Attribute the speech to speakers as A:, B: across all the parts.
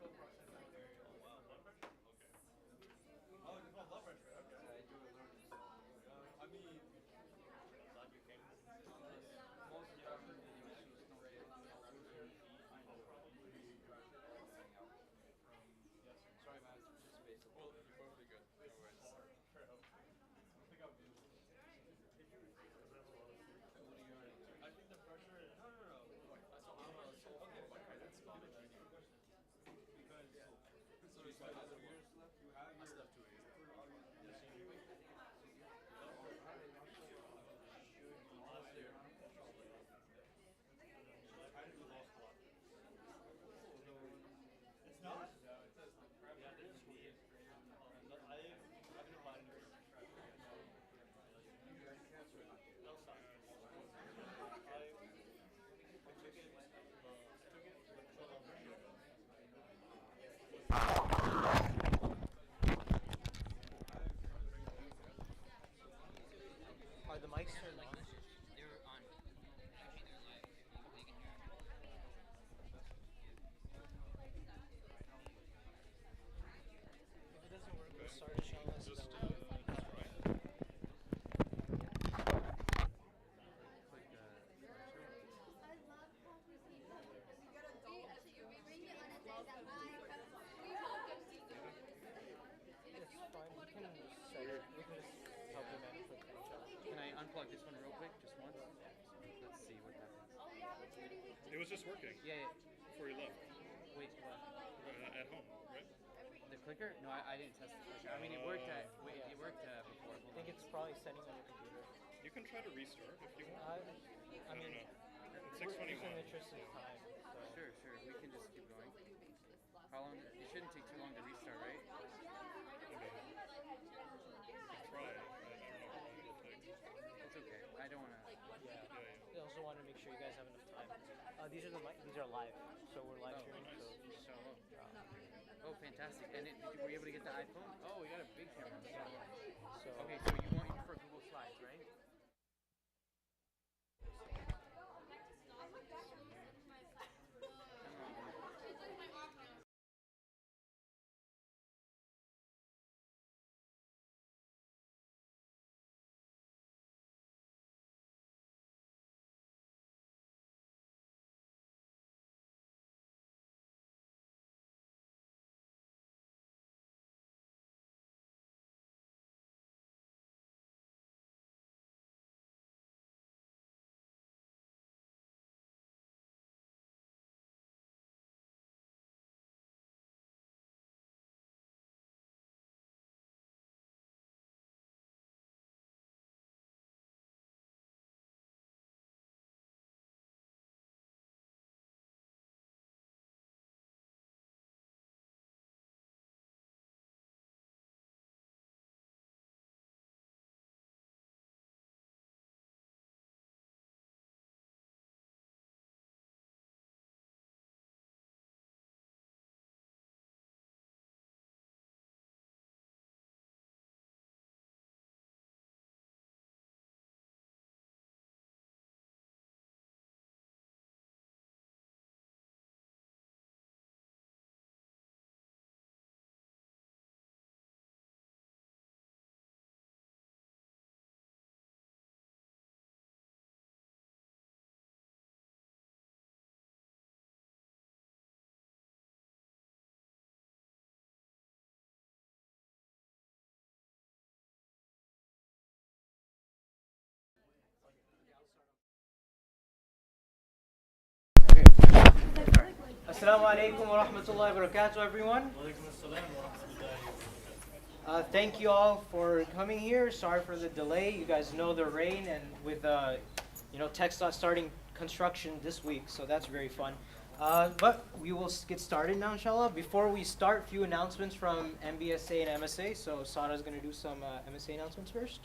A: Oh, it's called blood pressure. Okay. I do alert. I mean, glad you came. Most doctors and issues don't get yes, sir. Sorry, man. Just space. Well, you're perfectly good. No worries. Fair enough. I think I'll do. What are you running to? I think the pressure is. No, no, no. So I'm a soul. Okay, fine. That's fine. Because. So you still have 2 years left? You have your. I still have 2 years. Your senior week? Last year. I didn't do law school. It's not? No, it says the prep. Yeah, this is me. I haven't applied to it. No, stop. I took it,
B: Are the mics turned on?
C: They're on. Actually, they're live. They can hear
B: If it doesn't work, we'll start inshallah. So
A: just,
B: that way. It's fine. We can set it. We can just help him out quickly, inshallah.
C: Can I unplug this one real quick, just once? Let's see what happens.
D: It was just working
C: Yeah, yeah.
D: before you left
C: Wait, what?
D: at home, right?
C: The clicker? No, I didn't test the clicker. I mean, it worked at it worked before.
B: I think it's probably settings on your computer.
D: You can try to restart if you want.
B: I
D: I don't
B: mean,
D: know. It's
B: we're just in
D: 6:21.
B: the interest of time. So.
C: Sure, sure. We can just keep going. How long? It shouldn't take too long to restart, right?
D: I mean, try it. I don't know how long it'll take.
C: It's okay. I don't wanna.
B: Yeah.
D: Yeah, yeah.
B: We also want to make sure you guys have enough time. These are these are live, so we're live streaming.
D: nice.
B: So,
C: Oh, fantastic! And were you able to get the iPhone? Oh, we got a big camera.
B: so
C: Okay, so you prefer Google Slides, right?
B: Assalamu alaikum wa rahmatullahi wa barakatuh, everyone. Thank you all for coming here. Sorry for the delay. You guys know the rain and with TechStop starting construction this week, so that's very fun. But we will get started now, inshallah. Before we start, few announcements from MBSA and MSA. So Salah is going to do some MSA announcements first.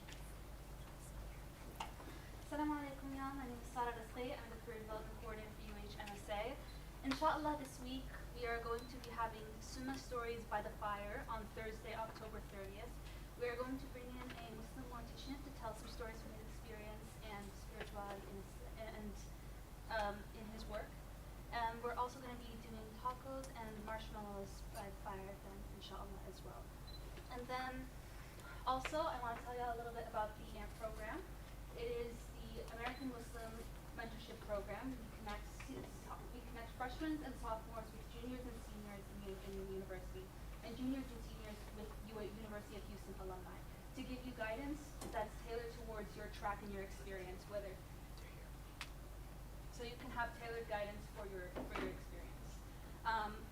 E: Assalamu alaikum, y'all. My name is Salah. I'm the Career Development Coordinator for UH MSA. Inshallah, this week we are going to be having Sunnah Stories by the Fire on Thursday, October 30th. We are going to bring in a Muslim mortician to tell some stories from his experience and spirituality in his work. We're also going to be doing tacos and marshmallows And then also, I want to tell you a little bit about the AMP program. It is the American Muslim Mentorship Program. We connect freshmen and sophomores with juniors and seniors in the university, and juniors and seniors with University of Houston alumni, to give you guidance that's tailored towards your track and your experience, so you can have tailored guidance for your experience.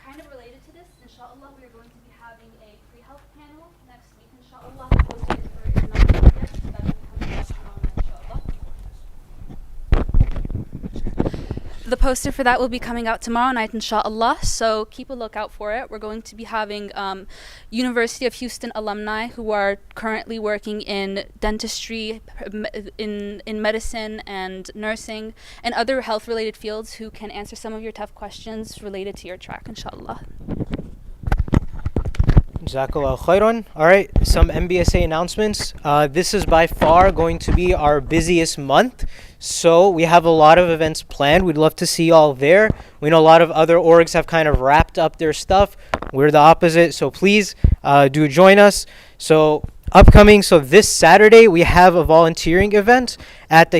E: Kind of related to this, inshallah, we are going to be having a pre-health panel next week, inshallah, posted for another subject that will be coming out tomorrow, inshallah. The poster for that will be coming out tomorrow night, inshallah, so keep a lookout for it. We're going to be having University of Houston alumni who are currently working in dentistry, in medicine and nursing, and other health-related fields who can answer some of your tough questions related to your track, inshallah.
B: Jazakallah khairan. All right, some MBSA announcements. This is by far going to be our busiest month, so we have a lot of events planned. We'd love to see you all there. We know a lot of other orgs have kind of wrapped up their stuff. We're the opposite, so please do join us. So upcoming, so this Saturday we have a volunteering event at the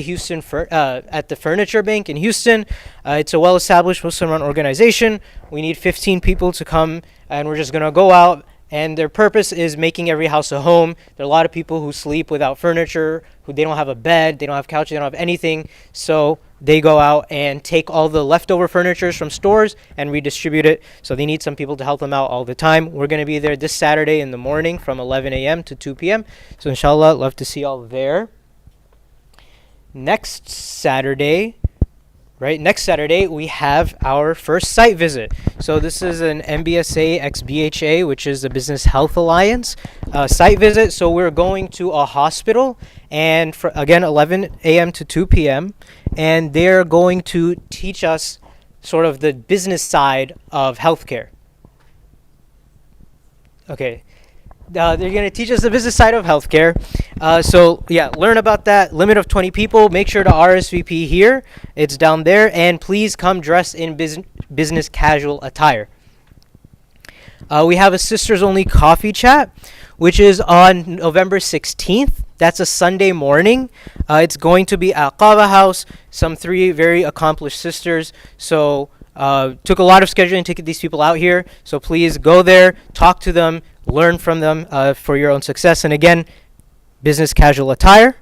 B: at the Furniture Bank in Houston. It's a well-established Muslim-run organization. We need 15 people to come, and we're just gonna go out. And their purpose is making every house a home. There are a lot of people who sleep without furniture, who they don't have a bed, they don't have couches, they don't have anything. So they go out and take all the leftover furniture from stores and redistribute it. So they need some people to help them out all the time. We're going to be there this Saturday in the morning from 11 a.m. to 2 p.m. So inshallah, love to see y'all there. Next Saturday, we have our first site visit. So this is an MBSA x BHA, which is the Business Health Alliance site visit. So we're going to a hospital, and again, 11 a.m. to 2 p.m. And they're going to teach us sort of the business side of healthcare. Okay. They're going to teach us the business side of healthcare. So yeah, learn about that. Limit of 20 people. Make sure to RSVP here. It's down there. And please come dressed in business casual attire. We have a sisters only coffee chat, which is on November 16th. That's a Sunday morning. It's going to be at Qaba House. Some 3 very accomplished sisters. So took a lot of scheduling to get these people out here. So please go there, talk to them, learn from them for your own success. And again, business casual attire.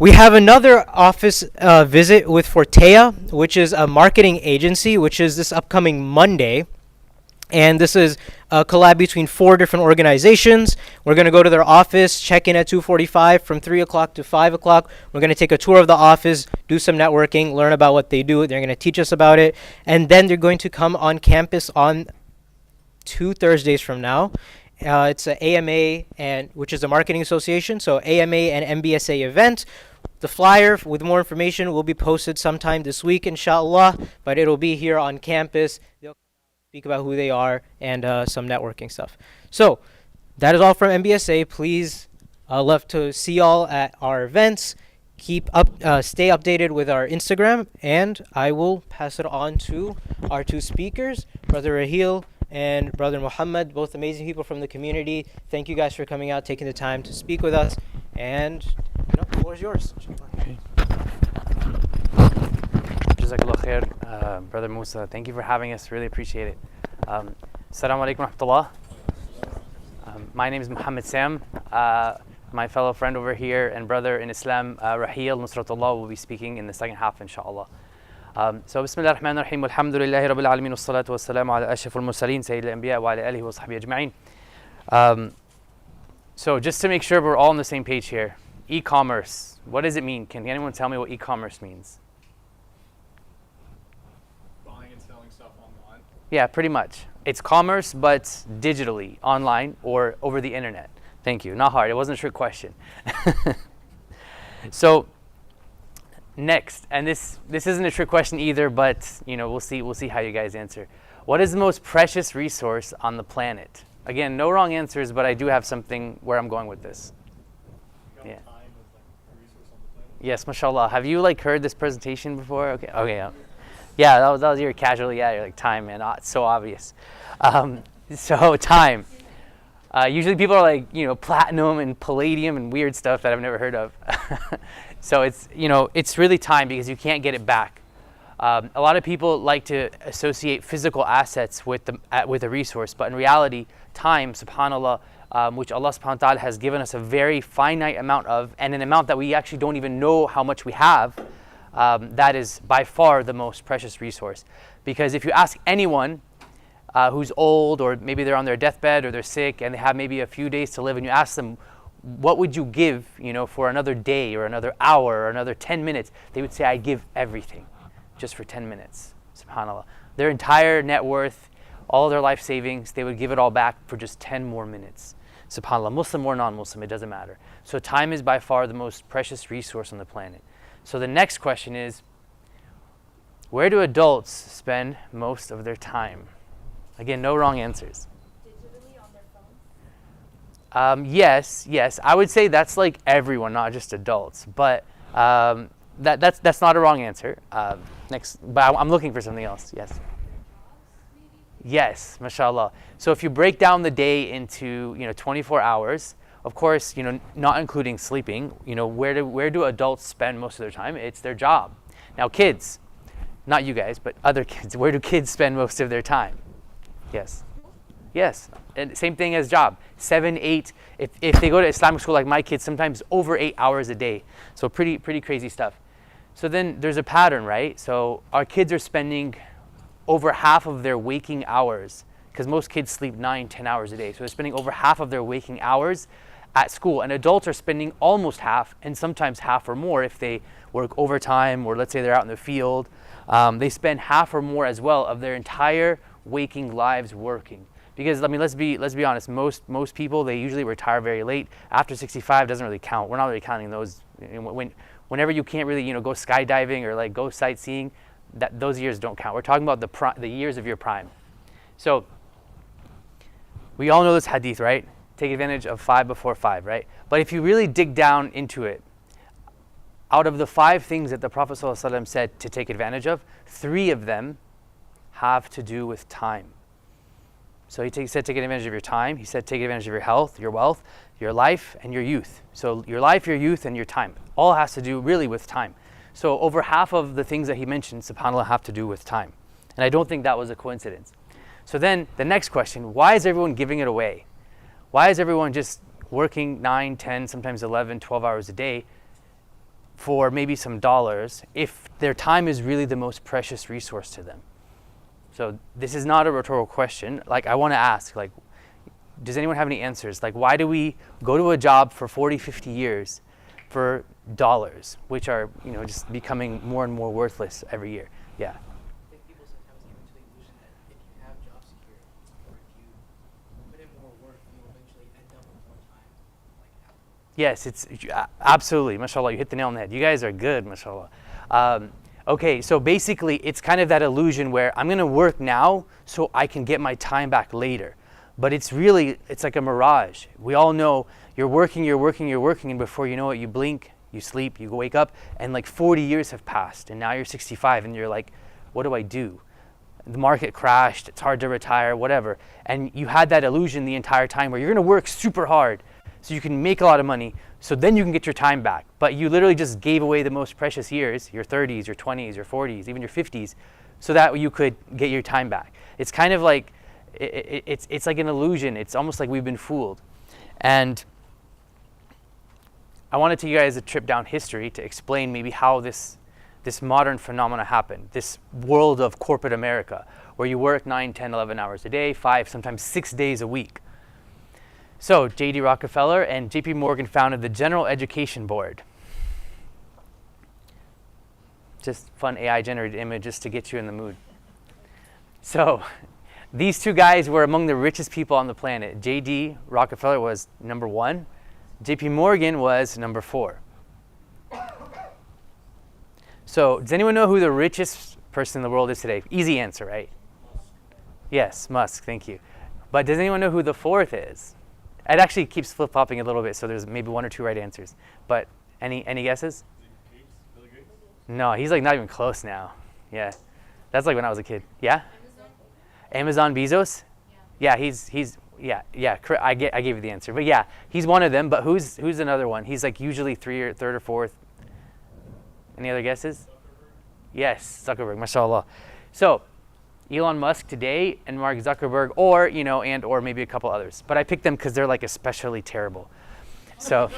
B: We have another office visit with Fortea, which is a marketing agency, which is this upcoming Monday. And this is a collab between 4 different organizations. We're going to go to their office, check in at 2:45 from 3 o'clock to 5 o'clock. We're going to take a tour of the office, do some networking, learn about what they do. They're going to teach us about it. And then they're going to come on campus on 2 Thursdays from now. It's an AMA, which is a marketing association, so AMA and MBSA event. The flyer with more information will be posted sometime this week, inshallah, but it'll be here on campus. They'll speak about who they are and some networking stuff. So that is all from MBSA. Please, love to see y'all at our events. Stay updated with our Instagram, and I will pass it on to our 2 speakers, Brother Raheel and Brother Muhammad, both amazing people from the community. Thank you guys for coming out, taking the time to speak with us, and the floor is yours.
F: Okay. Jazakallah khair, Brother Musa. Thank you for having us. Really appreciate it. Assalamu alaikum rahmatullah. My name is Mohammad Sam. My fellow friend over here and brother in Islam, Raheel Nusratullah, will be speaking in the second half, inshallah. So Bismillah ar-Rahman ar-Rahim, alhamdulillahi rabbil alameen, wassalatu wassalamu ala ashrafil mursaleen, sayyidil anbiya wa ala alihi wa sahbihi ajma'in. So just to make sure we're all on the same page here, e-commerce, what does it mean? Can anyone tell me what e-commerce means?
D: Buying and selling stuff online.
F: Yeah, pretty much. It's commerce, but digitally, online, or over the internet. Thank you. Not hard. It wasn't a trick question. So next, and this isn't a trick question either, but we'll see how you guys answer. What is the most precious resource on the planet? Again, no wrong answers, but I do have something where I'm going with this. Yeah.
D: Time is like a resource on the planet.
F: Yes, mashallah. Have you heard this presentation before? Okay. Yeah, that was your casual. Yeah, you're like time, man. It's so obvious. So time. Usually people are like, platinum and palladium and weird stuff that I've never heard of. So it's really time because you can't get it back. A lot of people like to associate physical assets with a resource, but in reality, time, subhanAllah, which Allah subhanahu wa ta'ala has given us a very finite amount of, and an amount that we actually don't even know how much we have, that is by far the most precious resource. Because if you ask anyone who's old, or maybe they're on their deathbed or they're sick and they have maybe a few days to live, and you ask them, what would you give, for another day or another hour or another 10 minutes? They would say, I give everything just for 10 minutes, subhanAllah. Their entire net worth, all their life savings, they would give it all back for just 10 more minutes. SubhanAllah, Muslim or non-Muslim, it doesn't matter. So time is by far the most precious resource on the planet. So the next question is, where do adults spend most of their time? Again, no wrong answers.
E: Digitally on their phones?
F: Yes. I would say that's like everyone, not just adults. But that's not a wrong answer. Next, but I'm looking for something else. Yes. Yes, mashallah. So if you break down the day into 24 hours, of course, not including sleeping, where do adults spend most of their time? It's their job. Now kids, not you guys, but other kids, where do kids spend most of their time? Yes. And same thing as job. 7, 8. If they go to Islamic school like my kids, sometimes over 8 hours a day. So pretty crazy stuff. So then there's a pattern, right? So our kids are spending over half of their waking hours, because most kids sleep 9, 10 hours a day. So they're spending over half of their waking hours at school. And adults are spending almost half, and sometimes half or more if they work overtime, or let's say they're out in the field. They spend half or more as well of their entire waking lives working. Because let's be honest, most people, they usually retire very late. After 65 doesn't really count. We're not really counting those. Whenever you can't really go skydiving or like go sightseeing, those years don't count. We're talking about the years of your prime. So we all know this hadith, right? Take advantage of 5 before 5, right? But if you really dig down into it, out of the 5 things that the Prophet ﷺ said to take advantage of, 3 of them have to do with time. So he said take advantage of your time. He said take advantage of your health, your wealth, your life, and your youth. So your life, your youth, and your time. All has to do really with time. So over half of the things that he mentioned, subhanAllah, have to do with time. And I don't think that was a coincidence. So then the next question, why is everyone giving it away? Why is everyone just working 9, 10, sometimes 11, 12 hours a day for maybe some dollars if their time is really the most precious resource to them? So this is not a rhetorical question. Like, I want to ask, does anyone have any answers? Like, why do we go to a job for 40, 50 years for dollars, which are, just becoming more and more worthless every year? Yeah.
B: I think people sometimes get into the illusion that if you have job security, or if you put in more work, you'll eventually end up with more time.
F: Yes, it's absolutely, mashallah, you hit the nail on the head. You guys are good, mashallah. Okay, so basically it's kind of that illusion where I'm going to work now so I can get my time back later. But it's like a mirage. We all know you're working, and before you know it, you blink, you sleep, you wake up, and like 40 years have passed, and now you're 65, and you're like, what do I do? The market crashed, it's hard to retire, whatever. And you had that illusion the entire time where you're going to work super hard so you can make a lot of money, so then you can get your time back. But you literally just gave away the most precious years, your 30s, your 20s, your 40s, even your 50s, so that you could get your time back. It's kind of like, it's like an illusion. It's almost like we've been fooled. And I want to take you guys a trip down history to explain maybe how this modern phenomena happened, this world of corporate America, where you work 9, 10, 11 hours a day, 5, sometimes 6 days a week. So J.D. Rockefeller and J.P. Morgan founded the General Education Board. Just fun AI-generated image just to get you in the mood. So these 2 guys were among the richest people on the planet. J.D. Rockefeller was number 1. J.P. Morgan was number 4. So does anyone know who the richest person in the world is today? Easy answer, right? Yes, Musk, thank you. But does anyone know who the 4th is? It actually keeps flip-flopping a little bit, so there's maybe 1 or 2 right answers. But any guesses?
D: Billy Gates?
F: No, he's like not even close now. Yeah, that's like when I was a kid. Yeah? Amazon Bezos? Yeah, he's Yeah. I gave you the answer, but yeah, he's one of them. But who's another one? He's like usually third or fourth. Any other guesses? Yes, Zuckerberg, mashallah. So, Elon Musk today and Mark Zuckerberg, or or maybe a couple others. But I picked them because they're like especially terrible. So,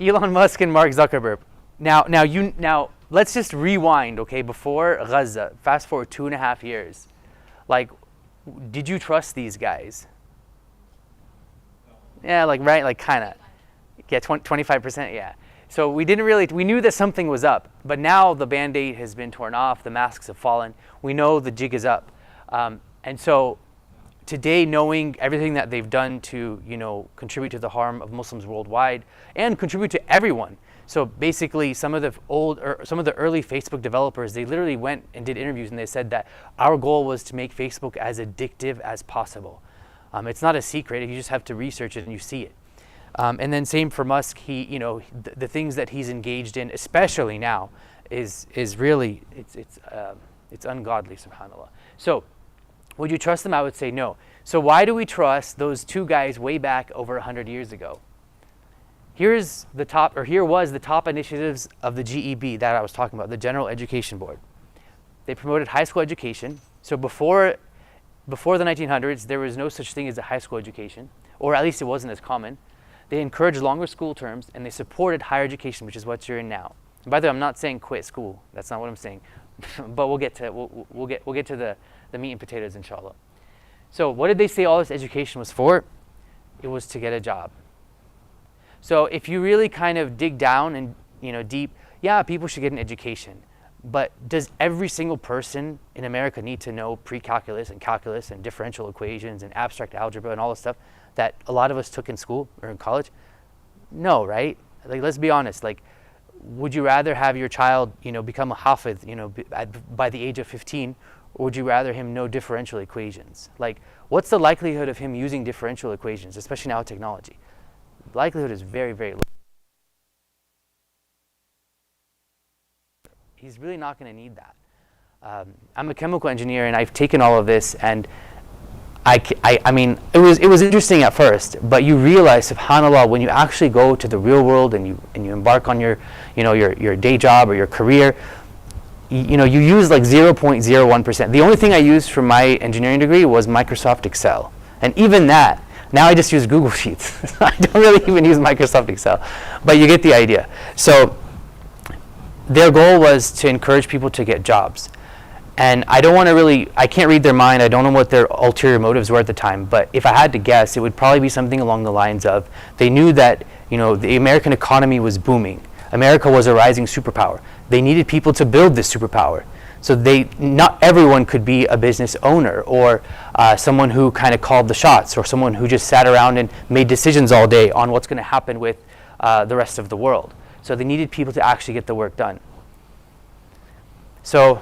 F: Elon Musk and Mark Zuckerberg. Now let's just rewind, okay? Before Gaza, fast forward 2.5 years. Like, did you trust these guys? Yeah, like kind of. Yeah, 25%, yeah. So we knew that something was up, but now the Band-Aid has been torn off, the masks have fallen, we know the jig is up. And so today, knowing everything that they've done to, contribute to the harm of Muslims worldwide and contribute to everyone. So basically some of the early Facebook developers, they literally went and did interviews and they said that our goal was to make Facebook as addictive as possible. It's not a secret, you just have to research it and you see it. And then same for Musk, the things that he's engaged in, especially now, is really, it's ungodly, subhanAllah. So, would you trust them? I would say no. So why do we trust those two guys way back over 100 years ago? Here was the top initiatives of the GEB that I was talking about, the General Education Board. They promoted high school education. So before the 1900s, there was no such thing as a high school education, or at least it wasn't as common. They encouraged longer school terms, and they supported higher education, which is what you're in now. And by the way, I'm not saying quit school. That's not what I'm saying. But we'll get to the meat and potatoes, inshallah. So what did they say all this education was for? It was to get a job. So if you really kind of dig down and deep, yeah, people should get an education. But does every single person in America need to know pre-calculus and calculus and differential equations and abstract algebra and all this stuff that a lot of us took in school or in college? No, right? Like, let's be honest. Like, would you rather have your child, become a hafiz, by the age of 15, or would you rather him know differential equations? Like, what's the likelihood of him using differential equations, especially now with technology? The likelihood is very, very low. He's really not going to need that. I'm a chemical engineer, and I've taken all of this, and I mean, it was interesting at first, but you realize, subhanAllah, when you actually go to the real world and you embark on your day job or your career, you use like 0.01%. The only thing I used for my engineering degree was Microsoft Excel, and even that, now I just use Google Sheets. I don't really even use Microsoft Excel, but you get the idea. So their goal was to encourage people to get jobs. And I can't read their mind. I don't know what their ulterior motives were at the time. But if I had to guess, it would probably be something along the lines of, they knew that, the American economy was booming. America was a rising superpower. They needed people to build this superpower. So not everyone could be a business owner or someone who kind of called the shots or someone who just sat around and made decisions all day on what's going to happen with the rest of the world. So they needed people to actually get the work done. So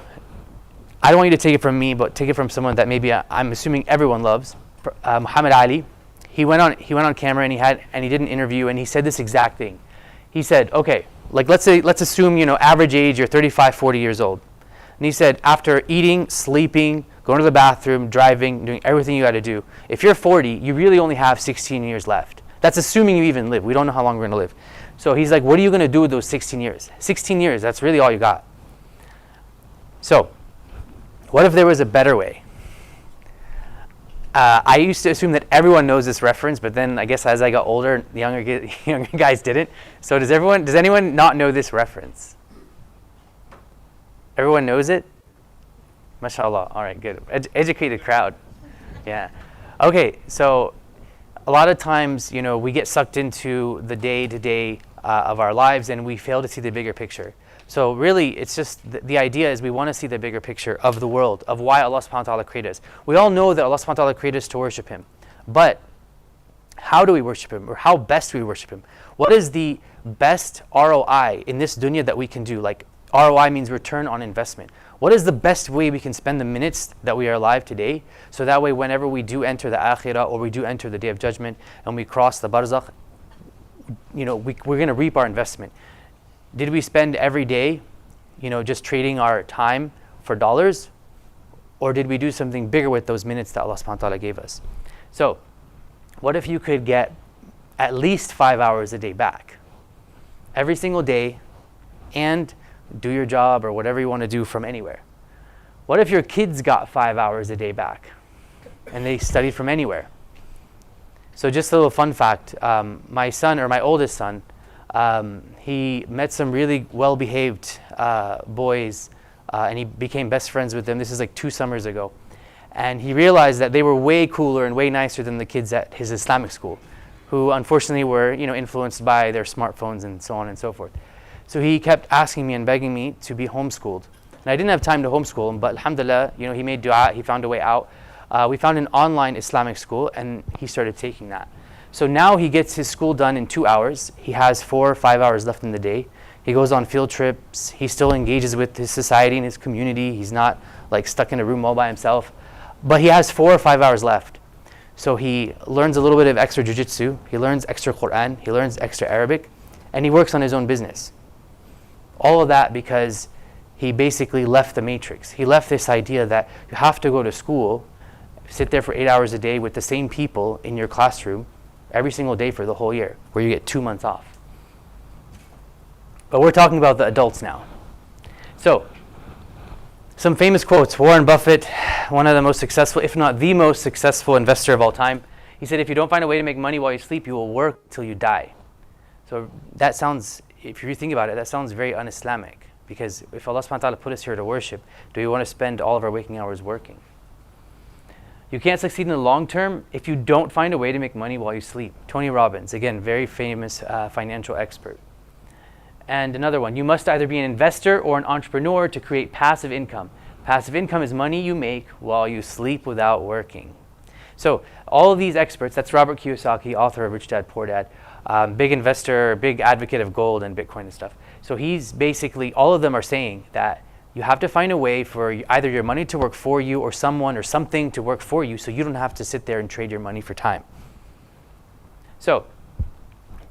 F: I don't want you to take it from me, but take it from someone that maybe I'm assuming everyone loves. Muhammad Ali. He went on camera and he did an interview, and he said this exact thing. He said, okay, like let's assume average age, you're 35, 40 years old. And he said, after eating, sleeping, going to the bathroom, driving, doing everything you got to do, if you're 40, you really only have 16 years left. That's assuming you even live. We don't know how long we're going to live. So he's like, what are you going to do with those 16 years? 16 years, that's really all you got. So what if there was a better way? I used to assume that everyone knows this reference, but then I guess as I got older, the younger guys didn't. So does anyone not know this reference? Everyone knows it? MashaAllah. All right, good. Educated crowd. Yeah. Okay, so a lot of times, we get sucked into the day-to-day of our lives, and we fail to see the bigger picture. So really, it's just the idea is we want to see the bigger picture of the world, of why Allah subhanahu wa ta'ala created us. We all know that Allah subhanahu wa ta'ala created us to worship Him. But how do we worship Him? Or how best do we worship Him? What is the best ROI in this dunya that we can do? Like, ROI means return on investment. What is the best way we can spend the minutes that we are alive today? So that way, whenever we do enter the akhirah, or we do enter the day of judgment, and we cross the barzakh, we're going to reap our investment. Did we spend every day, just trading our time for dollars? or did we do something bigger with those minutes that Allah subhanahu wa ta'ala gave us? So what if you could get at least 5 hours a day back every single day and do your job or whatever you want to do from anywhere? What if your kids got 5 hours a day back and they studied from anywhere? So just a little fun fact, my son, or my oldest son, he met some really well-behaved boys and he became best friends with them. This is like 2 summers ago. And he realized that they were way cooler and way nicer than the kids at his Islamic school, who unfortunately were, influenced by their smartphones and so on and so forth. So he kept asking me and begging me to be homeschooled. And I didn't have time to homeschool him, but alhamdulillah, he made dua, he found a way out. We found an online Islamic school and he started taking that. So now he gets his school done in 2 hours. He has 4 or 5 hours left in the day. He goes on field trips. He still engages with his society and his community. He's not like stuck in a room all by himself. But he has 4 or 5 hours left. So he learns a little bit of extra jiu-jitsu. He learns extra Quran. He learns extra Arabic. And he works on his own business. All of that because he basically left the matrix. He left this idea that you have to go to school, sit there for 8 hours a day with the same people in your classroom every single day for the whole year, where you get 2 months off. But we're talking about the adults now. So, some famous quotes. Warren Buffett, one of the most successful, if not the most successful investor of all time. He said, if you don't find a way to make money while you sleep, you will work till you die. So that sounds, if you think about it, that sounds very un-Islamic. Because if Allah subhanahu wa ta'ala put us here to worship, do we want to spend all of our waking hours working? You can't succeed in the long term if you don't find a way to make money while you sleep. Tony Robbins, again, very famous financial expert. And another one, you must either be an investor or an entrepreneur to create passive income. Passive income is money you make while you sleep without working. So all of these experts, that's Robert Kiyosaki, author of Rich Dad, Poor Dad, big investor, big advocate of gold and Bitcoin and stuff. So he's basically, all of them are saying that you have to find a way for either your money to work for you or someone or something to work for you so you don't have to sit there and trade your money for time. So,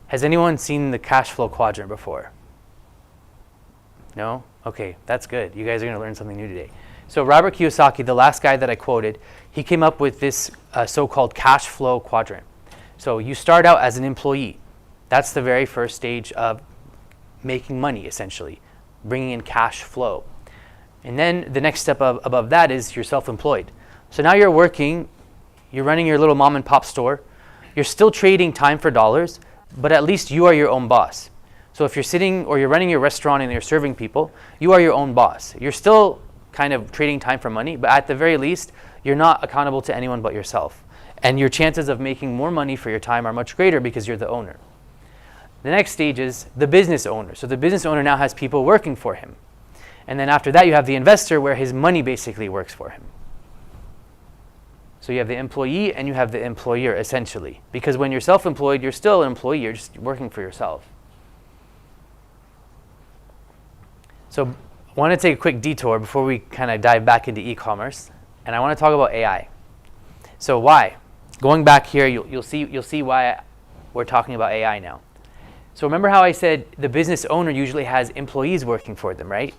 F: has anyone seen the cash flow quadrant before? No? Okay, that's good. You guys are going to learn something new today. So Robert Kiyosaki, the last guy that I quoted, he came up with this so-called cash flow quadrant. So you start out as an employee. That's the very first stage of making money, essentially, bringing in cash flow. And then the next step above that is you're self-employed. So now you're working, you're running your little mom and pop store, you're still trading time for dollars, but at least you are your own boss. So if you're sitting or you're running your restaurant and you're serving people, you are your own boss. You're still kind of trading time for money, but at the very least, you're not accountable to anyone but yourself. And your chances of making more money for your time are much greater because you're the owner. The next stage is the business owner. So the business owner now has people working for him. And then after that, you have the investor where his money basically works for him. So you have the employee and you have the employer, essentially. Because when you're self-employed, you're still an employee. You're just working for yourself. So I want to take a quick detour before we kind of dive back into e-commerce. And I want to talk about AI. So why? Going back here, you'll see why we're talking about AI now. So remember how I said the business owner usually has employees working for them, right?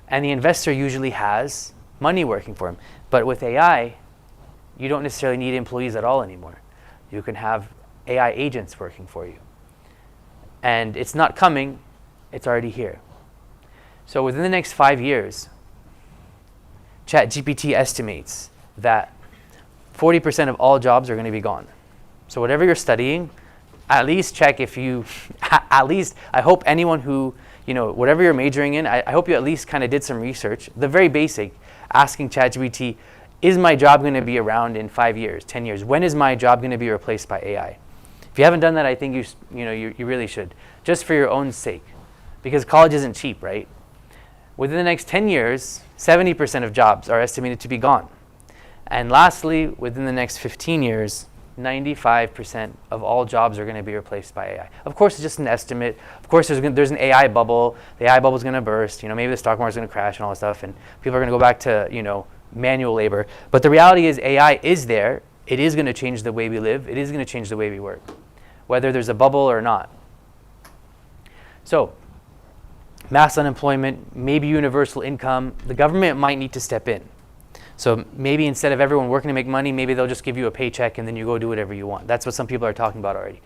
F: And the investor usually has money working for him. But with AI, you don't necessarily need employees at all anymore. You can have AI agents working for you. And it's not coming, it's already here. So within the next 5 years, ChatGPT estimates that 40% of all jobs are going to be gone. So whatever you're studying, at least check if you, at least, I hope anyone who, whatever you're majoring in, I hope you at least kind of did some research, the very basic, asking ChatGPT, is my job going to be around in 5 years, 10 years? When is my job going to be replaced by AI? If you haven't done that, I think you really should, just for your own sake, because college isn't cheap, right? Within the next 10 years, 70% of jobs are estimated to be gone. And lastly, within the next 15 years, 95% of all jobs are going to be replaced by AI. Of course, it's just an estimate. Of course, there's an AI bubble. The AI bubble is going to burst. Maybe the stock market is going to crash and all that stuff, and people are going to go back to manual labor. But the reality is, AI is there. It is going to change the way we live. It is going to change the way we work, whether there's a bubble or not. So, mass unemployment, maybe universal income. The government might need to step in. So maybe instead of everyone working to make money, maybe they'll just give you a paycheck and then you go do whatever you want. That's what some people are talking about already.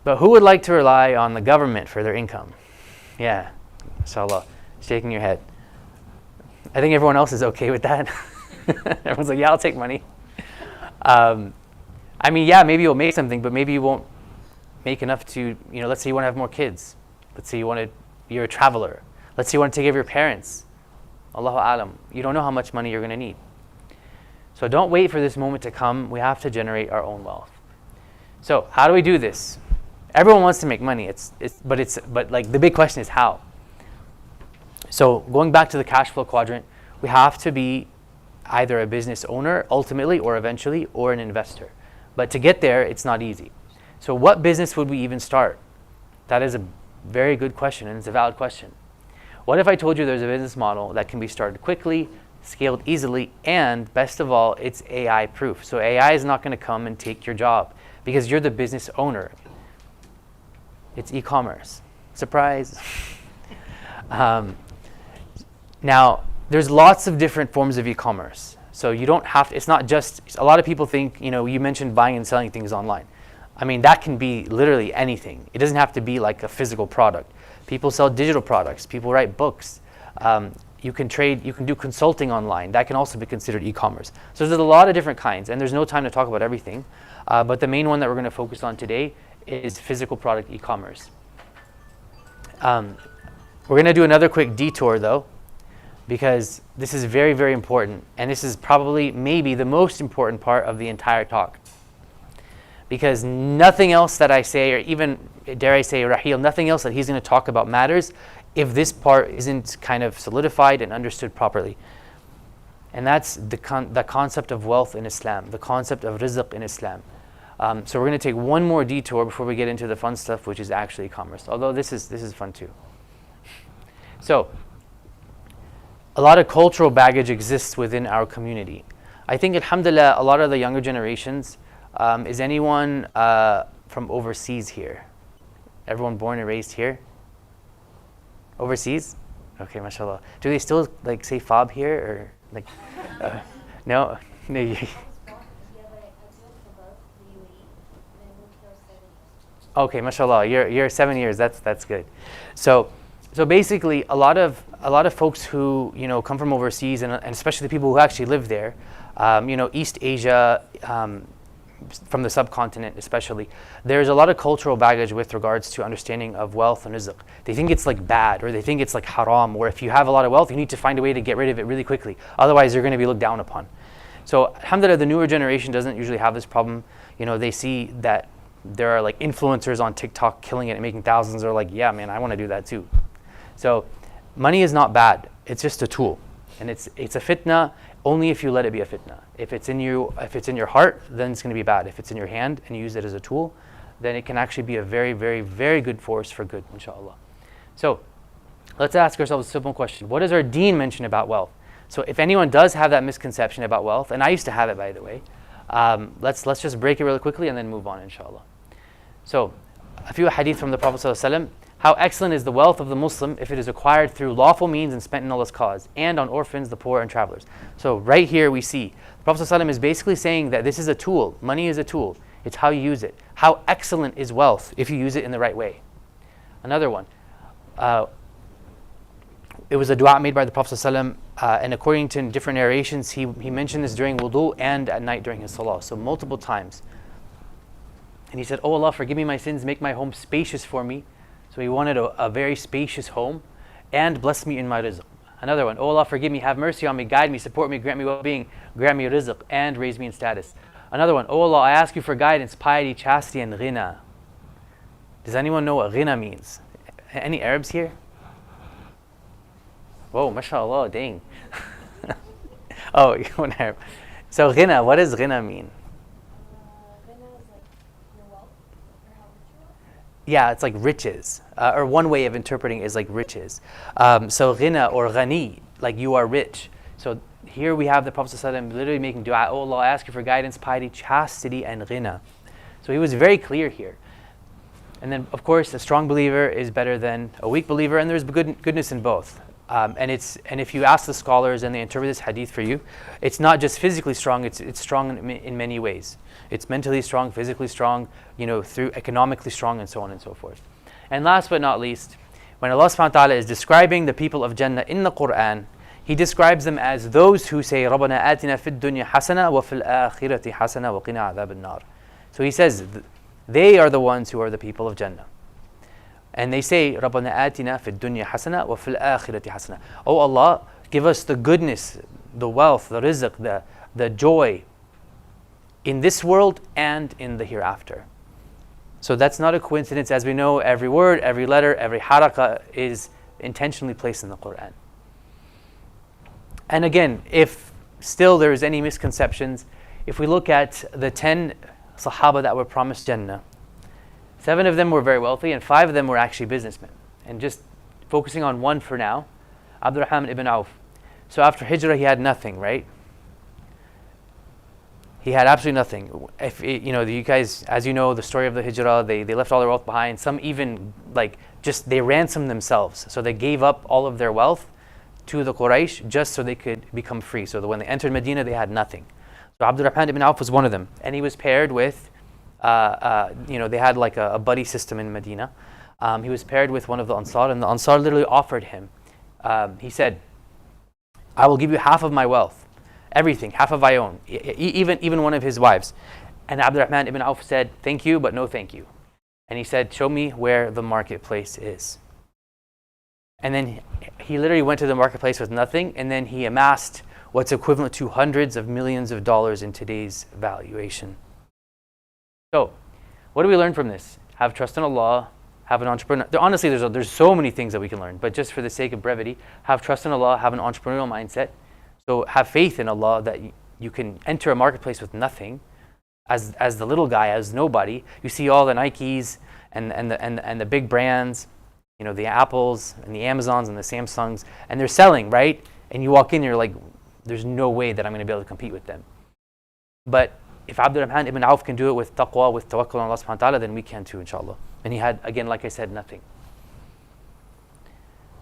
F: But who would like to rely on the government for their income? Yeah, Salah, shaking your head. I think everyone else is okay with that. Everyone's like, yeah, I'll take money. I mean, yeah, maybe you'll make something, but maybe you won't make enough to, let's say you want to have more kids. Let's say you're a traveler. Let's say you want to take care of your parents. Allahu alam. You don't know how much money you're going to need. So don't wait for this moment to come. We have to generate our own wealth. So how do we do this? Everyone wants to make money. But like the big question is how. So going back to the cash flow quadrant, we have to be either a business owner ultimately or eventually, or an investor. But to get there, it's not easy. So what business would we even start? That is a very good question, and it's a valid question. What if I told you there's a business model that can be started quickly, scaled easily, and best of all, it's AI proof. So AI is not going to come and take your job because you're the business owner. It's e-commerce. Surprise. Now, there's lots of different forms of e-commerce. So you don't have to, it's not just, a lot of people think, you mentioned buying and selling things online. I mean, that can be literally anything. It doesn't have to be like a physical product. People sell digital products. People write books. You can trade, you can do consulting online. That can also be considered e-commerce. So there's a lot of different kinds, and there's no time to talk about everything. But the main one that we're going to focus on today is physical product e-commerce. We're going to do another quick detour though, because this is very, very important. And this is probably maybe the most important part of the entire talk. Because nothing else that I say, or even, dare I say, Raheel, nothing else that he's going to talk about matters if this part isn't kind of solidified and understood properly. And that's the concept of wealth in Islam, the concept of rizq in Islam. So we're going to take one more detour before we get into the fun stuff, which is actually commerce. Although this is fun too. So, a lot of cultural baggage exists within our community. I think, alhamdulillah, a lot of the younger generations, is anyone from overseas here? Everyone born and raised here? Overseas? Okay, mashallah. Do they still like say fob here or like? No. No. Okay, mashallah. You're 7 years. That's good. So basically, a lot of folks who come from overseas, and especially the people who actually live there, East Asia, from the subcontinent especially, there's a lot of cultural baggage with regards to understanding of wealth and rizq. They think it's like bad, or they think it's like haram, or if you have a lot of wealth, you need to find a way to get rid of it really quickly. Otherwise, you're going to be looked down upon. So, alhamdulillah, the newer generation doesn't usually have this problem. They see that there are like influencers on TikTok killing it and making thousands. They're like, yeah, man, I want to do that too. So, money is not bad. It's just a tool, and it's a fitna only if you let it be a fitna. If it's in your heart, then it's going to be bad. If it's in your hand and you use it as a tool, then it can actually be a very, very, very good force for good, inshallah. So, let's ask ourselves a simple question. What does our deen mention about wealth? So, if anyone does have that misconception about wealth, and I used to have it, by the way, let's just break it really quickly and then move on, inshallah. So, a few hadith from the Prophet ﷺ. How excellent is the wealth of the Muslim if it is acquired through lawful means and spent in Allah's cause, and on orphans, the poor, and travelers. So right here we see the Prophet ﷺ is basically saying that this is a tool. Money is a tool. It's how you use it. How excellent is wealth if you use it in the right way. Another one. It was a dua made by the Prophet ﷺ, and according to different narrations, he mentioned this during wudu and at night during his salah. So multiple times. And he said, "Oh Allah, forgive me my sins, make my home spacious for me." So he wanted a very spacious home, and bless me in my rizq. Another one, "Oh Allah, forgive me, have mercy on me, guide me, support me, grant me well-being, grant me rizq, and raise me in status." Another one, "Oh Allah, I ask you for guidance, piety, chastity, and ghina." Does anyone know what ghina means? Any Arabs here? Whoa, mashallah, dang. Oh, you're an Arab. So ghina, what does ghina mean? Yeah, it's like riches, or one way of interpreting it is like riches. So ghina or ghani, like you are rich. So here we have the Prophet ﷺ literally making dua, "Oh Allah, I ask you for guidance, piety, chastity, and ghina." So he was very clear here. And then, of course, a strong believer is better than a weak believer, and there's goodness in both. And if you ask the scholars and they interpret this hadith for you, it's not just physically strong, it's strong in many ways. It's mentally strong, physically strong, through economically strong, and so on and so forth. And last but not least, when Allah subhanahu wa ta'ala is describing the people of Jannah in the Quran, He describes them as those who say, رَبَّنَا آتِنَا فِي الدُّنْيَا حَسَنَةً وَفِي الْآخِرَةِ حَسَنَةً وَقِنَا عَذَابَ النَّارِ. So He says, they are the ones who are the people of Jannah. And they say, رَبَّنَا آتِنَا فِي الدُّنْيا حَسَنَةً وَفِي الْآخِرَةِ حَسَنَةً. Oh Allah, give us the goodness, the wealth, the rizq, the joy in this world and in the hereafter. So that's not a coincidence. As we know, every word, every letter, every harakah is intentionally placed in the Quran. And again, if still there is any misconceptions, if we look at the 10 Sahaba that were promised Jannah, 7 of them were very wealthy and 5 of them were actually businessmen. And just focusing on one for now, Abdurrahman ibn Auf. So after Hijrah, he had nothing, right? He had absolutely nothing. If you guys, as you know, the story of the Hijrah, they left all their wealth behind. Some even they ransomed themselves. So they gave up all of their wealth to the Quraysh just so they could become free. So that when they entered Medina, they had nothing. So Abdurrahman ibn Auf was one of them, and he was paired with, they had like a buddy system in Medina. He was paired with one of the Ansar, and the Ansar literally offered him. He said, "I will give you half of my wealth. Everything, half of I own, even one of his wives." And Abdurrahman ibn Auf said, "Thank you, but no thank you." And he said, "Show me where the marketplace is." And then he literally went to the marketplace with nothing, and then he amassed what's equivalent to hundreds of millions of dollars in today's valuation. So, what do we learn from this? Have trust in Allah, have an entrepreneur. Honestly, there's so many things that we can learn, but just for the sake of brevity, have trust in Allah, have an entrepreneurial mindset. So have faith in Allah that you can enter a marketplace with nothing, as the little guy, as nobody. You see all the Nikes and the big brands, the Apples and the Amazons and the Samsungs, and they're selling, right? And you walk in, you're like, there's no way that I'm going to be able to compete with them. But if Abdurrahman ibn Auf can do it with taqwa, with tawakkul on Allah subhanahu wa ta'ala, then we can too, inshallah. And he had, again, like I said, nothing.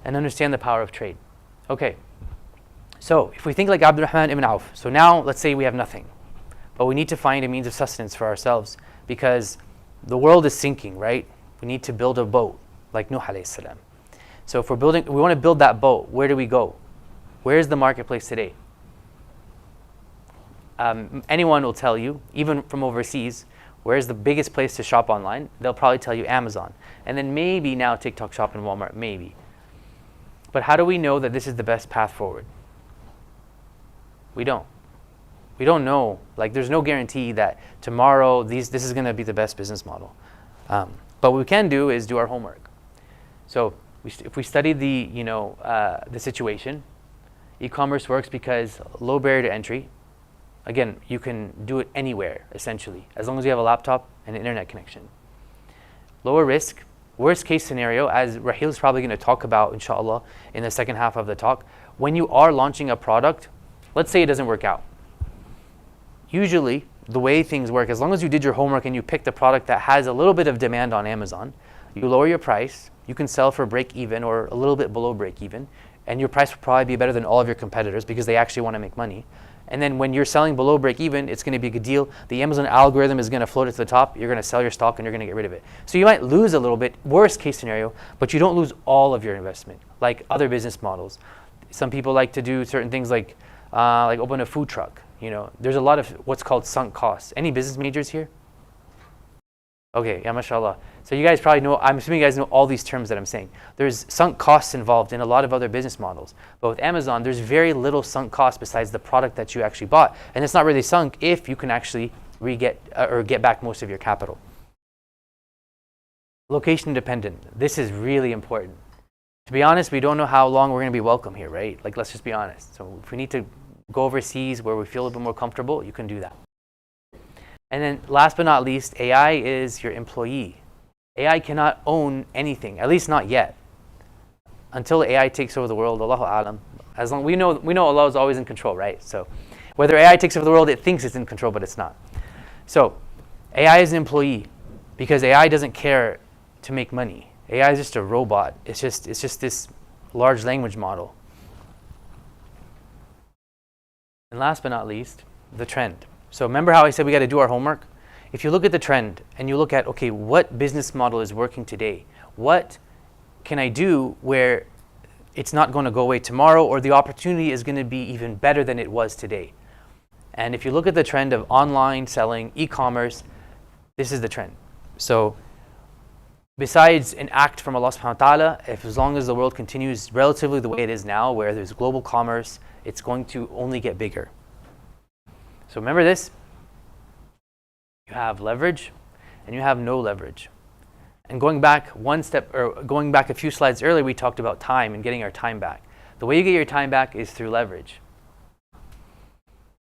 F: And understand the power of trade. Okay. So, if we think like Abdurrahman ibn Auf, so now let's say we have nothing, but we need to find a means of sustenance for ourselves because the world is sinking, right? We need to build a boat like Nuh alayhi salam. So if we want to build that boat, where do we go? Where is the marketplace today? Anyone will tell you, even from overseas, where's the biggest place to shop online? They'll probably tell you Amazon. And then maybe now TikTok Shop and Walmart, maybe. But how do we know that this is the best path forward? We don't know. There's no guarantee that tomorrow this is going to be the best business model. But what we can do is do our homework. So if we study the situation, e-commerce works because low barrier to entry. Again, you can do it anywhere, essentially, as long as you have a laptop and an internet connection. Lower risk. Worst case scenario, as Raheel is probably going to talk about, inshallah, in the second half of the talk, when you are launching a product, let's say it doesn't work out. Usually, the way things work, as long as you did your homework and you picked a product that has a little bit of demand on Amazon, you lower your price, you can sell for break even or a little bit below break even, and your price will probably be better than all of your competitors because they actually want to make money. And then when you're selling below break even, it's going to be a good deal. The Amazon algorithm is going to float it to the top. You're going to sell your stock and you're going to get rid of it. So you might lose a little bit, worst case scenario, but you don't lose all of your investment, like other business models. Some people like to do certain things like open a food truck. There's a lot of what's called sunk costs. Any business majors here? Okay, yeah, mashallah. So you guys probably know, I'm assuming you guys know all these terms that I'm saying. There's sunk costs involved in a lot of other business models. But with Amazon, there's very little sunk cost besides the product that you actually bought. And it's not really sunk if you can actually get back most of your capital. Location dependent. This is really important. To be honest, we don't know how long we're going to be welcome here, right? Let's just be honest. So if we need to go overseas where we feel a little bit more comfortable, you can do that. And then last but not least, AI is your employee. AI cannot own anything, at least not yet. Until AI takes over the world, Allahu Alam. As long we know Allah is always in control, right? So whether AI takes over the world, it thinks it's in control, but it's not. So AI is an employee because AI doesn't care to make money. AI is just a robot. It's just this large language model. And last but not least, the trend. So remember how I said we got to do our homework? If you look at the trend and you look at, okay, what business model is working today? What can I do where it's not going to go away tomorrow, or the opportunity is going to be even better than it was today? And if you look at the trend of online selling, e-commerce, this is the trend. So besides an act from Allah subhanahu wa ta'ala, as long as the world continues relatively the way it is now, where there's global commerce, it's going to only get bigger. So remember this, you have leverage and you have no leverage. And going back a few slides earlier, we talked about time and getting our time back. The way you get your time back is through leverage.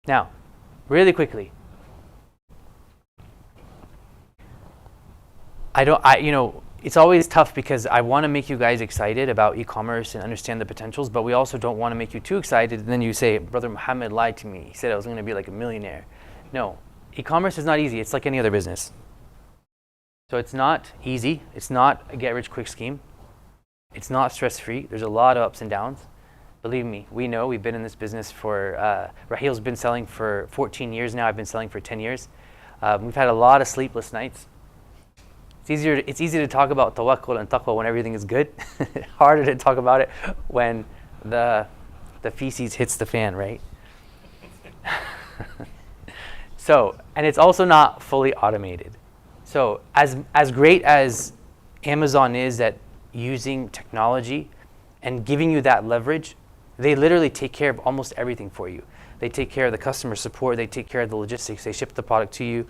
F: Now, really quickly, it's always tough because I want to make you guys excited about e-commerce and understand the potentials, but we also don't want to make you too excited. And then you say, Brother Muhammad lied to me. He said I was going to be like a millionaire. No, e-commerce is not easy. It's like any other business. So it's not easy. It's not a get-rich-quick scheme. It's not stress-free. There's a lot of ups and downs. Believe me, we know. We've been in this business for, Raheel's been selling for 14 years now. I've been selling for 10 years. We've had a lot of sleepless nights. It's easy to talk about tawakkul and taqwa when everything is good. Harder to talk about it when the feces hits the fan, right? So, and it's also not fully automated. So as great as Amazon is at using technology and giving you that leverage, they literally take care of almost everything for you. They take care of the customer support. They take care of the logistics. They ship the product to you.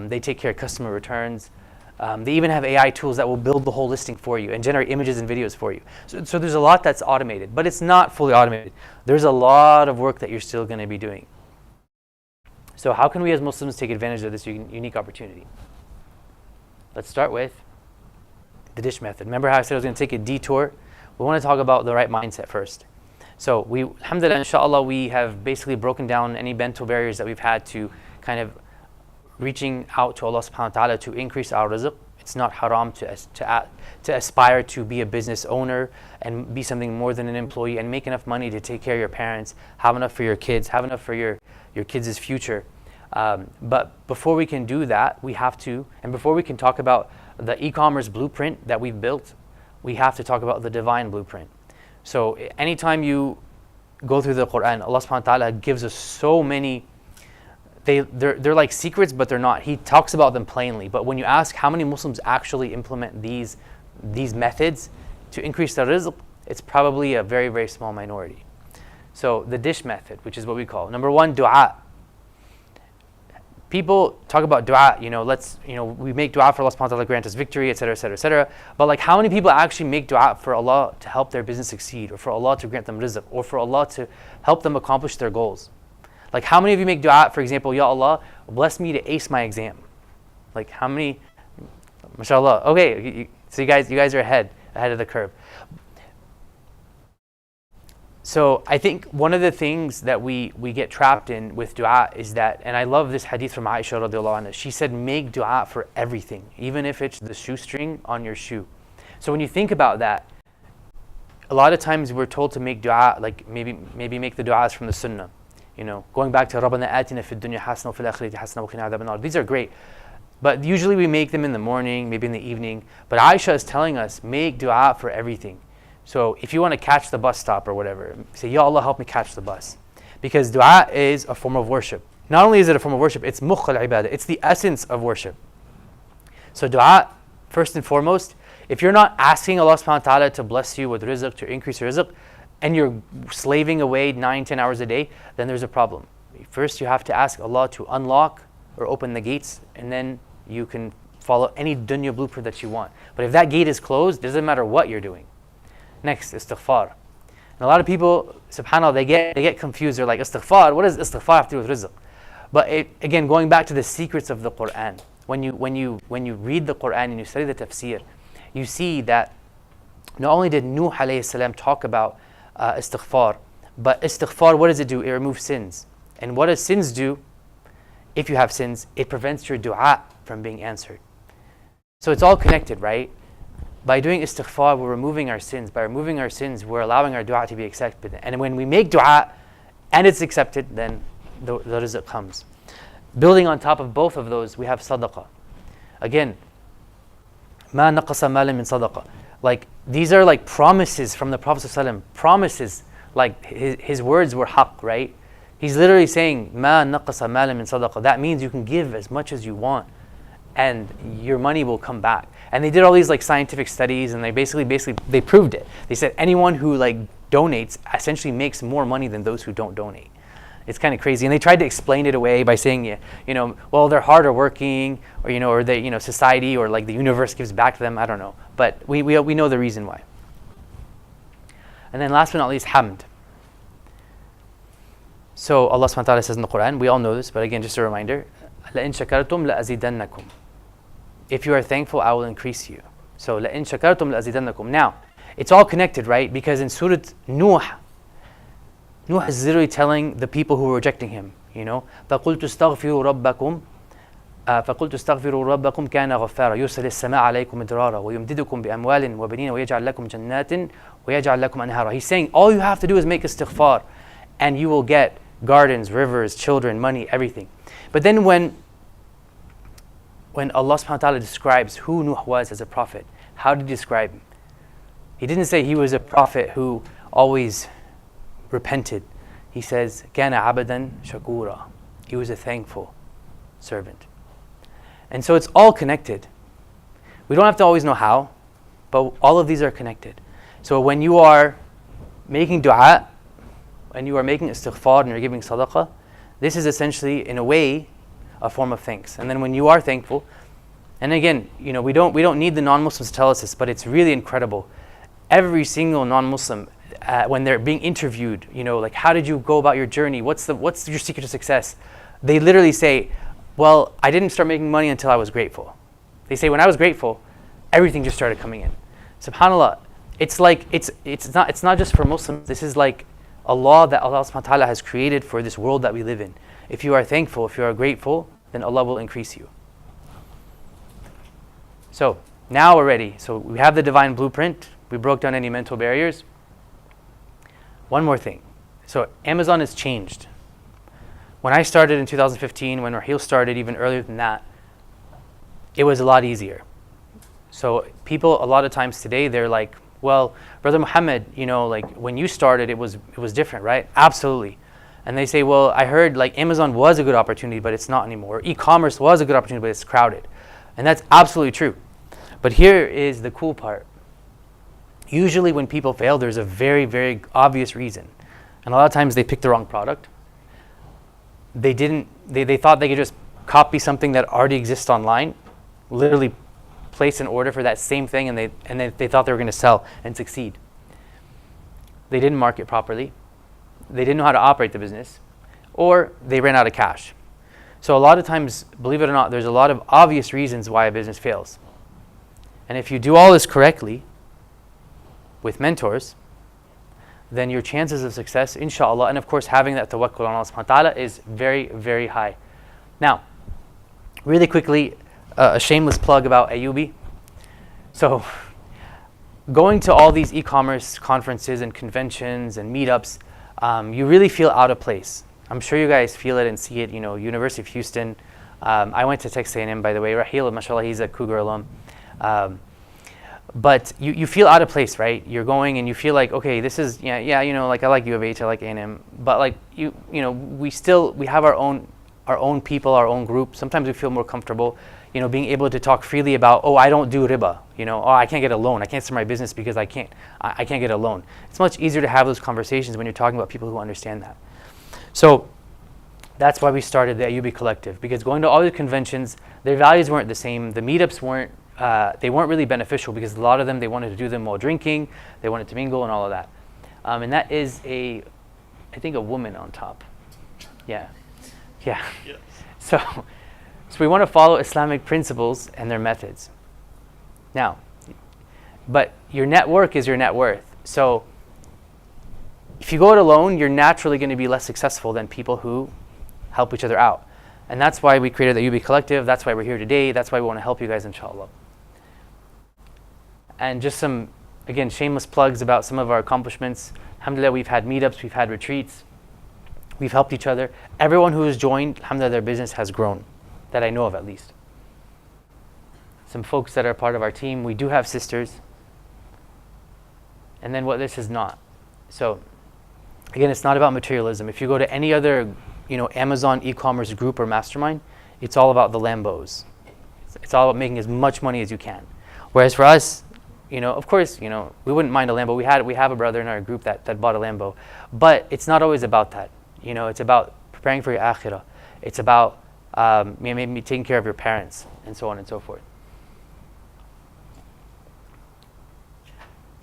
F: They take care of customer returns. They even have AI tools that will build the whole listing for you and generate images and videos for you. So there's a lot that's automated, but it's not fully automated. There's a lot of work that you're still going to be doing. So how can we as Muslims take advantage of this unique opportunity? Let's start with the dish method. Remember how I said I was going to take a detour? We want to talk about the right mindset first. So alhamdulillah, inshallah, we have basically broken down any mental barriers that we've had to kind of reaching out to Allah subhanahu wa ta'ala to increase our rizq. It's not haram to aspire to be a business owner and be something more than an employee and make enough money to take care of your parents, have enough for your kids, have enough for your kids' future. But before we can do that, we have to, and before we can talk about the e-commerce blueprint that we've built, we have to talk about the divine blueprint. So anytime you go through the Quran, Allah subhanahu wa ta'ala gives us so many, they're like secrets, but they're not. He talks about them plainly. But when you ask how many Muslims actually implement these methods to increase their rizq, it's probably a very, very small minority. So the dish method, which is what we call, number one, dua. People talk about dua, we make dua for Allah subhanahu wa ta'ala, grant us victory, etc., etc., etc. But like, how many people actually make dua for Allah to help their business succeed, or for Allah to grant them rizq, or for Allah to help them accomplish their goals? Like, how many of you make dua, for example, Ya Allah, bless me to ace my exam? Like, how many? MashaAllah. Okay, so you guys are ahead of the curve. So I think one of the things that we get trapped in with dua is that, and I love this hadith from Aisha radiallahu anha, she said, make dua for everything, even if it's the shoestring on your shoe. So when you think about that, a lot of times we're told to make dua, like maybe make the duas from the sunnah. Going back to Rabbana atina fid dunya hasana wa fil akhirati hasana wa qina adhaban nar. These are great. But usually we make them in the morning, maybe in the evening. But Aisha is telling us, make dua for everything. So if you want to catch the bus stop or whatever, say, Ya Allah, help me catch the bus. Because dua is a form of worship. Not only is it a form of worship, it's mukh al-ibadah. It's the essence of worship. So dua, first and foremost, if you're not asking Allah subhanahu wa ta'ala to bless you with rizq, to increase your rizq, and you're slaving away 9-10 hours a day, then there's a problem. First, you have to ask Allah to unlock or open the gates, and then you can follow any dunya blueprint that you want. But if that gate is closed, it doesn't matter what you're doing. Next, istighfar. And a lot of people, subhanAllah, they get confused. They're like, istighfar, what does istighfar have to do with rizq? But again, going back to the secrets of the Quran, when you read the Quran and you study the tafsir, you see that not only did Nuh alayhi salam talk about istighfar, but istighfar, what does it do? It removes sins. And what does sins do? If you have sins, it prevents your dua from being answered. So it's all connected, right? By doing istighfar, we're removing our sins. By removing our sins, we're allowing our dua to be accepted. And when we make dua, and it's accepted, then the rizq comes. Building on top of both of those, we have sadaqah. Again, ma naqasa malin min sadaqah. Like, these are like promises from the Prophet ﷺ. Promises, like his words were haqq, right? He's literally saying, ma naqasa malin min sadaqah. That means you can give as much as you want, and your money will come back. And they did all these like scientific studies, and they basically they proved it. They said anyone who like donates essentially makes more money than those who don't donate. It's kind of crazy. And they tried to explain it away by saying, well, they're harder working, or or they, society or like the universe gives back to them. I don't know, but we know the reason why. And then last but not least, hamd. So Allah subhanahu wa ta'ala says in the Quran, we all know this, but again, just a reminder, لَإِن شَكَرْتُمْ لَأَزِيدَنَّكُمْ. If you are thankful, I will increase you. So لَإِن شَكَرْتُمْ لَأَزِيدَنَّكُم. Now, it's all connected, right? Because in Surah Nuh is literally telling the people who were rejecting him, فَقُلْتُ اسْتَغْفِرُوا رَبَّكُمْ فَقُلْتُ اسْتَغْفِرُوا رَبَّكُمْ كَانَ غَفَّارًا يُرْسِلِ السَّمَاءَ عَلَيْكُمْ مِدْرَارًا وَيُمْدِدُكُمْ بِأَمْوَالٍ وَبَنِينَ وَيَجْعَلْ لَكُمْ جَنَّاتٍ وَيَجْعَلْ لَكُمْ أَنْهَارًا. He's saying all you have to do is make istighfar, and you will get gardens, rivers, children, money, everything. But then when Allah subhanahu wa ta'ala describes who Nuh was as a prophet, how did he describe him? He didn't say he was a prophet who always repented. He says, كَانَ عَبَدًا شَكُورًا. He was a thankful servant. And so it's all connected. We don't have to always know how, but all of these are connected. So when you are making dua, and you are making istighfar and you're giving sadaqah, this is essentially, in a way, a form of thanks. And then when you are thankful, and again, we don't need the non-Muslims to tell us this, but it's really incredible. Every single non-Muslim, when they're being interviewed, like, how did you go about your journey? What's your secret to success? They literally say, well, I didn't start making money until I was grateful. They say, when I was grateful, everything just started coming in. SubhanAllah, it's like, it's not just for Muslims. This is like a law that Allah subhanahu wa ta'ala has created for this world that we live in. If you are thankful, if you are grateful, then Allah will increase you. So, now we're ready. So we have the divine blueprint. We broke down any mental barriers. One more thing. So Amazon has changed. When I started in 2015, when Raheel started even earlier than that, it was a lot easier. So people a lot of times today, they're like, well, Brother Muhammad, like when you started, it was different, right? Absolutely. And they say, well, I heard like Amazon was a good opportunity, but it's not anymore. E-commerce was a good opportunity, but it's crowded. And that's absolutely true. But here is the cool part. Usually when people fail, there's a very, very obvious reason. And a lot of times they picked the wrong product. They thought they could just copy something that already exists online, literally place an order for that same thing, and they thought they were going to sell and succeed. They didn't market properly. They didn't know how to operate the business, or they ran out of cash. So a lot of times, believe it or not, there's a lot of obvious reasons why a business fails. And if you do all this correctly with mentors, then your chances of success, inshallah, and of course having that tawakkul on Allah subhanahu wa ta'ala is very, very high. Now, really quickly, a shameless plug about Ayyubi. So, going to all these e-commerce conferences and conventions and meetups, you really feel out of place. I'm sure you guys feel it and see it, University of Houston. I went to Texas A&M, by the way. Raheel, mashallah, he's a Cougar alum. But you feel out of place, right? You're going and you feel like, okay, this is, like I like U of H, I like A&M, but like we have our own people, our own group. Sometimes we feel more comfortable, being able to talk freely about, oh, I don't do riba, I can't get a loan, I can't start my business because I can't get a loan. It's much easier to have those conversations when you're talking about people who understand that. So that's why we started the Ayyubi Collective, because going to all the conventions, their values weren't the same. The meetups weren't really beneficial, because a lot of them, they wanted to do them while drinking, they wanted to mingle and all of that. And that is I think a woman on top. Yeah. Yes. So we want to follow Islamic principles and their methods. Now, but your network is your net worth. So if you go it alone, you're naturally going to be less successful than people who help each other out. And that's why we created the Ayyubi Collective. That's why we're here today. That's why we want to help you guys, inshallah. And just some, again, shameless plugs about some of our accomplishments. Alhamdulillah, we've had meetups, we've had retreats. We've helped each other. Everyone who has joined, alhamdulillah, their business has grown, that I know of at least. Some folks that are part of our team, we do have sisters. And then what this is not. So again, it's not about materialism. If you go to any other, Amazon e-commerce group or mastermind, it's all about the Lambos. It's all about making as much money as you can. Whereas for us, of course, we wouldn't mind a Lambo. We have a brother in our group that bought a Lambo. But it's not always about that. It's about preparing for your akhirah. It's about maybe taking care of your parents and so on and so forth.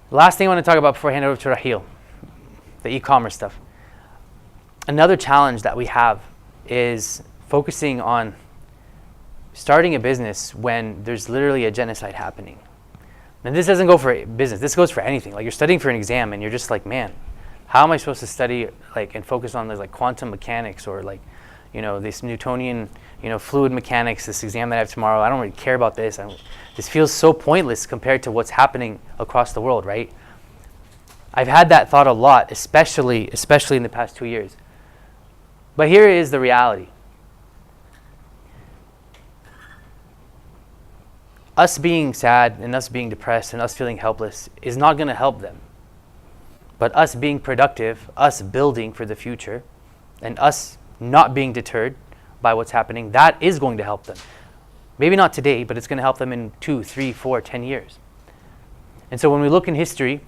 F: Last thing I want to talk about before I hand it over to Raheel, the e-commerce stuff. Another challenge that we have is focusing on starting a business when there's literally a genocide happening. And this doesn't go for business. This goes for anything. Like you're studying for an exam and you're just like, man, how am I supposed to study and focus on this quantum mechanics or this Newtonian fluid mechanics, this exam that I have tomorrow? I don't really care about this. This feels so pointless compared to what's happening across the world, right? I've had that thought a lot, especially in the past 2 years. But here is the reality. Us being sad and us being depressed and us feeling helpless is not going to help them. But us being productive, us building for the future, and us not being deterred by what's happening, that is going to help them. Maybe not today, but it's going to help them in 2, 3, 4, 10 years. And so when we look in history,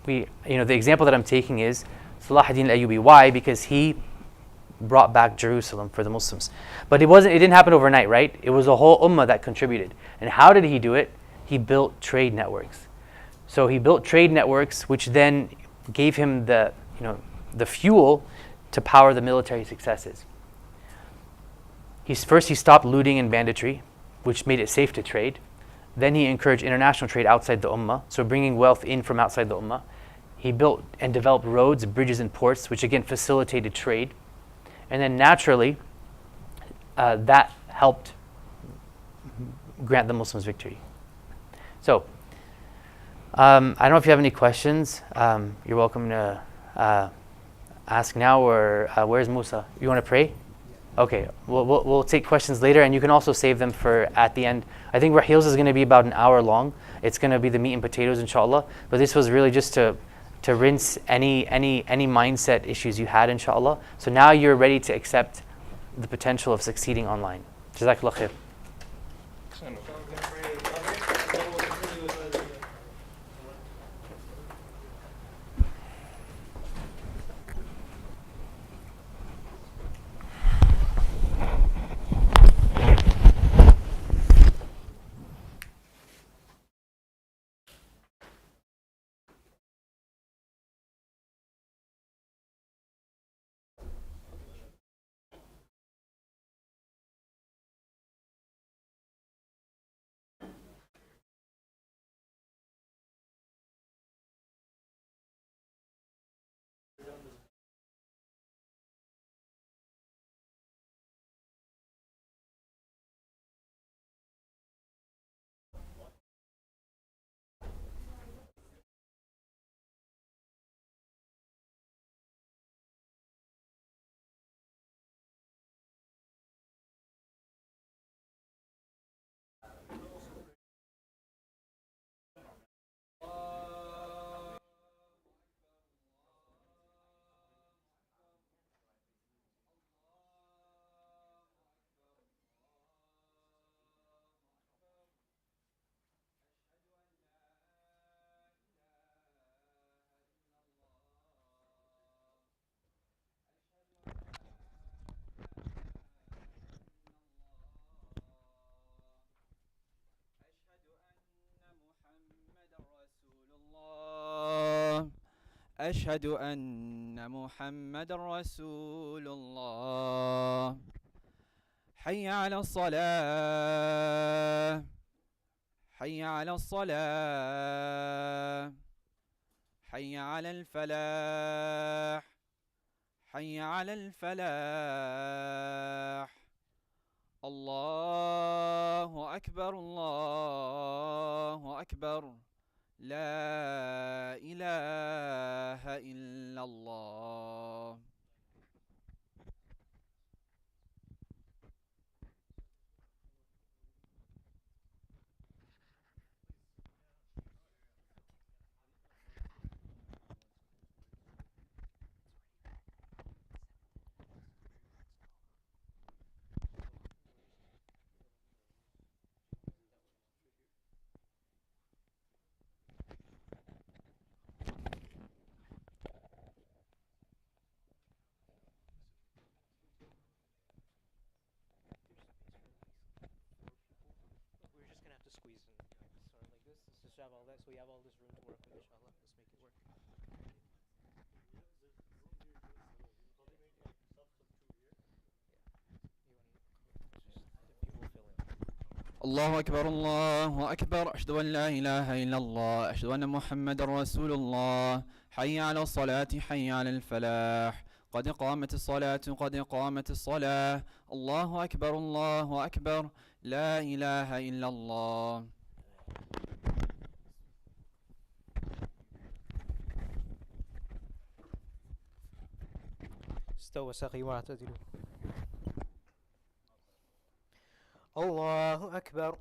F: the example that I'm taking is Salah al-Ayyubi. Why? Because he brought back Jerusalem for the Muslims. But it didn't happen overnight, right? It was a whole ummah that contributed. And how did he do it? He built trade networks. So he built trade networks, which then gave him the fuel to power the military successes. He stopped looting and banditry, which made it safe to trade. Then he encouraged international trade outside the ummah, so bringing wealth in from outside the ummah. He built and developed roads, bridges, and ports, which again facilitated trade. And then naturally, that helped grant the Muslims victory. So, I don't know if you have any questions. You're welcome to ask now, or where's Musa? You want to pray? Okay, we'll take questions later, and you can also save them for at the end. I think Raheel's is going to be about an hour long. It's going to be the meat and potatoes, inshallah. But this was really just to rinse any mindset issues you had, inshallah. So now you're ready to accept the potential of succeeding online. Jazakallah khair.
G: أشهد أن محمد رسول الله حي على الصلاة حي على الصلاة حي على الفلاح حي على الفلاح الله أكبر الله أكبر لا إله إلا الله
B: have all that. So we have all this room to work with, inshallah. Let's make it work.
G: الله أكبر الله أكبر أشهد أن لا إله إلا الله أشهد أن محمد رسول الله حي على الصلاة حي على الفلاح قد قامت الصلاة قد قامت الصلاة الله أكبر لا إله إلا الله.
B: استوى ساقي واعتدلوا. الله أكبر.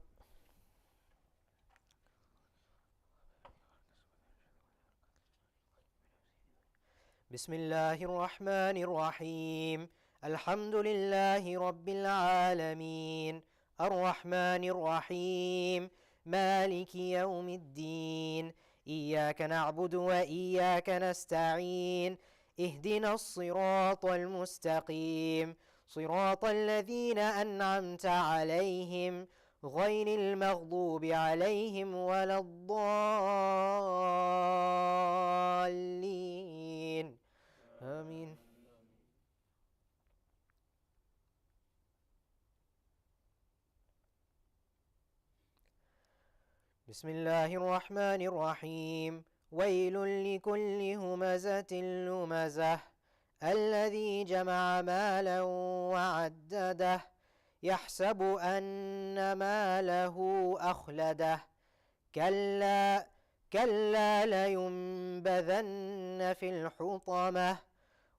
B: بسم الله الرحمن الرحيم الحمد لله رب العالمين الرحمن الرحيم مالك يوم الدين إياك نعبد وإياك نستعين اهدنا الصراط المستقيم صراط الذين أنعمت عليهم غير المغضوب عليهم ولا الضالين آمين. بسم الله الرحمن الرحيم ويل لكل همزة لمزة الذي جمع مالا وعدده يحسب أن ماله أخلده كلا لينبذن في الحطمة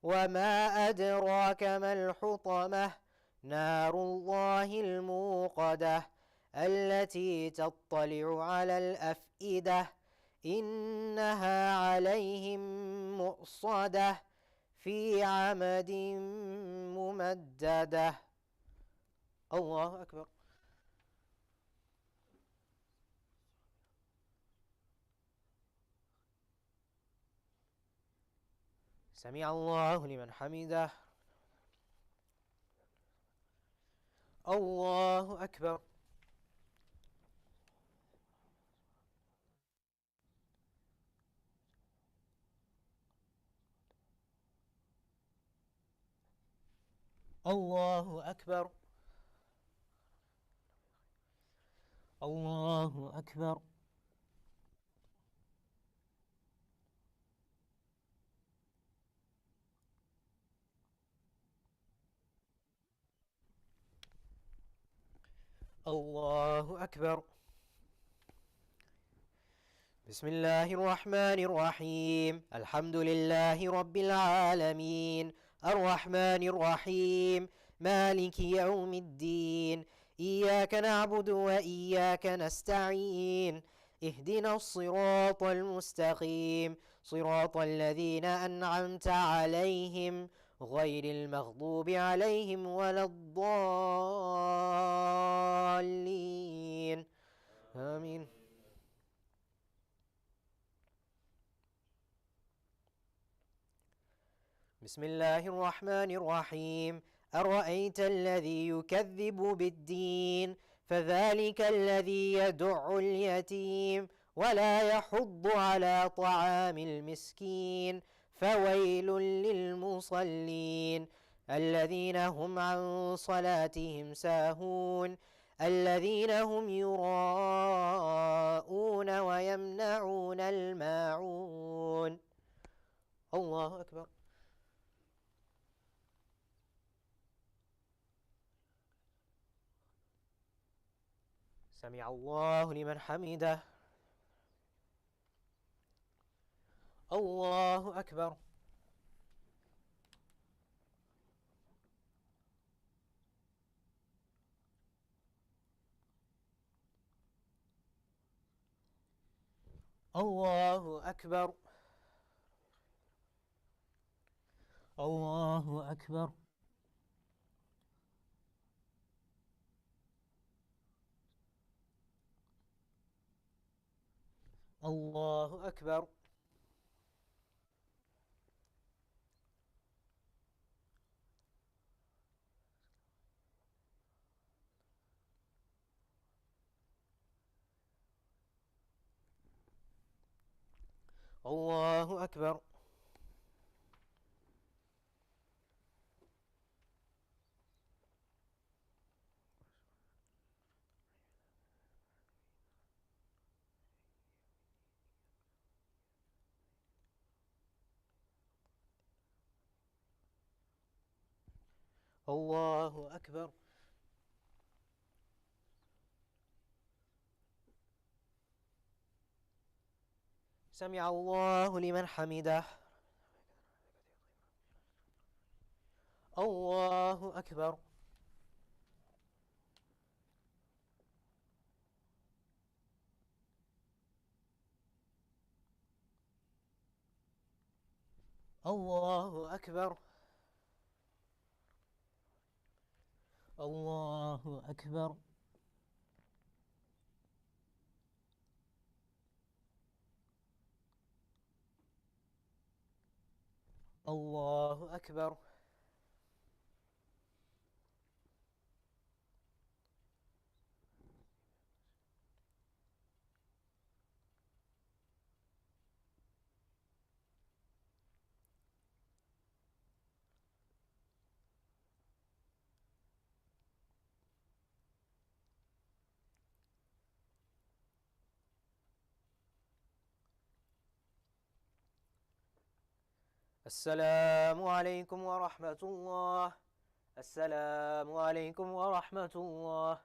B: وما أدراك ما الحطمة نار الله الموقدة التي تطلع على الأفئدة إنها عليهم مؤصدة في عمد ممددة. الله أكبر. سمع الله لمن حمده. الله أكبر. الله أكبر. الله أكبر. الله أكبر. بسم الله الرحمن الرحيم الحمد لله رب العالمين الرحمن الرحيم مالك يوم الدين إياك نعبد وإياك نستعين اهدنا الصراط المستقيم صراط الذين أنعمت عليهم غير المغضوب عليهم ولا الضالين آمين. بسم الله الرحمن الرحيم أرأيت الذي يكذب بالدين فذلك الذي يدع اليتيم ولا يحض على طعام المسكين فويل للمصلين الذين هم عن صلاتهم ساهون الذين هم يراءون ويمنعون الماعون. الله أكبر. سمع الله لمن حمده. الله أكبر. الله أكبر. الله أكبر. الله أكبر. الله أكبر. الله أكبر. سمع الله لمن حمده. الله أكبر. الله أكبر. الله أكبر. الله أكبر. السلام عليكم ورحمة الله. السلام عليكم ورحمة الله.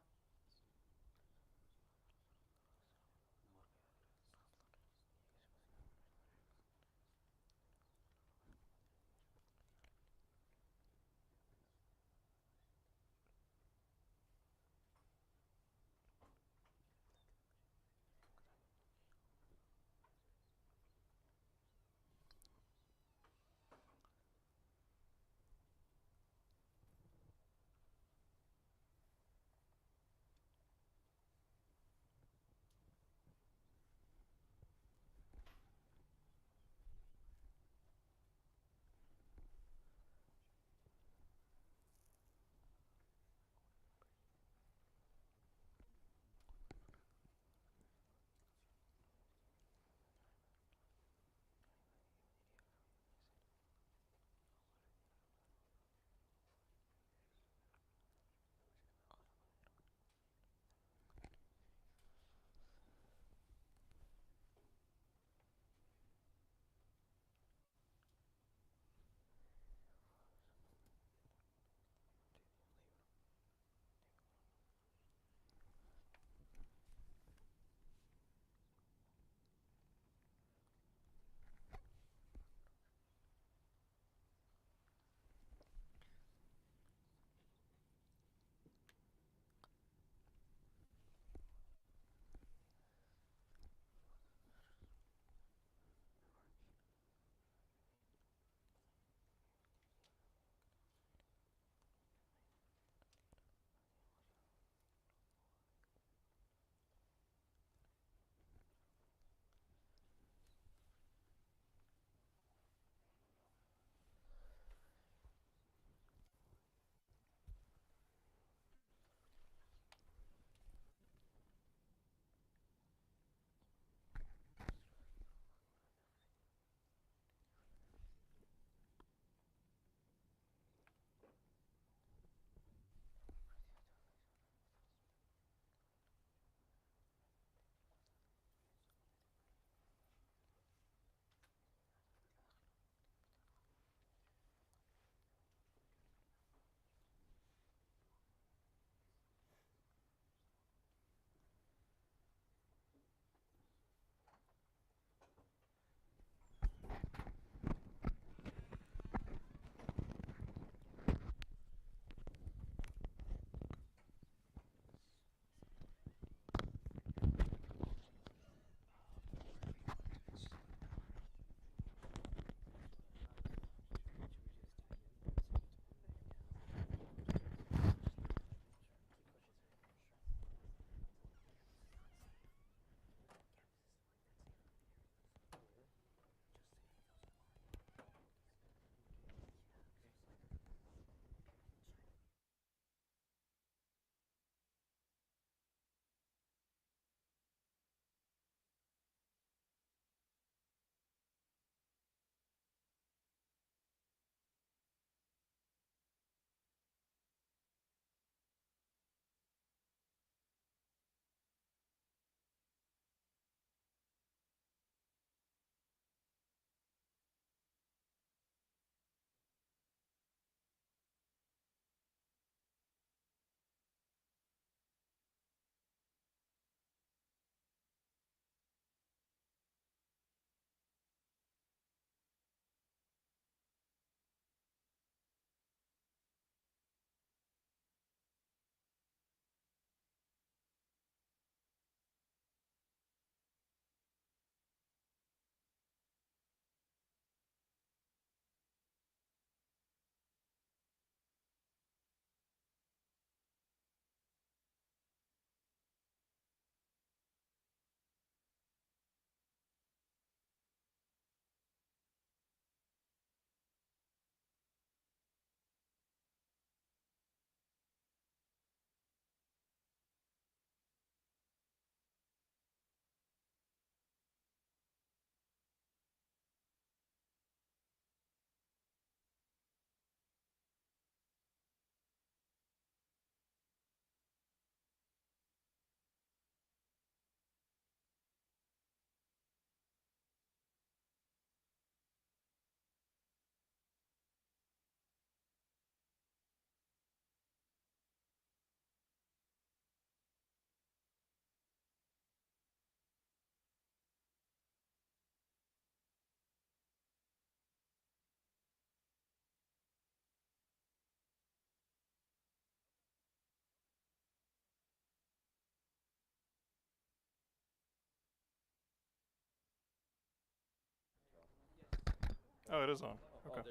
D: Oh, it is on. Okay.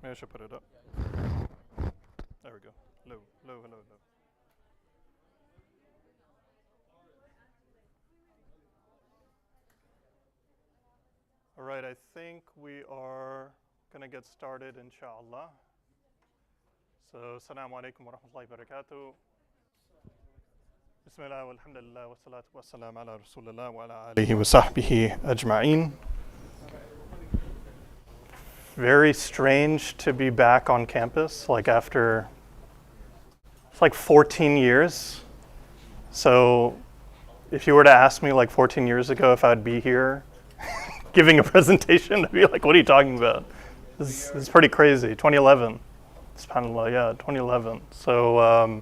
D: Maybe I should put it up. There we go. Low, low, low, low. All right, I think we are going to get started, inshallah. So, assalamu alaikum wa rahmatullahi wa barakatuh. Bismillah, walhamdulillah, wa salatu wa salam ala rasulillah wa ala alihi wa sahbihi ajma'een. Very strange to be back on campus, like after, it's like 14 years. So if you were to ask me like 14 years ago if I'd be here giving a presentation, I'd be like, what are you talking about? This is pretty crazy. 2011, subhanAllah, yeah, 2011. So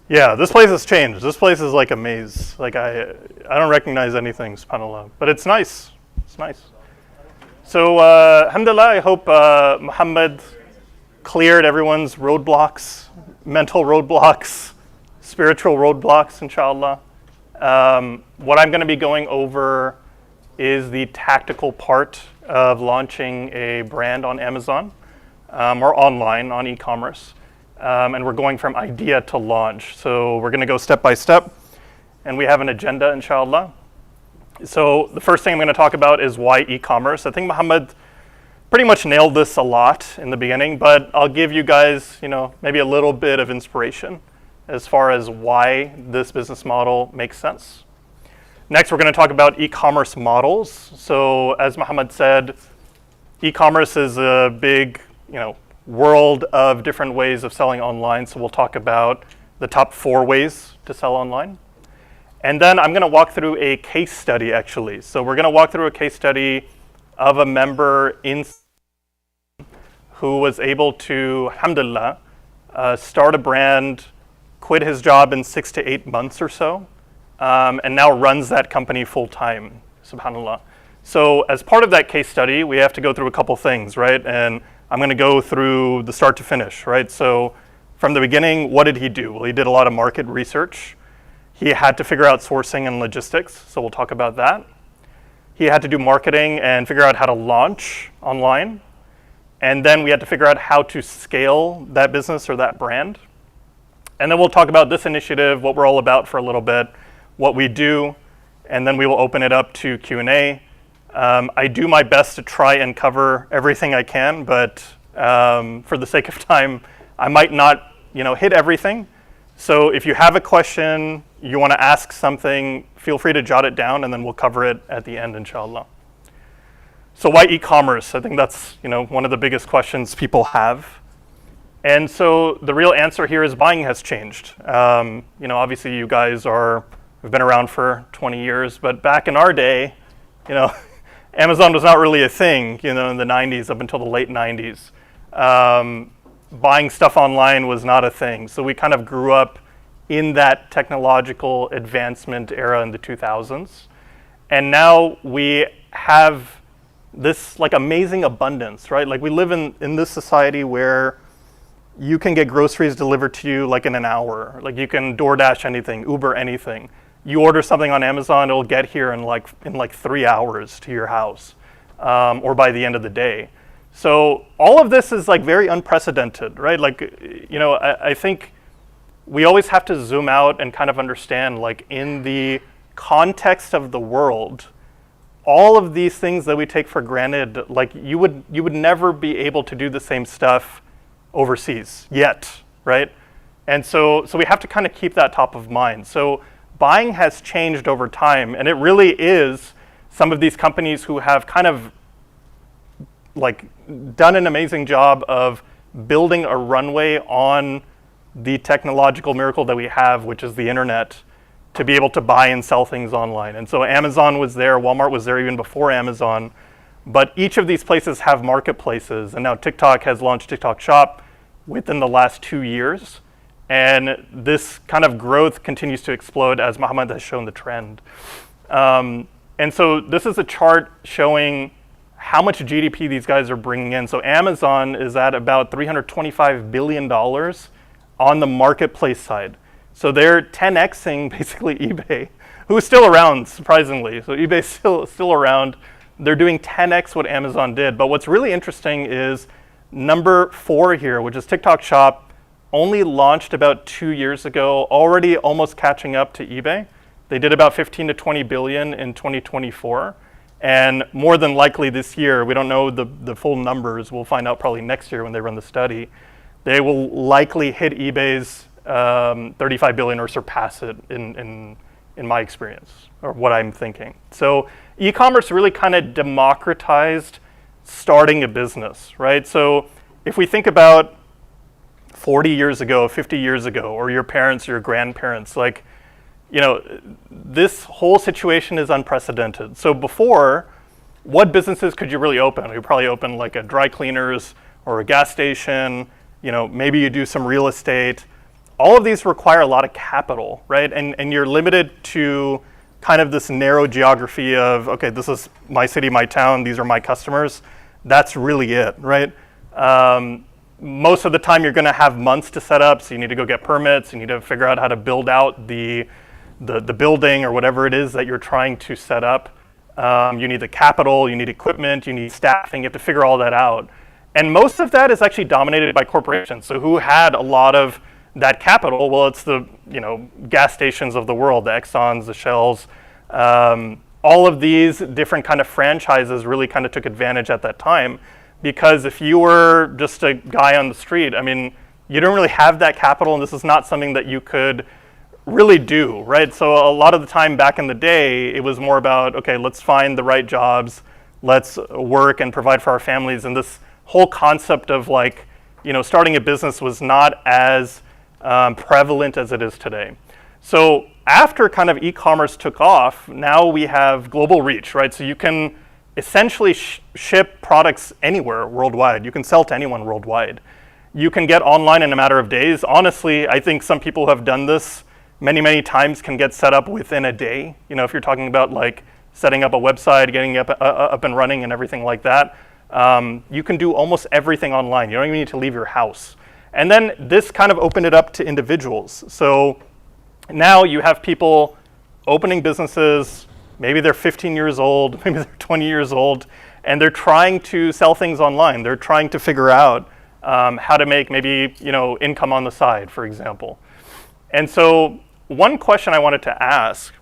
D: yeah, this place has changed. This place is like a maze. Like I don't recognize anything, subhanAllah, but it's nice. It's nice. So, alhamdulillah, I hope Muhammad cleared everyone's roadblocks, mental roadblocks, spiritual roadblocks, inshallah. What I'm going to be going over is the tactical part of launching a brand on Amazon or online on e-commerce. And we're going from idea to launch. So we're going to go step by step, and we have an agenda, inshallah. So the first thing I'm going to talk about is why e-commerce. I think Muhammad pretty much nailed this a lot in the beginning, but I'll give you guys, maybe a little bit of inspiration as far as why this business model makes sense. Next, we're going to talk about e-commerce models. So as Muhammad said, e-commerce is a big, world of different ways of selling online. So we'll talk about the top 4 ways to sell online. And then I'm going to walk through a case study, actually. So we're going to walk through a case study of a member who was able to, alhamdulillah, start a brand, quit his job in 6 to 8 months or so, and now runs that company full time, subhanallah. So as part of that case study, we have to go through a couple things, right? And I'm going to go through the start to finish, right? So from the beginning, what did he do? Well, he did a lot of market research. He had to figure out sourcing and logistics, so we'll talk about that. He had to do marketing and figure out how to launch online. And then we had to figure out how to scale that business or that brand. And then we'll talk about this initiative, what we're all about for a little bit, what we do, and then we will open it up to Q&A. I do my best to try and cover everything I can, but for the sake of time, I might not, hit everything. So if you have a question, you want to ask something, feel free to jot it down, and then we'll cover it at the end, inshallah. So why e-commerce? I think that's one of the biggest questions people have. And so the real answer here is buying has changed. Obviously you guys have been around for 20 years, but back in our day, Amazon was not really a thing, in the 90s up until the late 90s. Buying stuff online was not a thing. So we kind of grew up in that technological advancement era in the 2000s. And now we have this amazing abundance, right? Like we live in this society where you can get groceries delivered to you in an hour. Like you can DoorDash anything, Uber anything. You order something on Amazon, it'll get here in 3 hours to your house, or by the end of the day. So all of this is very unprecedented, right? I think we always have to zoom out and kind of understand, in the context of the world, all of these things that we take for granted, you would never be able to do the same stuff overseas yet, right? And so we have to kind of keep that top of mind. So buying has changed over time, and it really is some of these companies who have kind of done an amazing job of building a runway on the technological miracle that we have, which is the internet, to be able to buy and sell things online. And so Amazon was there, Walmart was there even before Amazon, but each of these places have marketplaces, and now TikTok has launched TikTok Shop within the last 2 years, and this kind of growth continues to explode as Muhammad has shown the trend. And so this is a chart showing how much GDP these guys are bringing in. So Amazon is at about $325 billion on the marketplace side. So they're 10xing basically eBay, who's still around, surprisingly. So eBay's still around. they're doing 10x what Amazon did. But what's really interesting is number 4 here, which is TikTok Shop, only launched about 2 years ago, already almost catching up to eBay. They did about 15 to 20 billion in 2024. And more than likely this year, we don't know the full numbers, we'll find out probably next year when they run the study, they will likely hit eBay's 35 billion or surpass it in my experience, or what I'm thinking. So e-commerce really kind of democratized starting a business, right? So if we think about 40 years ago, 50 years ago, or your parents, your grandparents, like, you know, this whole situation is unprecedented. So before, what businesses could you really open? You probably open like a dry cleaners or a gas station, you know, maybe you do some real estate. All of these require a lot of capital, right? And you're limited to kind of this narrow geography of, okay, this is my city, my town, these are my customers. That's really it, right? Most of the time you're gonna have months to set up, so you need to go get permits, you need to figure out how to build out the building or whatever it is that you're trying to set up. You need the capital, you need equipment, you need staffing, you have to figure all that out. And most of that is actually dominated by corporations. So who had a lot of that capital? Well, it's the, you know, gas stations of the world, the Exxons, the Shells. All of these different kind of franchises really kind of took advantage at that time, because if you were just a guy on the street, I mean, you don't really have that capital, and this is not something that you could really do, right? So a lot of the time back in the day, it was more about, okay, let's find the right jobs, let's work and provide for our families, and this whole concept of like, you know, starting a business was not as prevalent as it is today. So after kind of e-commerce took off, now we have global reach, right? So you can essentially ship products anywhere worldwide. You can sell to anyone worldwide. You can get online in a matter of days. Honestly, I think some people who have done this many, many times can get set up within a day. You know, if you're talking about like setting up a website, getting it up and running and everything like that, you can do almost everything online. You don't even need to leave your house. And then this kind of opened it up to individuals. So now you have people opening businesses, maybe they're 15 years old, maybe they're 20 years old, and they're trying to sell things online. They're trying to figure out how to make maybe, you know, income on the side, for example. And so one question I wanted to ask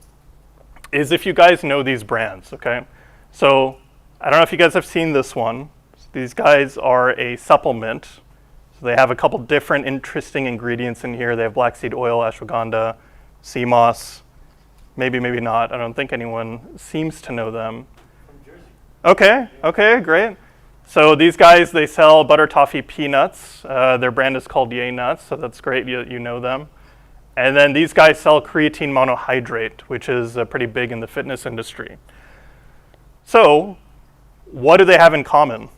D: is if you guys know these brands, okay? So I don't know if you guys have seen this one. These guys are a supplement. So they have a couple different interesting ingredients in here. They have black seed oil, ashwagandha, sea moss. Maybe, maybe not. I don't think anyone seems to know them.
A: From Jersey.
D: Okay, great. So these guys, they sell butter toffee peanuts. Their brand is called Yay Nuts, so that's great, you know them. And then these guys sell creatine monohydrate, which is pretty big in the fitness industry. So what do they have in common?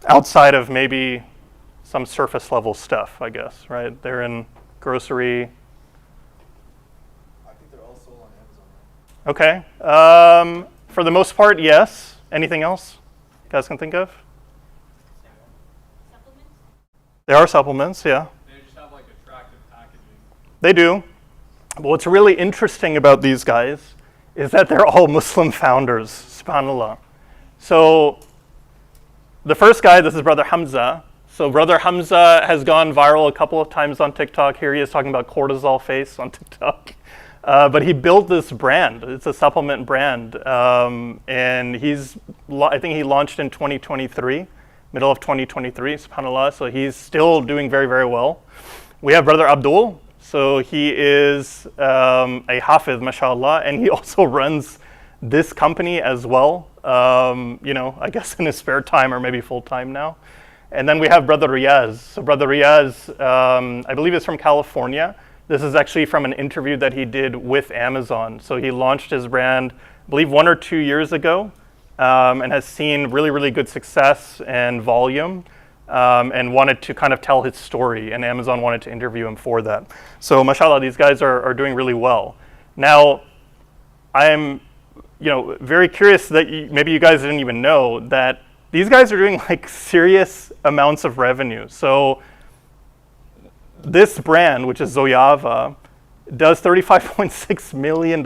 D: Outside of maybe some surface level stuff, I guess, right? They're in grocery.
A: I think they're all sold on Amazon, right?
D: Okay. For the most part, yes. Anything else you guys can think of?
E: Supplements?
D: There are supplements, yeah.
A: They just have like attractive packaging.
D: They do. But what's really interesting about these guys is that they're all Muslim founders, subhanAllah. So the first guy, this is Brother Hamza. So Brother Hamza has gone viral a couple of times on TikTok. Here he is talking about cortisol face on TikTok. But he built this brand. It's a supplement brand. And I think he launched in 2023, middle of 2023, subhanAllah. So he's still doing very, very well. We have Brother Abdul. So he is a hafiz, mashallah, and he also runs this company as well, you know, I guess in his spare time or maybe full time now. And then we have Brother Riaz. So Brother Riaz, I believe is from California. This is actually from an interview that he did with Amazon. So he launched his brand, I believe 1 or 2 years ago, and has seen really, really good success and volume, and wanted to kind of tell his story, and Amazon wanted to interview him for that. So mashallah, these guys are doing really well. Now, I'm, you know, very curious that maybe you guys didn't even know that these guys are doing like serious amounts of revenue. So this brand, which is Zoyava, does $35.6 million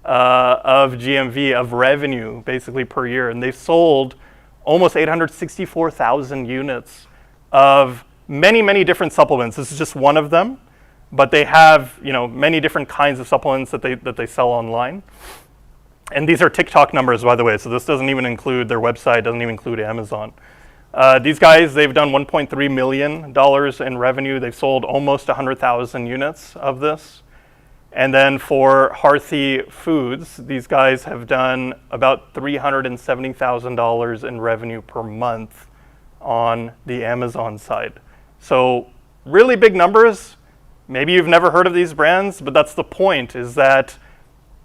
D: of GMV, of revenue, basically per year. And they've sold almost 864,000 units of many, many different supplements. This is just one of them, but they have, many different kinds of supplements that they sell online. And these are TikTok numbers, by the way, so this doesn't even include their website, doesn't even include Amazon. These guys, they've done $1.3 million in revenue. They've sold almost 100,000 units of this. And then for Harthi Foods, these guys have done about $370,000 in revenue per month on the Amazon side. So really big numbers. Maybe you've never heard of these brands, but that's the point, is that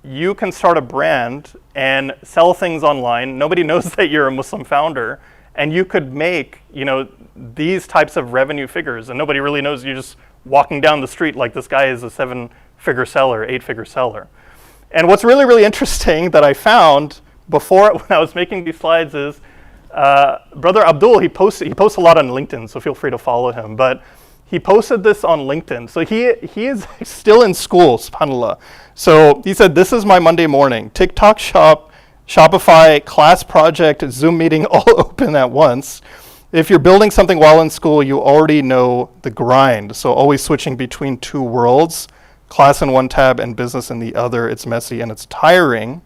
D: you can start a brand and sell things online. Nobody knows that you're a Muslim founder, and you could make, these types of revenue figures, and nobody really knows. You're just walking down the street like this guy is a 7-figure seller, 8-figure seller. And what's really, really interesting that I found before when I was making these slides is Brother Abdul, he posts a lot on LinkedIn, so feel free to follow him. But he posted this on LinkedIn. So he is still in school, subhanAllah. So he said, this is my Monday morning. TikTok shop, Shopify, class project, Zoom meeting, all open at once. If you're building something while in school, you already know the grind. So always switching between two worlds, class in one tab and business in the other. It's messy and it's tiring.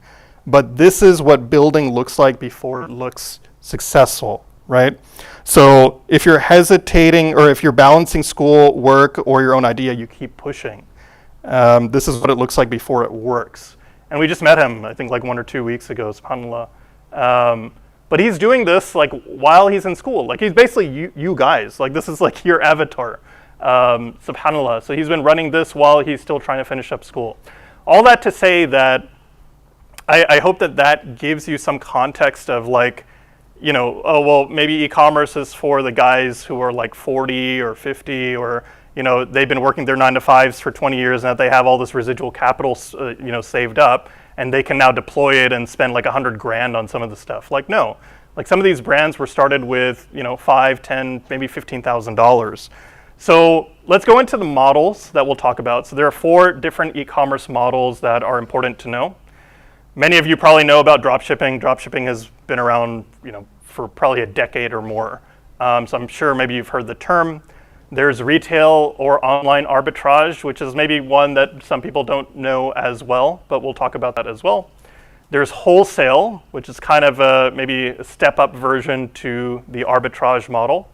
D: But this is what building looks like before it looks successful, right? So if you're hesitating, or if you're balancing school, work, or your own idea, you keep pushing. This is what it looks like before it works. And we just met him, I think, like 1 or 2 weeks ago, subhanAllah. But he's doing this like while he's in school. Like he's basically you guys. Like this is like your avatar, subhanAllah. So he's been running this while he's still trying to finish up school. All that to say that I hope that gives you some context of like, oh, well, maybe e-commerce is for the guys who are like 40 or 50, or, they've been working their 9-to-5s for 20 years and that they have all this residual capital, saved up, and they can now deploy it and spend like $100,000 on some of the stuff. Like, no. Like some of these brands were started with, $5, 10, maybe $15,000. So let's go into the models that we'll talk about. So there are 4 different e-commerce models that are important to know. Many of you probably know about dropshipping. Dropshipping has been around, for probably a decade or more. So I'm sure maybe you've heard the term. There's retail or online arbitrage, which is maybe one that some people don't know as well, but we'll talk about that as well. There's wholesale, which is kind of maybe a step-up version to the arbitrage model.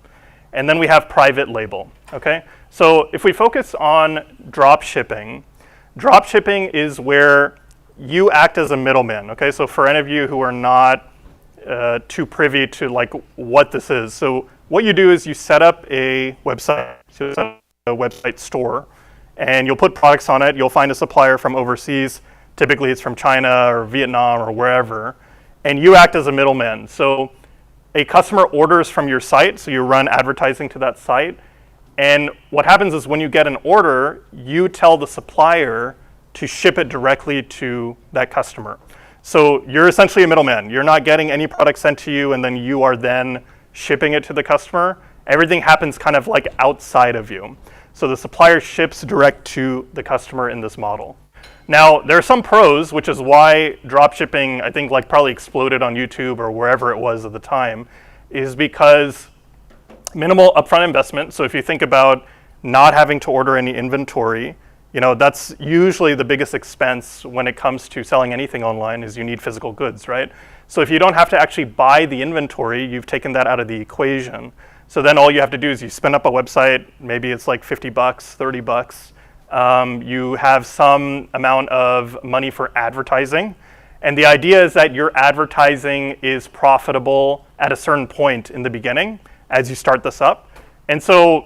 D: And then we have private label, okay? So if we focus on dropshipping is where you act as a middleman, okay? So for any of you who are not too privy to like what this is, so what you do is you set up a website, store, and you'll put products on it. You'll find a supplier from overseas. Typically it's from China or Vietnam or wherever, and you act as a middleman. So a customer orders from your site, so you run advertising to that site, and what happens is when you get an order, you tell the supplier to ship it directly to that customer. So you're essentially a middleman. You're not getting any product sent to you and then you are then shipping it to the customer. Everything happens kind of like outside of you. So the supplier ships direct to the customer in this model. Now, there are some pros, which is why dropshipping, I think, like probably exploded on YouTube or wherever it was at the time, is because minimal upfront investment. So if you think about not having to order any inventory, that's usually the biggest expense when it comes to selling anything online, is you need physical goods, right? So if you don't have to actually buy the inventory, you've taken that out of the equation. So then all you have to do is you spin up a website, maybe it's like $50, $30. You have some amount of money for advertising. And the idea is that your advertising is profitable at a certain point in the beginning as you start this up. And so,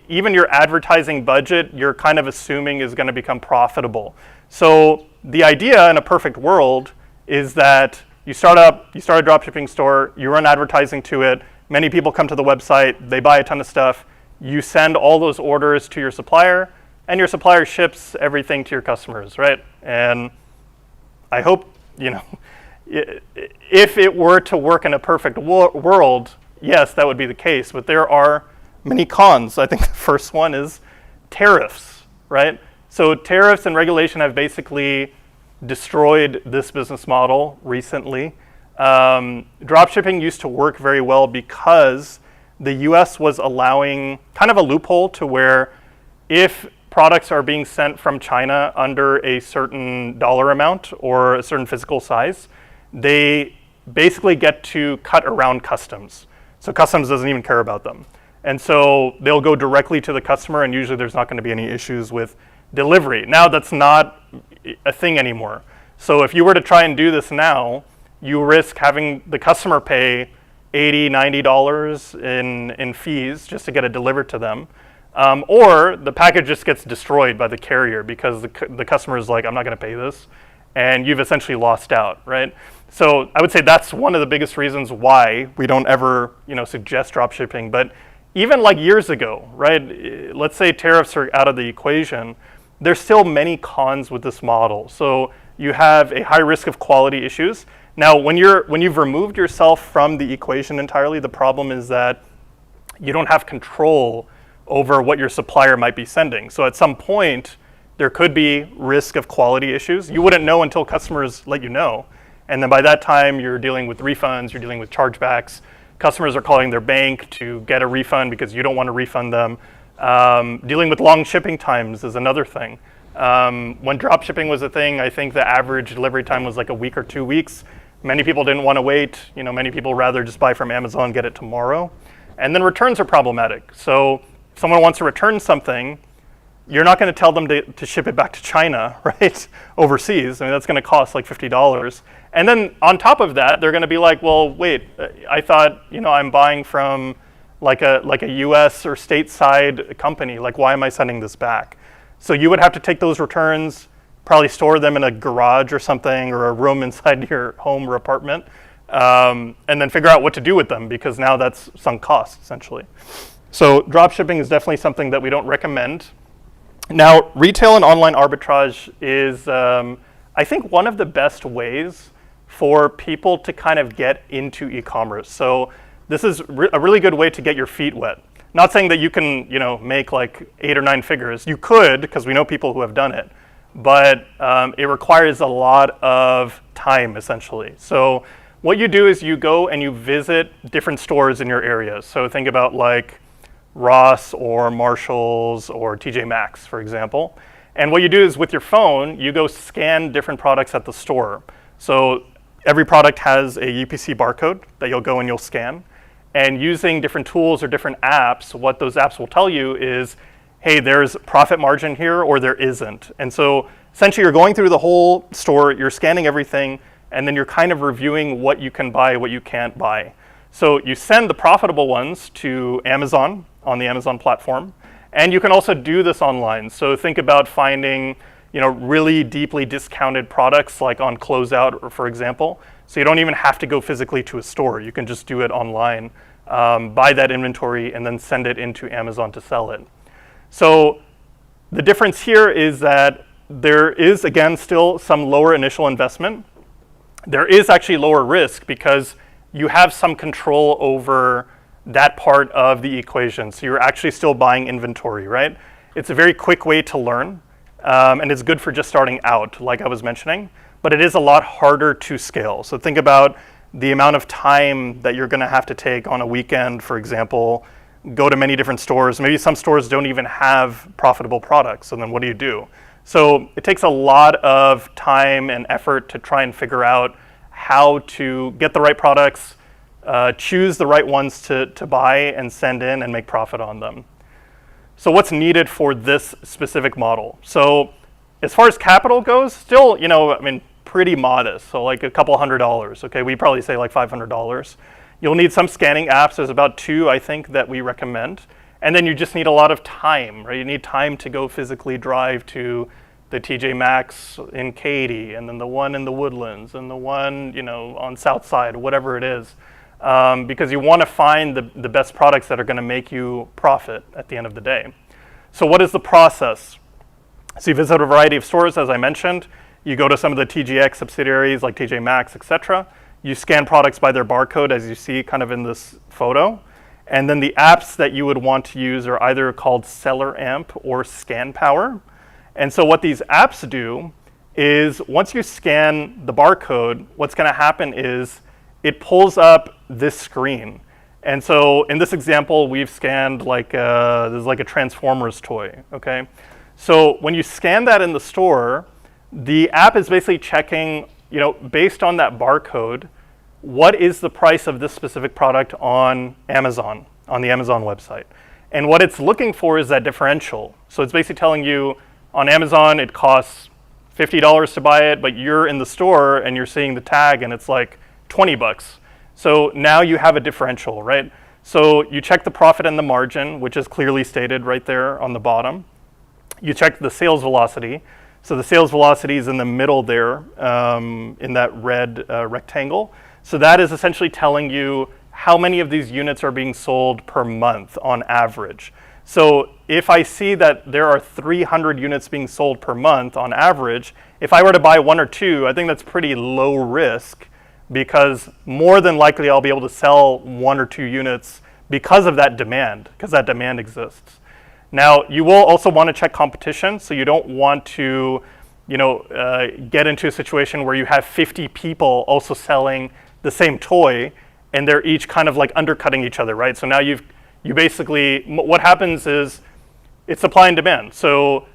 D: even your advertising budget, you're kind of assuming is going to become profitable. So the idea in a perfect world is that you start a dropshipping store, you run advertising to it, many people come to the website, they buy a ton of stuff, you send all those orders to your supplier, and your supplier ships everything to your customers, right? And I hope, if it were to work in a perfect world, yes, that would be the case, but there are many cons. I think the first one is tariffs, right? So tariffs and regulation have basically destroyed this business model recently. Dropshipping used to work very well because the US was allowing kind of a loophole to where if products are being sent from China under a certain dollar amount or a certain physical size, they basically get to cut around customs. So customs doesn't even care about them. And so they'll go directly to the customer, and usually there's not going to be any issues with delivery. Now that's not a thing anymore. So if you were to try and do this now, you risk having the customer pay $80, $90 in fees just to get it delivered to them. Or the package just gets destroyed by the carrier because the customer is like, I'm not going to pay this, and you've essentially lost out, right? So I would say that's one of the biggest reasons why we don't ever, suggest drop shipping. But even like years ago, right? Let's say tariffs are out of the equation. There's still many cons with this model. So you have a high risk of quality issues. Now, when you've removed yourself from the equation entirely, the problem is that you don't have control over what your supplier might be sending. So at some point, there could be risk of quality issues. You wouldn't know until customers let you know. And then by that time, you're dealing with refunds, you're dealing with chargebacks. Customers are calling their bank to get a refund because you don't want to refund them. Dealing with long shipping times is another thing. When drop shipping was a thing, I think the average delivery time was like a week or 2 weeks. Many people didn't want to wait. Many people rather just buy from Amazon, get it tomorrow. And then returns are problematic. So if someone wants to return something, you're not going to tell them to ship it back to China, right? Overseas. I mean, that's going to cost like $50. And then on top of that, they're going to be like, well, wait, I thought, I'm buying from like a US or stateside company. Like, why am I sending this back? So you would have to take those returns, probably store them in a garage or something, or a room inside your home or apartment, and then figure out what to do with them, because now that's sunk cost, essentially. So drop shipping is definitely something that we don't recommend. Now, retail and online arbitrage is, I think, one of the best ways for people to kind of get into e-commerce. So this is a really good way to get your feet wet. Not saying that you can, make like 8 or 9 figures. You could, because we know people who have done it. But it requires a lot of time, essentially. So what you do is you go and you visit different stores in your area. So think about like Ross or Marshall's or TJ Maxx, for example. And what you do is with your phone, you go scan different products at the store. So every product has a UPC barcode that you'll go and you'll scan. And using different tools or different apps, what those apps will tell you is, hey, there's profit margin here or there isn't. And so essentially you're going through the whole store, you're scanning everything, and then you're kind of reviewing what you can buy, what you can't buy. So you send the profitable ones to Amazon on the Amazon platform, and you can also do this online. So think about finding really deeply discounted products like on Closeout, for example. So you don't even have to go physically to a store. You can just do it online, buy that inventory, and then send it into Amazon to sell it. So the difference here is that there is, again, still some lower initial investment. There is actually lower risk because you have some control over that part of the equation. So you're actually still buying inventory, right? It's a very quick way to learn, and it's good for just starting out, like I was mentioning, but it is a lot harder to scale. So think about the amount of time that you're gonna have to take on a weekend, for example, go to many different stores. Maybe some stores don't even have profitable products, so then what do you do? So it takes a lot of time and effort to try and figure out how to get the right products, choose the right ones to buy and send in and make profit on them. So what's needed for this specific model? So as far as capital goes, still, pretty modest. So like a couple $100, okay? We probably say like $500. You'll need some scanning apps. There's about 2, I think, that we recommend. And then you just need a lot of time, right? You need time to go physically drive to the TJ Maxx in Katy, and then the one in the Woodlands, and the one, on South Side, whatever it is. Because you want to find the best products that are going to make you profit at the end of the day. So what is the process? So you visit a variety of stores, as I mentioned. You go to some of the TJX subsidiaries like TJ Maxx, etc. You scan products by their barcode, as you see kind of in this photo. And then the apps that you would want to use are either called Seller Amp or Scan Power. And so what these apps do is once you scan the barcode, what's going to happen is it pulls up this screen. And so in this example, we've scanned like this is like a Transformers toy, okay? So when you scan that in the store, the app is basically checking, based on that barcode, what is the price of this specific product on Amazon, on the Amazon website. And what it's looking for is that differential. So it's basically telling you on Amazon it costs $50 to buy it, but you're in the store and you're seeing the tag and it's like $20. So now you have a differential, right? So you check the profit and the margin, which is clearly stated right there on the bottom. You check the sales velocity. So the sales velocity is in the middle there in that red rectangle. So that is essentially telling you how many of these units are being sold per month on average. So if I see that there are 300 units being sold per month on average, if I were to buy one or two, I think that's pretty low risk, because more than likely I'll be able to sell one or two units because of that demand, because that demand exists. Now, you will also want to check competition, so you don't want to get into a situation where you have 50 people also selling the same toy, and they're each kind of like undercutting each other, right? So now you basically, what happens is it's supply and demand. So,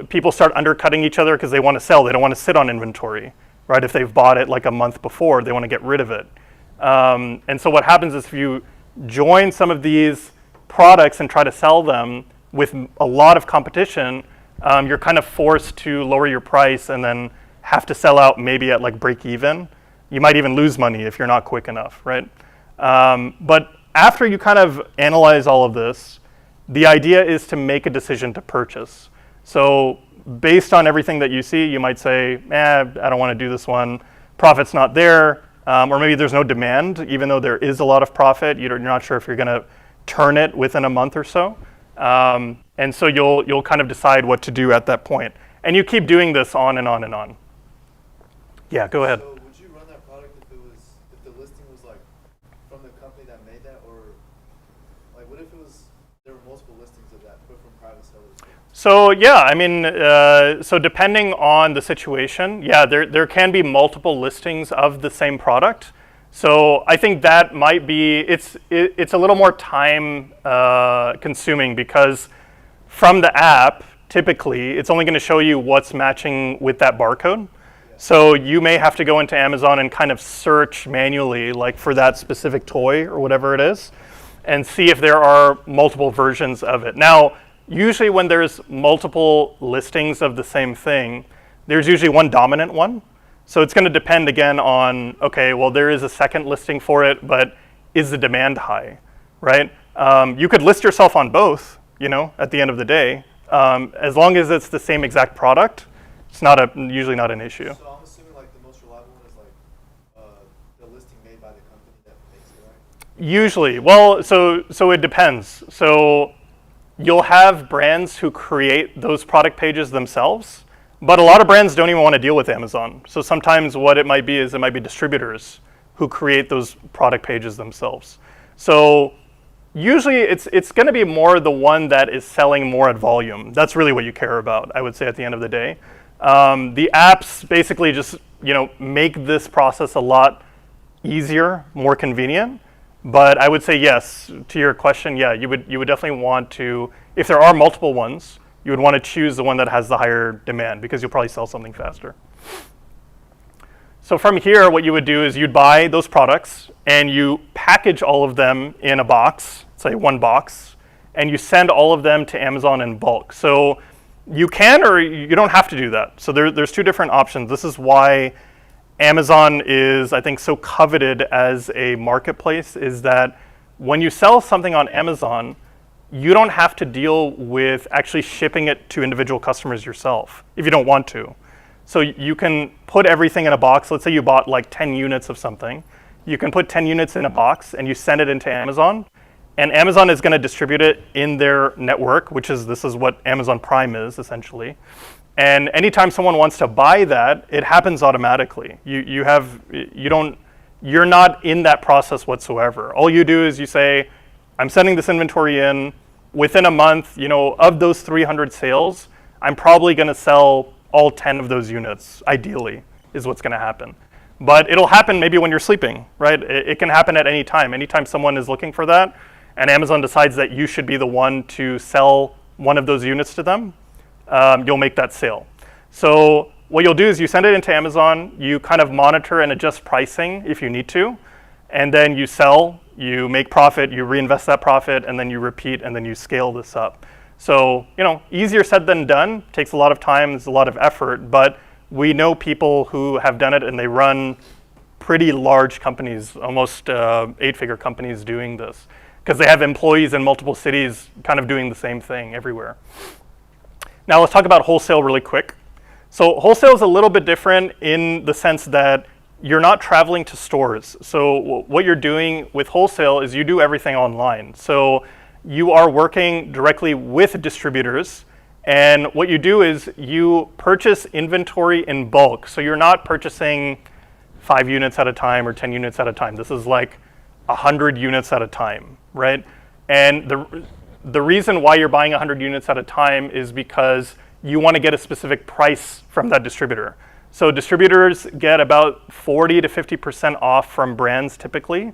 D: people start undercutting each other because they want to sell, they don't want to sit on inventory. Right, if they've bought it like a month before, they want to get rid of it. And so what happens is if you join some of these products and try to sell them with a lot of competition, you're kind of forced to lower your price and then have to sell out maybe at like break even. You might even lose money if you're not quick enough, right? But after you kind of analyze all of this, the idea is to make a decision to purchase. So based on everything that you see, you might say, I don't want to do this one. Profit's not there, or maybe there's no demand, even though there is a lot of profit. You're not sure if you're going to turn it within a month or so. And so you'll kind of decide what to do at that point. And you keep doing this on and on and on. Yeah, go ahead.
A: So would you run that product if the listing was like from the company that made that, or like what if there were multiple listings of that put from private sellers?
D: So yeah, I mean, so depending on the situation, yeah, there can be multiple listings of the same product. So I think that might be, it's a little more time consuming, because from the app, typically, it's only going to show you what's matching with that barcode. So you may have to go into Amazon and kind of search manually, like for that specific toy or whatever it is, and see if there are multiple versions of it. Now, usually when there's multiple listings of the same thing, there's usually one dominant one. So it's going to depend again on, okay, well, there is a second listing for it, but is the demand high, right? You could list yourself on both, at the end of the day. As long as it's the same exact product, it's usually not an issue.
A: So I'm assuming like the most reliable one is like the listing made by the company that makes it, right?
D: Usually. Well, so it depends. So you'll have brands who create those product pages themselves, but a lot of brands don't even want to deal with Amazon. So sometimes what it might be is it might be distributors who create those product pages themselves. So usually it's going to be more the one that is selling more at volume. That's really what you care about, I would say, at the end of the day. The apps basically just make this process a lot easier, more convenient. But I would say yes, to your question, yeah, you would definitely want to, if there are multiple ones, you would want to choose the one that has the higher demand, because you'll probably sell something faster. So from here, what you would do is you'd buy those products and you package all of them in a box, say one box, and you send all of them to Amazon in bulk. So you can, or you don't have to do that. So there's two different options. This is why Amazon is, I think, so coveted as a marketplace, is that when you sell something on Amazon, you don't have to deal with actually shipping it to individual customers yourself if you don't want to. So you can put everything in a box. Let's say you bought like 10 units of something. You can put 10 units in a box and you send it into Amazon, and Amazon is going to distribute it in their network, this is what Amazon Prime is essentially. And anytime someone wants to buy that, it happens automatically. You're not in that process whatsoever. All you do is you say, I'm sending this inventory in. Within a month, of those 300 sales, I'm probably going to sell all 10 of those units, ideally, is what's going to happen. But it'll happen maybe when you're sleeping, right? It can happen at any time. Anytime someone is looking for that, and Amazon decides that you should be the one to sell one of those units to them, you'll make that sale. So what you'll do is you send it into Amazon, you kind of monitor and adjust pricing if you need to, and then you sell, you make profit, you reinvest that profit, and then you repeat, and then you scale this up. So, easier said than done, takes a lot of time, it's a lot of effort, but we know people who have done it and they run pretty large companies, almost 8-figure companies doing this, because they have employees in multiple cities kind of doing the same thing everywhere. Now let's talk about wholesale really quick. So wholesale is a little bit different in the sense that you're not traveling to stores. So what you're doing with wholesale is you do everything online. So you are working directly with distributors, and what you do is you purchase inventory in bulk. So you're not purchasing 5 units at a time or 10 units at a time. This is like 100 units at a time, right? And the reason why you're buying 100 units at a time is because you want to get a specific price from that distributor. So distributors get about 40 to 50% off from brands typically,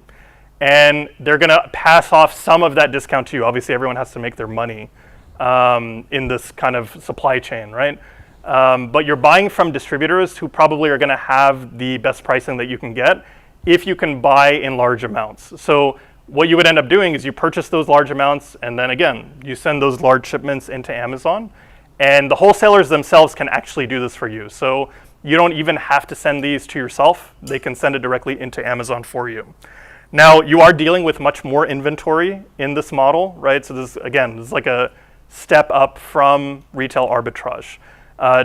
D: and they're going to pass off some of that discount to you. Obviously, everyone has to make their money in this kind of supply chain, right? But you're buying from distributors who probably are going to have the best pricing that you can get if you can buy in large amounts. So what you would end up doing is you purchase those large amounts, and then again, you send those large shipments into Amazon, and the wholesalers themselves can actually do this for you. So you don't even have to send these to yourself. They can send it directly into Amazon for you. Now, you are dealing with much more inventory in this model, right? So this is like a step up from retail arbitrage.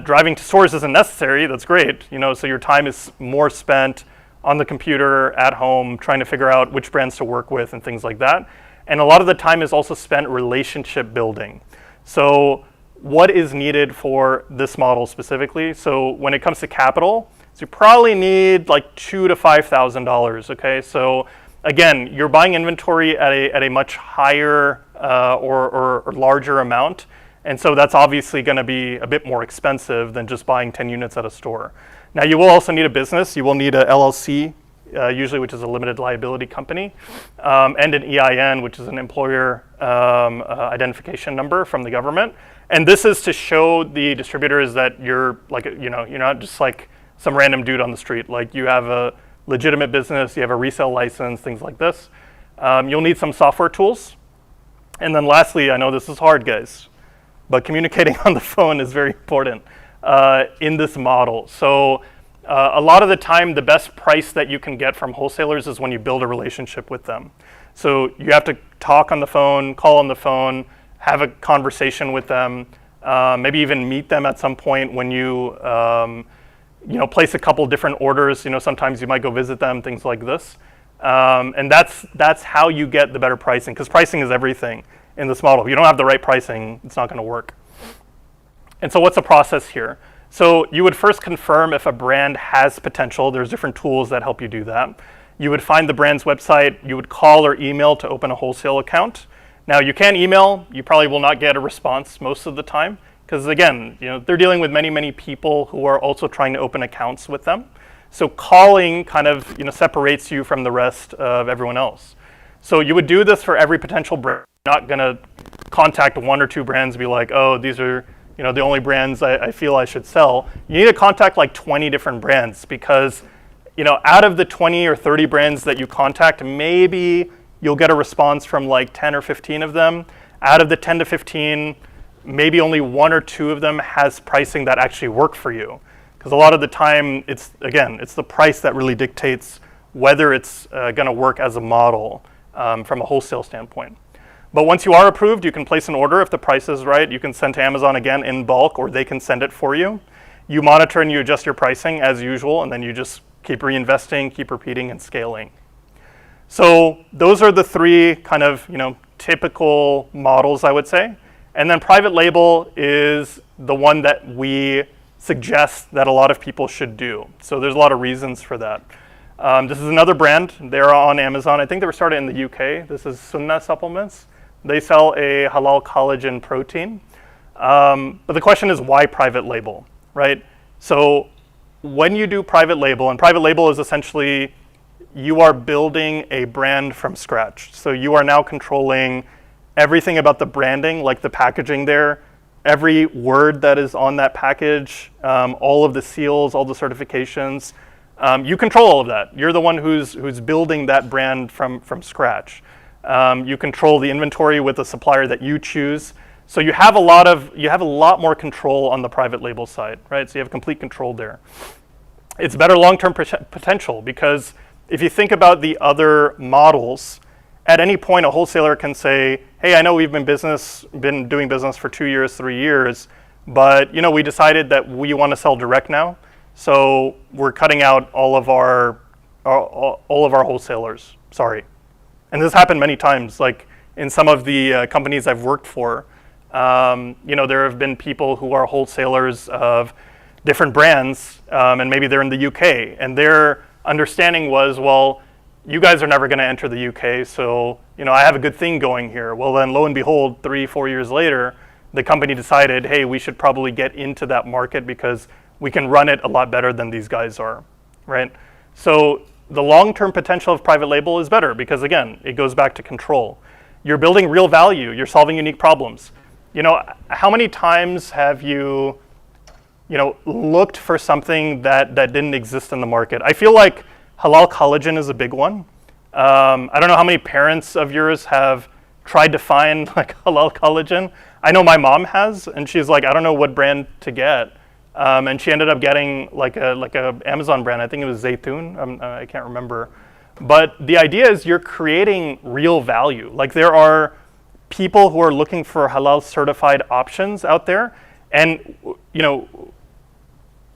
D: Driving to stores isn't necessary, that's great, so your time is more spent on the computer, at home, trying to figure out which brands to work with and things like that. And a lot of the time is also spent relationship building. So what is needed for this model specifically? So when it comes to capital, so you probably need like $2,000 to $5,000, okay? So again, you're buying inventory at a much higher or larger amount, and so that's obviously going to be a bit more expensive than just buying 10 units at a store. Now you will also need a business. You will need a LLC, usually, which is a limited liability company, and an EIN, which is an employer identification number from the government. And this is to show the distributors that you're you're not just like some random dude on the street. Like you have a legitimate business, you have a resale license, things like this. You'll need some software tools. And then lastly, I know this is hard, guys, but communicating on the phone is very important in this model. So a lot of the time, the best price that you can get from wholesalers is when you build a relationship with them. So you have to talk on the phone, call on the phone, have a conversation with them, maybe even meet them at some point when you place a couple different orders. Sometimes you might go visit them, things like this. And that's how you get the better pricing, because pricing is everything in this model. If you don't have the right pricing, it's not going to work. And so what's the process here? So you would first confirm if a brand has potential. There's different tools that help you do that. You would find the brand's website. You would call or email to open a wholesale account. Now you can email. You probably will not get a response most of the time, because again, they're dealing with many, many people who are also trying to open accounts with them. So calling kind of separates you from the rest of everyone else. So you would do this for every potential brand. You're not going to contact 1 or 2 brands and be like, oh, these are the only brands I feel I should sell. You need to contact like 20 different brands, because out of the 20 or 30 brands that you contact, maybe you'll get a response from like 10 or 15 of them. Out of the 10 to 15, maybe only 1 or 2 of them has pricing that actually work for you. Because a lot of the time, it's the price that really dictates whether it's going to work as a model from a wholesale standpoint. But once you are approved, you can place an order. If the price is right, you can send to Amazon again in bulk, or they can send it for you. You monitor and you adjust your pricing as usual, and then you just keep reinvesting, keep repeating, and scaling. So those are the 3 kind of typical models, I would say. And then private label is the one that we suggest that a lot of people should do. So there's a lot of reasons for that. This is another brand. They're on Amazon. I think they were started in the UK. This is Sunnah Supplements. They sell a halal collagen protein. But the question is, why private label? right? So when you do private label, and private label is essentially you are building a brand from scratch. So you are now controlling everything about the branding, like the packaging there, every word that is on that package, all of the seals, all the certifications. You control all of that. You're the one who's building that brand from scratch. You control the inventory with the supplier that you choose. So you have a lot more control on the private label side, right? So you have complete control there. It's better long-term potential because if you think about the other models, at any point a wholesaler can say, hey, I know we've been doing business for 2 years, 3 years, but we decided that we want to sell direct now. So we're cutting out all of our wholesalers. Sorry. And this happened many times, like in some of the companies I've worked for. There have been people who are wholesalers of different brands, and maybe they're in the UK, and their understanding was, well, you guys are never going to enter the UK, so I have a good thing going here. Well, then lo and behold, 3-4 years later, the company decided, hey, we should probably get into that market because we can run it a lot better than these guys are, right? So the long-term potential of private label is better because, again, it goes back to control. You're building real value. You're solving unique problems. How many times have you, looked for something that didn't exist in the market? I feel like halal collagen is a big one. I don't know how many parents of yours have tried to find like halal collagen. I know my mom has, and she's like, I don't know what brand to get. And she ended up getting like a Amazon brand. I think it was Zaytun. I can't remember. But the idea is you're creating real value. Like there are people who are looking for halal certified options out there. And,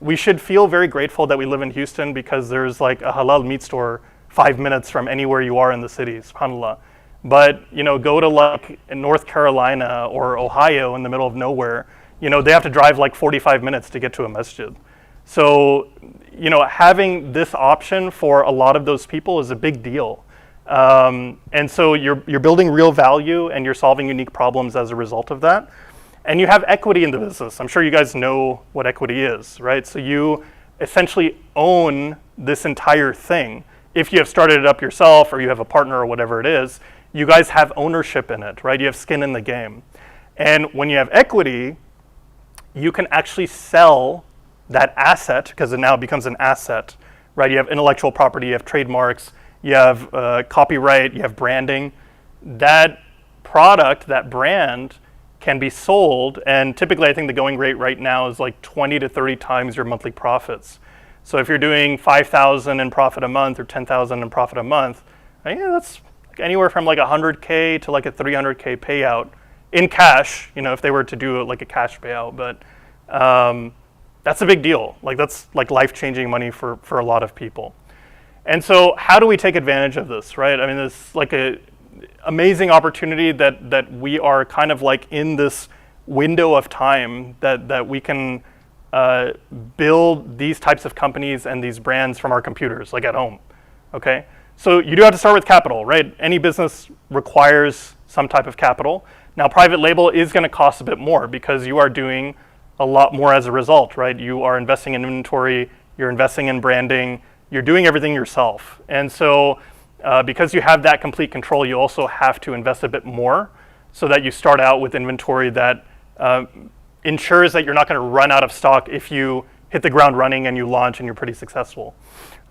D: we should feel very grateful that we live in Houston because there's like a halal meat store 5 minutes from anywhere you are in the city, subhanAllah. But, go to like North Carolina or Ohio in the middle of nowhere, they have to drive like 45 minutes to get to a masjid. So, having this option for a lot of those people is a big deal. And so you're building real value and you're solving unique problems as a result of that. And you have equity in the business. I'm sure you guys know what equity is, right? So you essentially own this entire thing. If you have started it up yourself or you have a partner or whatever it is, you guys have ownership in it, right? You have skin in the game. And when you have equity, you can actually sell that asset because it now becomes an asset, right? You have intellectual property, you have trademarks, you have copyright, you have branding. That product, that brand, can be sold, and typically I think the going rate right now is like 20 to 30 times your monthly profits. So if you're doing 5,000 in profit a month or 10,000 in profit a month, that's anywhere from like 100K to like a 300K payout in cash, if they were to do like a cash payout. But that's a big deal. Like that's like life-changing money for a lot of people. And so how do we take advantage of this, right? I mean, it's like a amazing opportunity that we are kind of like in this window of time that we can build these types of companies and these brands from our computers, like at home, okay? So you do have to start with capital, right? Any business requires some type of capital. Now, private label is gonna cost a bit more because you are doing a lot more as a result, right? You are investing in inventory, you're investing in branding, you're doing everything yourself. And so because you have that complete control, you also have to invest a bit more so that you start out with inventory that ensures that you're not going to run out of stock if you hit the ground running and you launch and you're pretty successful.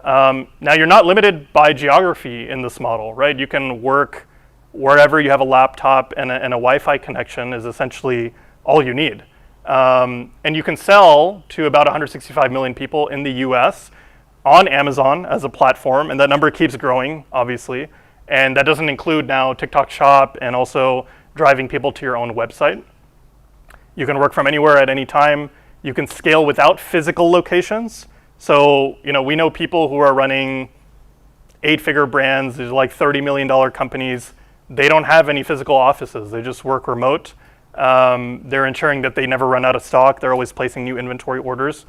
D: Now, you're not limited by geography in this model, right? You can work wherever you have a laptop and a Wi-Fi connection is essentially all you need. And you can sell to about 165 million people in the US on Amazon as a platform, and that number keeps growing, obviously. And that doesn't include now TikTok Shop and also driving people to your own website. You can work from anywhere at any time. You can scale without physical locations. So, we know people who are running 8-figure brands, there's like $30 million companies. They don't have any physical offices. They just work remote. They're ensuring that they never run out of stock. They're always placing new inventory orders.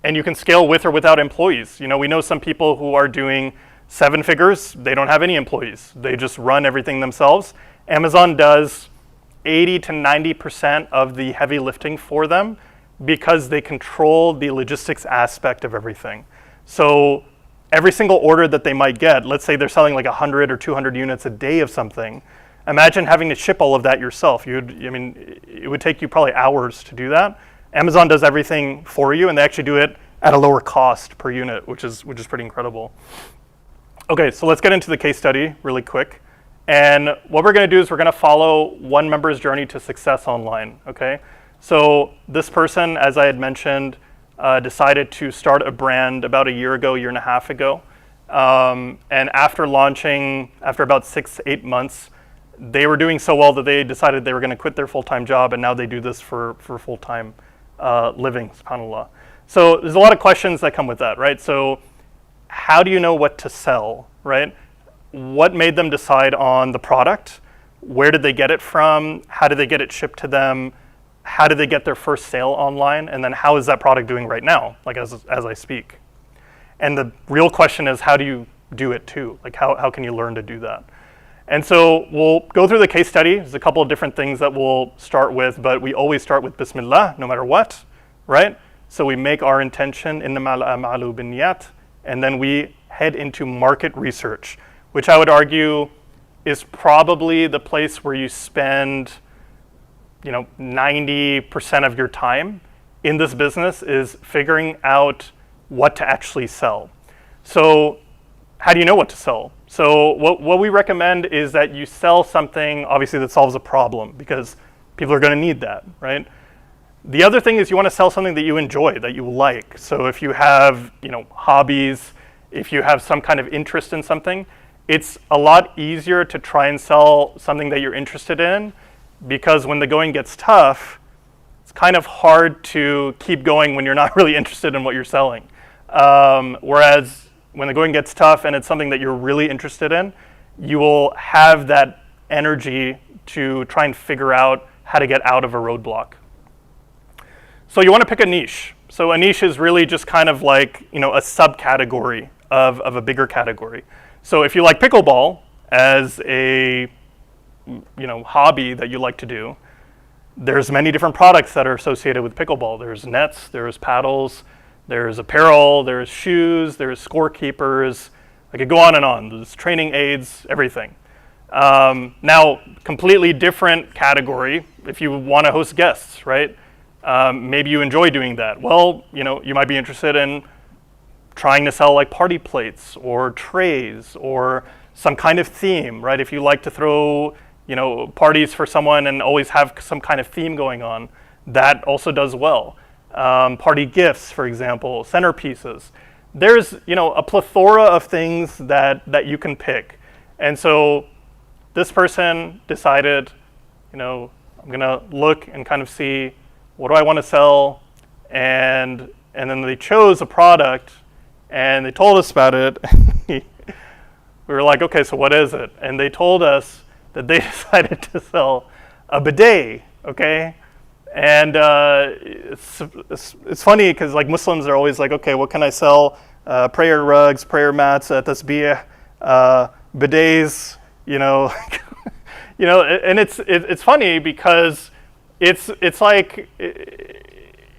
D: And you can scale with or without employees. We know some people who are doing 7 figures. They don't have any employees. They just run everything themselves. Amazon does 80 to 90% of the heavy lifting for them. because they control the logistics aspect of everything. So every single order that they might get, let's say they're selling like 100 or 200 units a day of something, imagine having to ship all of that yourself. It would take you probably hours to do that. Amazon does everything for you, and they actually do it at a lower cost per unit, which is pretty incredible. Okay, so let's get into the case study really quick. And what we're going to do is we're going to follow one member's journey to success online, okay? So this person, as I had mentioned, decided to start a brand about a year and a half ago. And after launching, after about 6 to 8 months, they were doing so well that they decided they were going to quit their full-time job, and now they do this for full-time living, subhanAllah. So there's a lot of questions that come with that, right? So how do you know what to sell, right? What made them decide on the product? Where did they get it from? How did they get it shipped to them? How did they get their first sale online? And then how is that product doing right now, like as I speak? And the real question is, how do you do it too? Like how can you learn to do that? And so we'll go through the case study. There's a couple of different things that we'll start with, but we always start with Bismillah, no matter what, right? So we make our intention, innamal a'malu binniyat, and then we head into market research, which I would argue is probably the place where you spend 90% of your time in this business is figuring out what to actually sell. So how do you know what to sell? So what we recommend is that you sell something, obviously, that solves a problem, because people are going to need that, right? The other thing is you want to sell something that you enjoy, that you like. So if you have hobbies, if you have some kind of interest in something, it's a lot easier to try and sell something that you're interested in, because when the going gets tough, it's kind of hard to keep going when you're not really interested in what you're selling. Whereas when the going gets tough and it's something that you're really interested in, you will have that energy to try and figure out how to get out of a roadblock. So you want to pick a niche. So a niche is really just kind of like a subcategory of a bigger category. So if you like pickleball as a hobby that you like to do, there's many different products that are associated with pickleball. There's nets, there's paddles, there's apparel, there's shoes, there's scorekeepers. I could go on and on. There's training aids, everything. Now, completely different category if you want to host guests, right? Maybe you enjoy doing that. Well, you might be interested in trying to sell like party plates or trays or some kind of theme, right? If you like to throw parties for someone and always have some kind of theme going on, that also does well. Party gifts, for example, centerpieces. There's a plethora of things that you can pick. And so this person decided, I'm gonna look and kind of see, what do I want to sell? And then they chose a product and they told us about it. We were like, okay, so what is it? And they told us that they decided to sell a bidet, okay? And it's funny because like Muslims are always like, okay, what can I sell? Prayer rugs, prayer mats, tasbih, bidets, and it's funny because it's like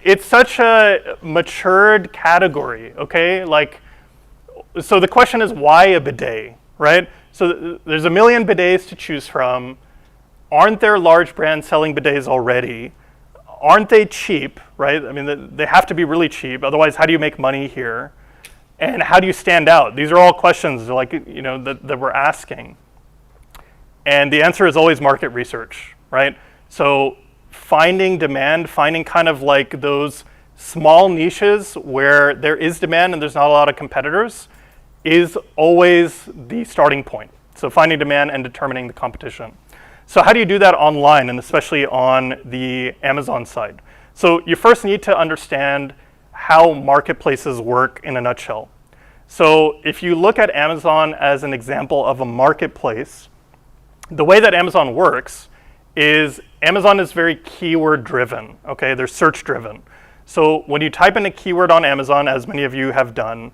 D: it's such a matured category, okay? Like, so the question is, why a bidet, right? So there's a million bidets to choose from. Aren't there large brands selling bidets already? Aren't they cheap, right? I mean, they have to be really cheap. Otherwise, how do you make money here? And how do you stand out? These are all questions like, that we're asking. And the answer is always market research, right? So finding demand, finding kind of like those small niches where there is demand and there's not a lot of competitors is always the starting point. So finding demand and determining the competition. So how do you do that online, and especially on the Amazon side? So you first need to understand how marketplaces work in a nutshell. So if you look at Amazon as an example of a marketplace, the way that Amazon works is Amazon is very keyword driven, okay? They're search driven. So when you type in a keyword on Amazon, as many of you have done,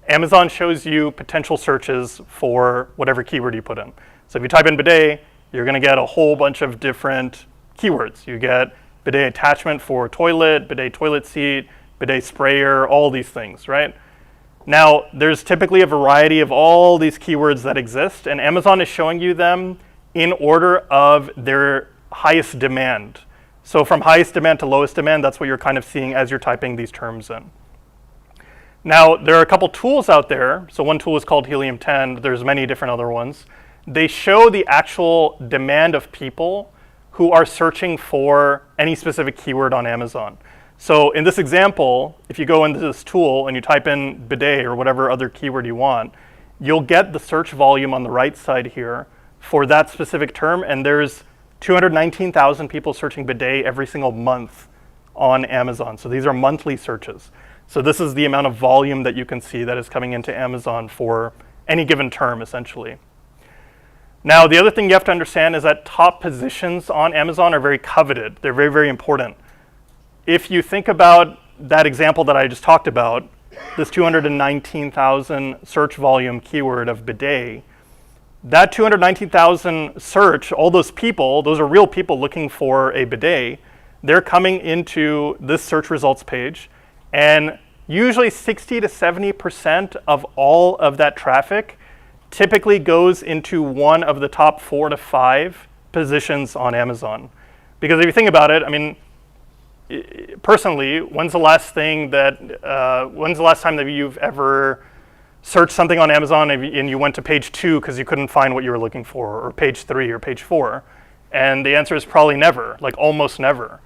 D: Amazon shows you potential searches for whatever keyword you put in. So if you type in bidet, you're going to get a whole bunch of different keywords. You get bidet attachment for toilet, bidet toilet seat, bidet sprayer, all these things, right? Now, there's typically a variety of all these keywords that exist, and Amazon is showing you them in order of their highest demand. So from highest demand to lowest demand, that's what you're kind of seeing as you're typing these terms in. Now, there are a couple tools out there. So one tool is called Helium 10. There's many different other ones. They show the actual demand of people who are searching for any specific keyword on Amazon. So in this example, if you go into this tool and you type in bidet or whatever other keyword you want, you'll get the search volume on the right side here for that specific term, and there's 219,000 people searching bidet every single month on Amazon. So these are monthly searches. So this is the amount of volume that you can see that is coming into Amazon for any given term, essentially. Now, the other thing you have to understand is that top positions on Amazon are very coveted. They're very, very important. If you think about that example that I just talked about, this 219,000 search volume keyword of bidet, that 219,000 search, all those people, those are real people looking for a bidet, they're coming into this search results page, and usually 60 to 70% of all of that traffic typically goes into one of the top 4 to 5 positions on Amazon. Because if you think about it, I mean, personally, when's the last time that you've ever searched something on Amazon and you went to page 2 because you couldn't find what you were looking for, or page 3 or page 4? And the answer is probably never, like almost never.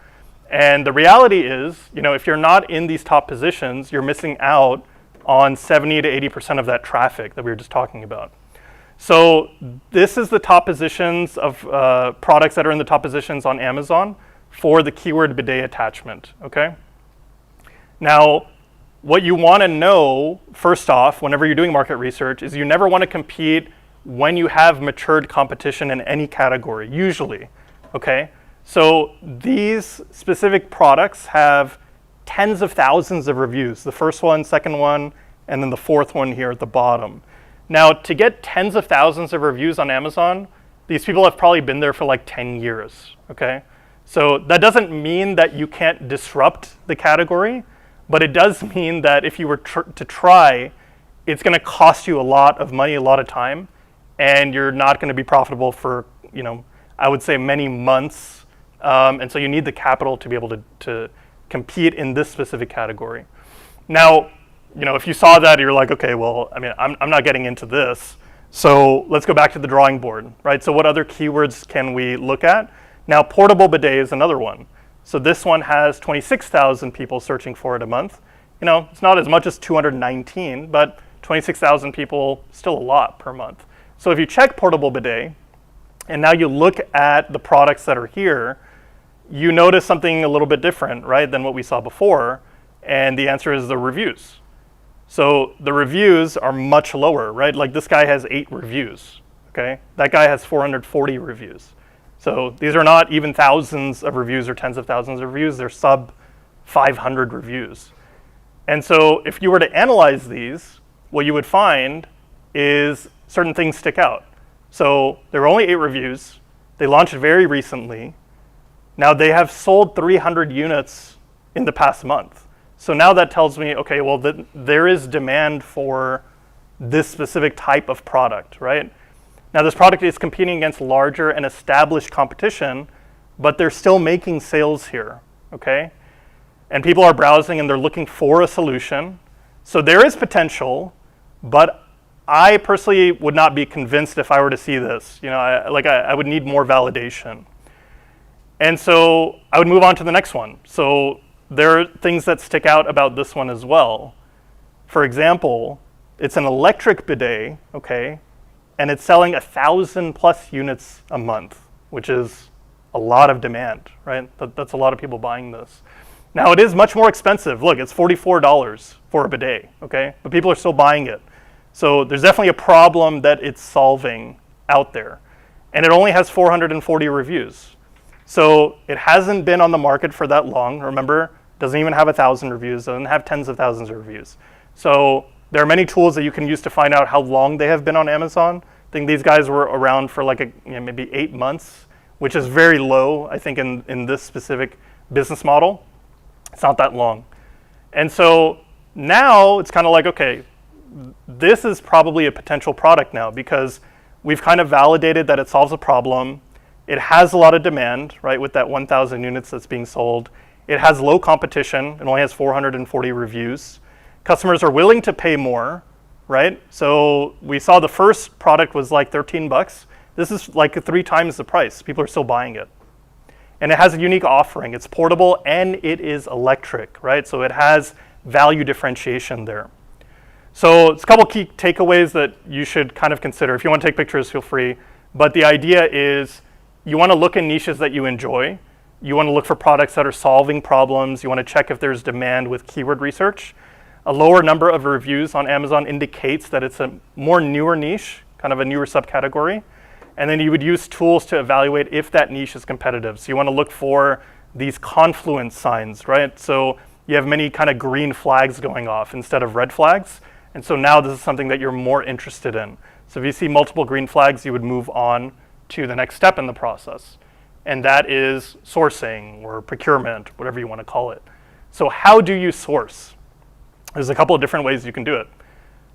D: And the reality is, if you're not in these top positions, you're missing out on 70 to 80% of that traffic that we were just talking about. So this is the top positions of products that are in the top positions on Amazon for the keyword bidet attachment, okay? Now, what you want to know, first off, whenever you're doing market research, is you never want to compete when you have matured competition in any category, usually, okay? So these specific products have tens of thousands of reviews, the first one, second one, and then the fourth one here at the bottom. Now, to get tens of thousands of reviews on Amazon, these people have probably been there for like 10 years, okay? So that doesn't mean that you can't disrupt the category, but it does mean that if you were to try, it's going to cost you a lot of money, a lot of time, and you're not going to be profitable for, I would say many months. And so you need the capital to be able to compete in this specific category. Now, if you saw that, you're like, okay, well, I mean, I'm not getting into this. So let's go back to the drawing board, right? So what other keywords can we look at? Now, portable bidet is another one. So this one has 26,000 people searching for it a month. It's not as much as 219, but 26,000 people, still a lot per month. So if you check portable bidet, and now you look at the products that are here, you notice something a little bit different, right, than what we saw before, and the answer is the reviews. So the reviews are much lower, right? Like this guy has 8 reviews, okay? That guy has 440 reviews. So these are not even thousands of reviews or tens of thousands of reviews, they're sub 500 reviews. And so if you were to analyze these, what you would find is certain things stick out. So there were only 8 reviews, they launched very recently. Now they have sold 300 units in the past month. So now that tells me, okay, well, there is demand for this specific type of product, right? Now this product is competing against larger and established competition, but they're still making sales here, okay? And people are browsing and they're looking for a solution. So there is potential, but I personally would not be convinced if I were to see this. I would need more validation. And so I would move on to the next one. So there are things that stick out about this one as well. For example, it's an electric bidet, okay? And it's selling 1,000 plus units a month, which is a lot of demand, right? That's a lot of people buying this. Now it is much more expensive. Look, it's $44 for a bidet, okay? But people are still buying it. So there's definitely a problem that it's solving out there. And it only has 440 reviews. So it hasn't been on the market for that long. Remember, it doesn't even have 1,000 reviews, doesn't have tens of thousands of reviews. So there are many tools that you can use to find out how long they have been on Amazon. I think these guys were around for like maybe 8 months, which is very low, I think, in this specific business model. It's not that long. And so now it's kind of like, okay, this is probably a potential product now because we've kind of validated that it solves a problem. It has a lot of demand, right, with that 1,000 units that's being sold. It has low competition. It only has 440 reviews. Customers are willing to pay more, right? So we saw the first product was like 13 bucks. This is like 3 times the price. People are still buying it. And it has a unique offering. It's portable and it is electric, right? So it has value differentiation there. So it's a couple key takeaways that you should kind of consider. If you want to take pictures, feel free. But the idea is you want to look in niches that you enjoy. You want to look for products that are solving problems. You want to check if there's demand with keyword research. A lower number of reviews on Amazon indicates that it's a more newer niche, kind of a newer subcategory. And then you would use tools to evaluate if that niche is competitive. So you want to look for these confluence signs, right? So you have many kind of green flags going off instead of red flags. And so now this is something that you're more interested in. So if you see multiple green flags, you would move on to the next step in the process. And that is sourcing or procurement, whatever you want to call it. So how do you source? There's a couple of different ways you can do it.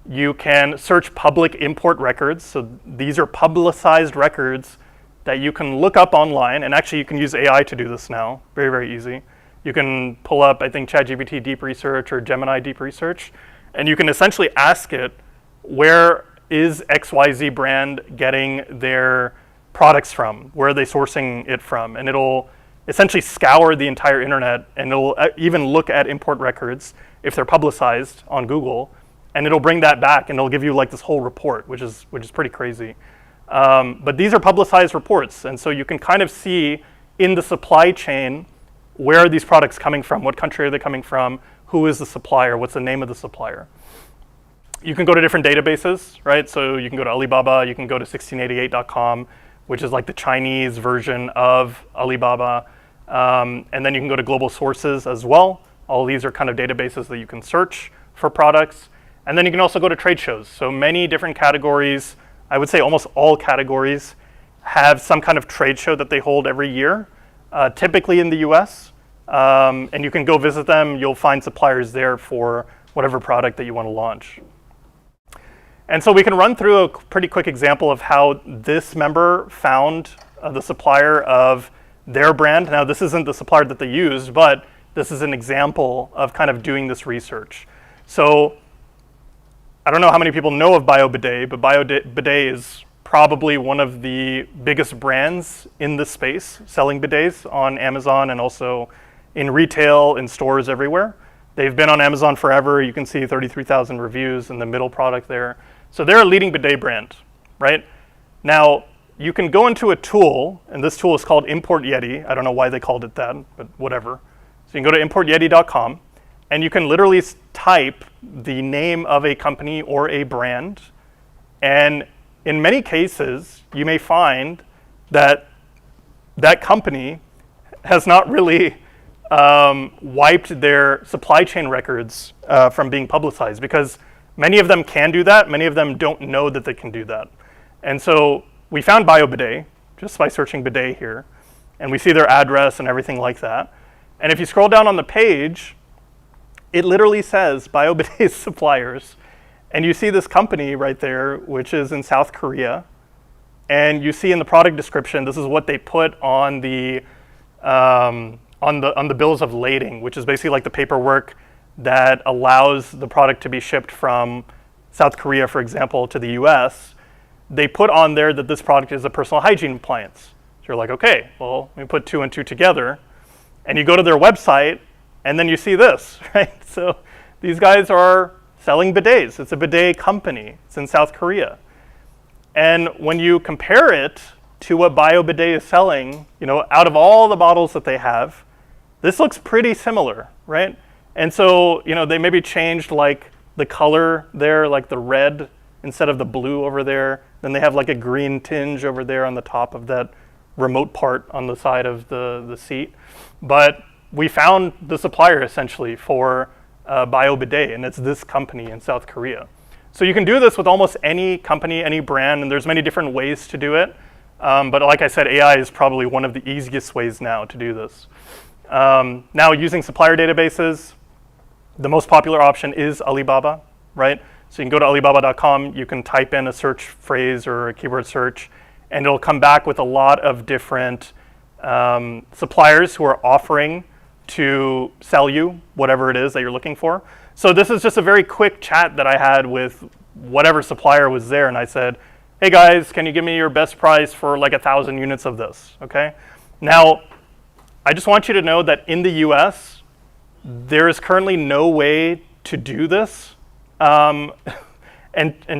D: You can search public import records. So these are publicized records that you can look up online. And actually, you can use AI to do this now. Very, very easy. You can pull up, I think, ChatGPT Deep Research or Gemini Deep Research. And you can essentially ask it, where is XYZ brand getting their products from? Where are they sourcing it from? And it'll essentially scour the entire internet, and it'll even look at import records if they're publicized on Google, and it'll bring that back, and it'll give you like this whole report, which is pretty crazy. But these are publicized reports, and so you can kind of see in the supply chain, where are these products coming from? What country are they coming from? Who is the supplier? What's the name of the supplier? You can go to different databases, right? So you can go to Alibaba, you can go to 1688.com, which is like the Chinese version of Alibaba. And then you can go to global sources as well. All of these are kind of databases that you can search for products. And then you can also go to trade shows. So many different categories, I would say almost all categories, have some kind of trade show that they hold every year, typically in the US. And you can go visit them. You'll find suppliers there for whatever product that you want to launch. And so we can run through a pretty quick example of how this member found the supplier of their brand. Now, this isn't the supplier that they used, but this is an example of kind of doing this research. So I don't know how many people know of BioBidet, but BioBidet is probably one of the biggest brands in this space, selling bidets on Amazon and also in retail, in stores everywhere. They've been on Amazon forever. You can see 33,000 reviews in the middle product there. So they're a leading bidet brand, right? Now, you can go into a tool, and this tool is called Import Yeti. I don't know why they called it that, but whatever. So you can go to importyeti.com, and you can literally type the name of a company or a brand. And in many cases, you may find that that company has not really wiped their supply chain records from being publicized, because many of them can do that. Many of them don't know that they can do that. And so we found BioBidet just by searching bidet here, and we see their address and everything like that. And if you scroll down on the page, it literally says BioBidet suppliers, and you see this company right there, which is in South Korea. And you see in the product description, this is what they put on the bills of lading, which is basically like the paperwork that allows the product to be shipped from South Korea, for example, to the US. They put on there that this product is a personal hygiene appliance. So you're like, okay, well, let me put 2 and 2 together. And you go to their website, and then you see this, right? So these guys are selling bidets. It's a bidet company. It's in South Korea. And when you compare it to what BioBidet is selling, out of all the bottles that they have, this looks pretty similar, right? And so, they maybe changed like the color there, like the red instead of the blue over there. Then they have like a green tinge over there on the top of that remote part on the side of the seat. But we found the supplier essentially for BioBidet, and it's this company in South Korea. So you can do this with almost any company, any brand, and there's many different ways to do it. But like I said, AI is probably one of the easiest ways now to do this. Now using supplier databases, the most popular option is Alibaba, right? So you can go to alibaba.com, you can type in a search phrase or a keyword search, and it'll come back with a lot of different suppliers who are offering to sell you whatever it is that you're looking for. So this is just a very quick chat that I had with whatever supplier was there, and I said, hey guys, can you give me your best price for like 1,000 units of this, okay? Now, I just want you to know that in the US, there is currently no way to do this. And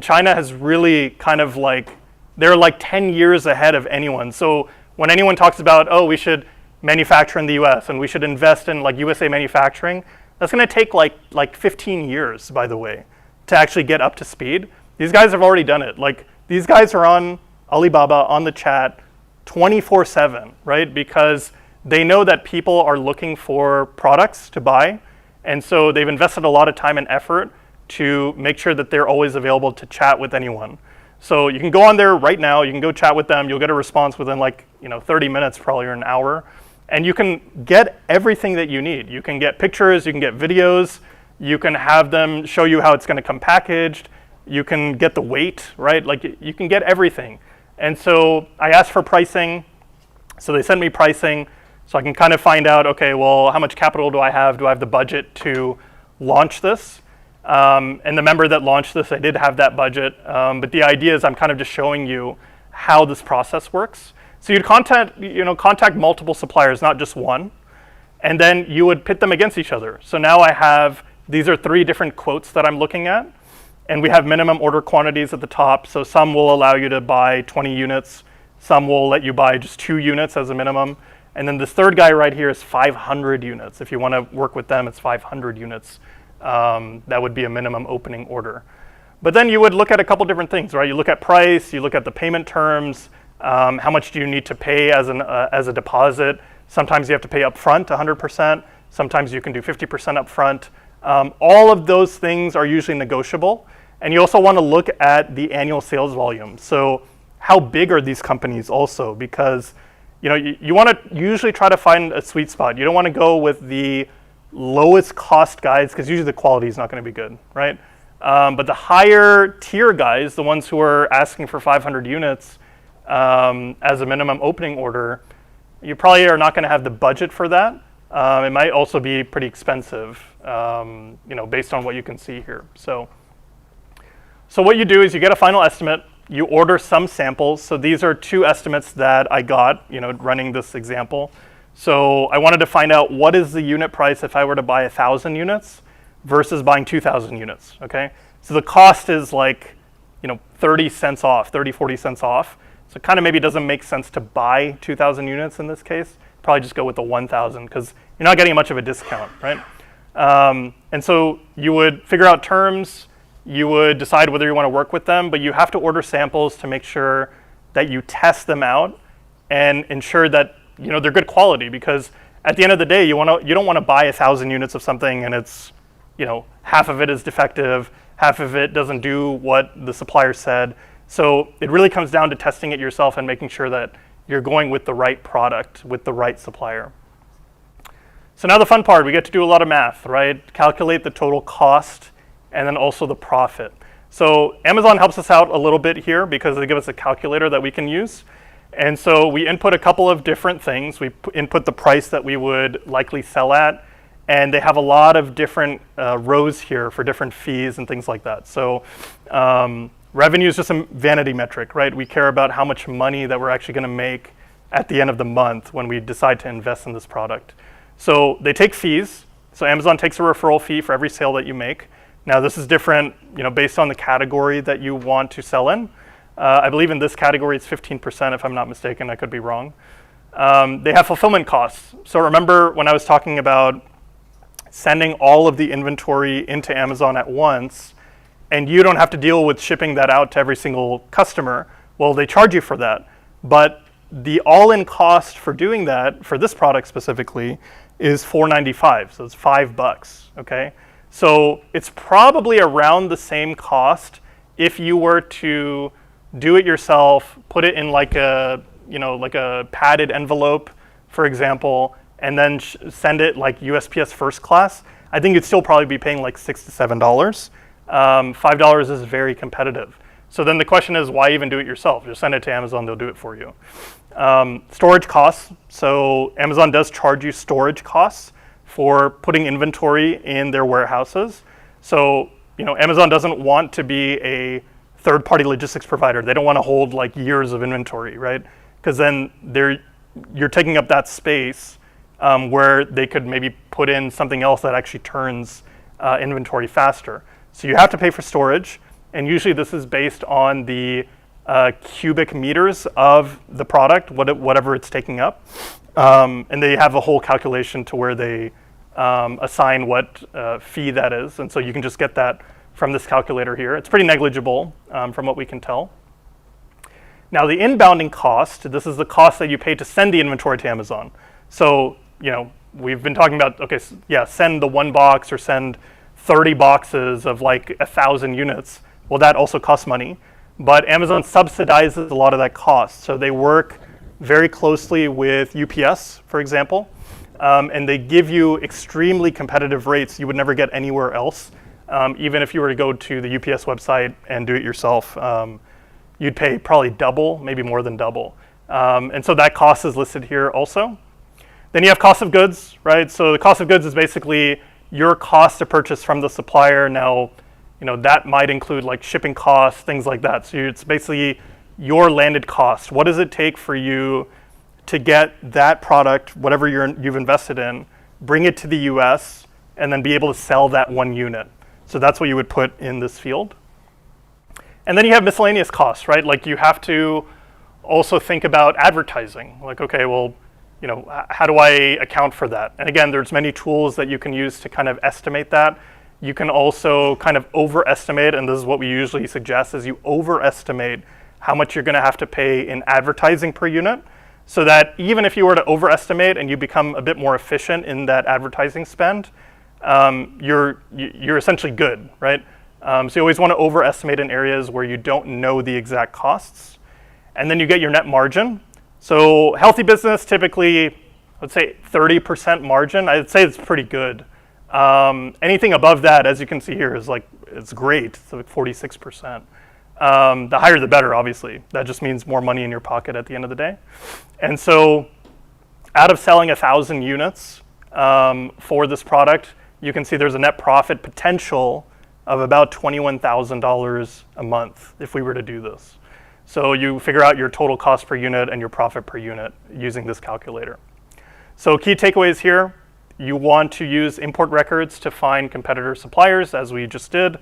D: China has really kind of like, they're like 10 years ahead of anyone. So when anyone talks about, oh, we should manufacture in the US and we should invest in like USA manufacturing, that's gonna take like 15 years, by the way, to actually get up to speed. These guys have already done it. Like, these guys are on Alibaba, on the chat, 24/7, right? Because they know that people are looking for products to buy, and so they've invested a lot of time and effort to make sure that they're always available to chat with anyone. So you can go on there right now, you can go chat with them, you'll get a response within like 30 minutes probably, or an hour, and you can get everything that you need. You can get pictures, you can get videos, you can have them show you how it's gonna come packaged, you can get the weight, right? Like, you can get everything. And so I asked for pricing, so they sent me pricing, so I can kind of find out, okay, well, how much capital do I have? Do I have the budget to launch this? And the member that launched this, I did have that budget, but the idea is I'm kind of just showing you how this process works. So you'd contact multiple suppliers, not just one, and then you would pit them against each other. So now I have, these are 3 different quotes that I'm looking at, and we have minimum order quantities at the top. So some will allow you to buy 20 units, some will let you buy just 2 units as a minimum. And then this third guy right here is 500 units. If you want to work with them, it's 500 units. That would be a minimum opening order. But then you would look at a couple different things, right? You look at price, you look at the payment terms, how much do you need to pay as a deposit? Sometimes you have to pay upfront 100%, sometimes you can do 50% upfront. All of those things are usually negotiable. And you also want to look at the annual sales volume. So how big are these companies also? Because you want to usually try to find a sweet spot. You don't want to go with the lowest cost guys, because usually the quality is not going to be good, right? But the higher tier guys, the ones who are asking for 500 units as a minimum opening order, you probably are not going to have the budget for that. It might also be pretty expensive, based on what you can see here. So what you do is you get a final estimate, you order some samples. So these are 2 estimates that I got, running this example. So I wanted to find out what is the unit price if I were to buy 1,000 units versus buying 2,000 units, okay? So the cost is like, 30 cents off, 30, 40 cents off. So it kind of maybe doesn't make sense to buy 2,000 units in this case. Probably just go with the 1,000 because you're not getting much of a discount, right? And so you would figure out terms, you would decide whether you want to work with them, but you have to order samples to make sure that you test them out and ensure that they're good quality, because at the end of the day, you don't want to buy 1,000 units of something and it's half of it is defective, half of it doesn't do what the supplier said. So it really comes down to testing it yourself and making sure that you're going with the right product, with the right supplier. So now the fun part, we get to do a lot of math, right? Calculate the total cost and then also the profit. So Amazon helps us out a little bit here because they give us a calculator that we can use. And so we input a couple of different things. We input the price that we would likely sell at, and they have a lot of different rows here for different fees and things like that. So revenue is just a vanity metric, right? We care about how much money that we're actually gonna make at the end of the month when we decide to invest in this product. So they take fees. So Amazon takes a referral fee for every sale that you make. Now this is different, based on the category that you want to sell in. I believe in this category it's 15% if I'm not mistaken, I could be wrong. They have fulfillment costs. So remember when I was talking about sending all of the inventory into Amazon at once, and you don't have to deal with shipping that out to every single customer, well, they charge you for that. But the all-in cost for doing that, for this product specifically, is $4.95, so it's $5, okay? So it's probably around the same cost if you were to do it yourself, put it in like a padded envelope, for example, and then send it like USPS first class, I think you'd still probably be paying like $6 to $7. $5 is very competitive. So then the question is, why even do it yourself? Just send it to Amazon, they'll do it for you. Storage costs. So Amazon does charge you storage costs for putting inventory in their warehouses. So Amazon doesn't want to be a third-party logistics provider. They don't want to hold like years of inventory, right? Because then you're taking up that space where they could maybe put in something else that actually turns inventory faster. So you have to pay for storage, and usually this is based on the cubic meters of the product, whatever it's taking up. And they have a whole calculation to where they assign what fee that is. And so you can just get that from this calculator here. It's pretty negligible from what we can tell. Now the inbounding cost, this is the cost that you pay to send the inventory to Amazon. So, we've been talking about, okay, yeah, send the 1 box or send 30 boxes of like 1,000 units. Well, that also costs money. But Amazon subsidizes a lot of that cost. So they work very closely with UPS, for example, and they give you extremely competitive rates you would never get anywhere else. Even if you were to go to the UPS website and do it yourself, you'd pay probably double, maybe more than double. And so that cost is listed here also. Then you have cost of goods, right? So the cost of goods is basically your cost to purchase from the supplier. Now, that might include like shipping costs, things like that. So it's basically your landed cost. What does it take for you to get that product, whatever you've invested in, bring it to the US, and then be able to sell that 1 unit? So that's what you would put in this field. And then you have miscellaneous costs, right? Like you have to also think about advertising. Like, okay, well, how do I account for that? And again, there's many tools that you can use to kind of estimate that. You can also kind of overestimate, and this is what we usually suggest, is you overestimate how much you're gonna have to pay in advertising per unit, so that even if you were to overestimate and you become a bit more efficient in that advertising spend, you're essentially good, right? So you always wanna overestimate in areas where you don't know the exact costs. And then you get your net margin. So healthy business, typically, let's say 30% margin. I'd say it's pretty good. Anything above that, as you can see here, is it's great. It's like 46%. The higher the better, obviously. That just means more money in your pocket at the end of the day. And so out of selling 1,000 units for this product, you can see there's a net profit potential of about $21,000 a month if we were to do this. So you figure out your total cost per unit and your profit per unit using this calculator. So key takeaways here: you want to use import records to find competitor suppliers, as we just did.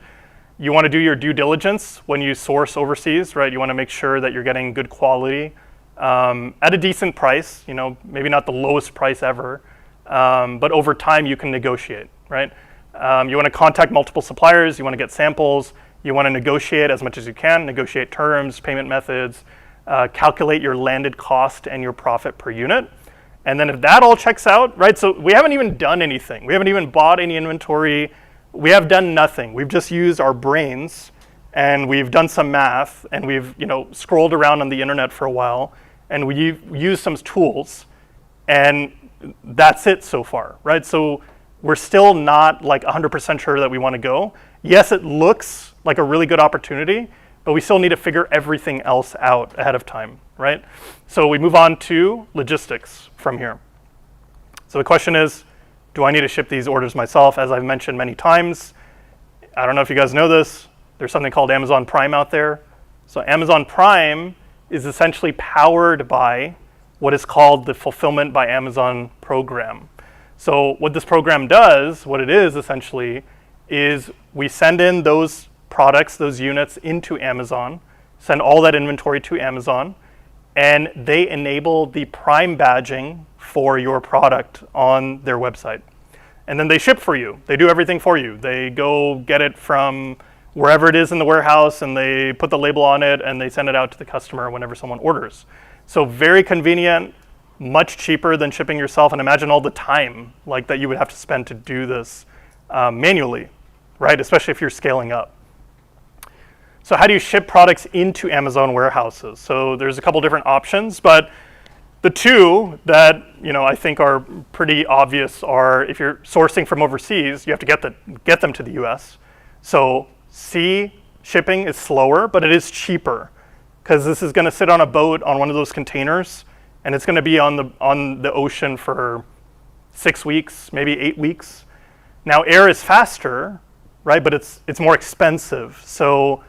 D: You want to do your due diligence when you source overseas, right? You want to make sure that you're getting good quality at a decent price, maybe not the lowest price ever, but over time you can negotiate, right? You want to contact multiple suppliers, you want to get samples, you want to negotiate as much as you can, negotiate terms, payment methods, calculate your landed cost and your profit per unit. And then if that all checks out, right, so we haven't even done anything. We haven't even bought any inventory. We have done nothing. We've just used our brains, and we've done some math, and we've scrolled around on the internet for a while, and we've used some tools, and that's it so far, right? So we're still not like 100% sure that we want to go. Yes, it looks like a really good opportunity, but we still need to figure everything else out ahead of time, right? So we move on to logistics from here. So the question is, do I need to ship these orders myself? As I've mentioned many times, I don't know if you guys know this, there's something called Amazon Prime out there. So Amazon Prime is essentially powered by what is called the Fulfillment by Amazon program. So what this program does, what it is essentially, is we send in those products, those units into Amazon, send all that inventory to Amazon, and they enable the Prime badging for your product on their website. And then they ship for you. They do everything for you. They go get it from wherever it is in the warehouse, and they put the label on it, and they send it out to the customer whenever someone orders. So very convenient, much cheaper than shipping yourself, and imagine all the time like that you would have to spend to do this manually, right? Especially if you're scaling up. So how do you ship products into Amazon warehouses? So there's a couple different options, but The two that I think are pretty obvious are if you're sourcing from overseas, you have to get them to the US. So sea shipping is slower, but it is cheaper because this is going to sit on a boat on one of those containers, and it's going to be on the ocean for 6 weeks, maybe 8 weeks. Now air is faster, right? But it's more expensive. So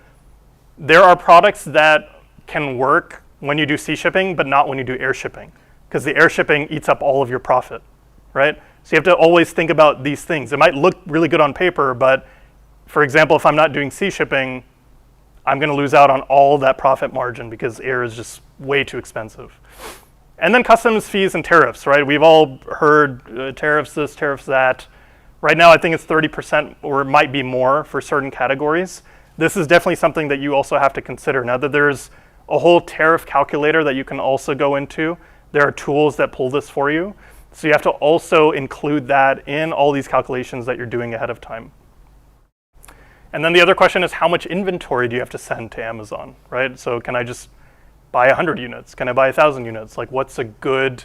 D: there are products that can work when you do sea shipping, but not when you do air shipping, because the air shipping eats up all of your profit, right? So you have to always think about these things. It might look really good on paper, but for example, if I'm not doing sea shipping, I'm going to lose out on all that profit margin because air is just way too expensive. And then customs fees and tariffs, right? We've all heard tariffs this, tariffs that. Right now, I think it's 30% or it might be more for certain categories. This is definitely something that you also have to consider. Now that there's a whole tariff calculator that you can also go into, there are tools that pull this for you. So you have to also include that in all these calculations that you're doing ahead of time. And then the other question is, how much inventory do you have to send to Amazon, right? So can I just buy 100 units? Can I buy 1,000 units? Like, what's a good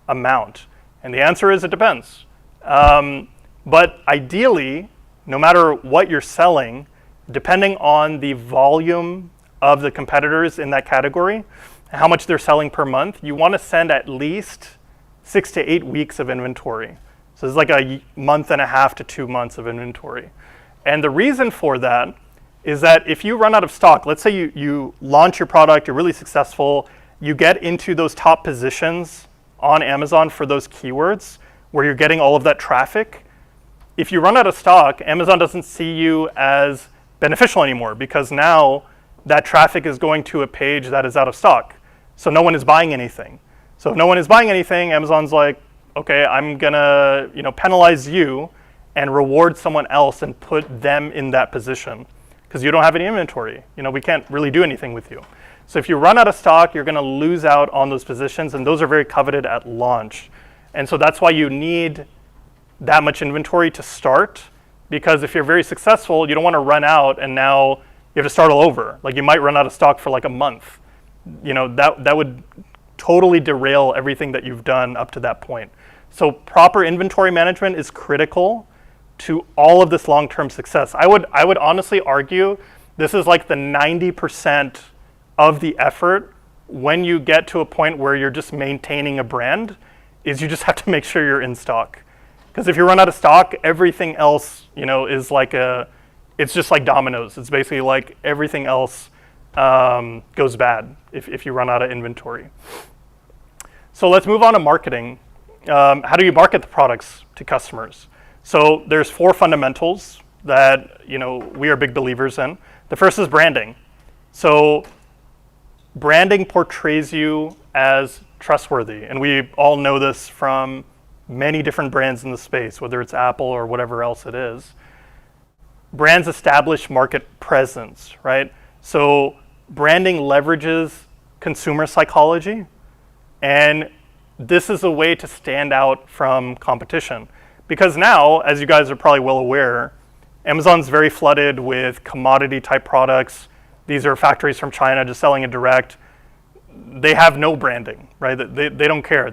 D: amount? And the answer is it depends. But ideally, no matter what you're selling, depending on the volume of the competitors in that category, how much they're selling per month, you want to send at least 6 to 8 weeks of inventory. So it's like a month and a half to 2 months of inventory. And the reason for that is that if you run out of stock, let's say you launch your product, you're really successful, you get into those top positions on Amazon for those keywords where you're getting all of that traffic. If you run out of stock, Amazon doesn't see you as beneficial anymore because now that traffic is going to a page that is out of stock. So no one is buying anything. So if no one is buying anything, Amazon's like, okay, I'm gonna penalize you and reward someone else and put them in that position because you don't have any inventory. We can't really do anything with you. So if you run out of stock, you're gonna lose out on those positions, and those are very coveted at launch. And so that's why you need that much inventory to start, because if you're very successful, you don't want to run out and now you have to start all over. Like you might run out of stock for like a month. That would totally derail everything that you've done up to that point. So proper inventory management is critical to all of this long-term success. I would honestly argue this is like the 90% of the effort when you get to a point where you're just maintaining a brand, is you just have to make sure you're in stock. Because if you run out of stock, everything else, is like it's just like dominoes. It's basically like everything else goes bad if you run out of inventory. So let's move on to marketing. How do you market the products to customers? So there's 4 fundamentals that we are big believers in. The first is branding. So branding portrays you as trustworthy, and we all know this from many different brands in the space, whether it's Apple or whatever else it is. Brands establish market presence, right? So branding leverages consumer psychology, and this is a way to stand out from competition. Because now, as you guys are probably well aware, Amazon's very flooded with commodity type products. These are factories from China just selling it direct. They have no branding, right? They don't care.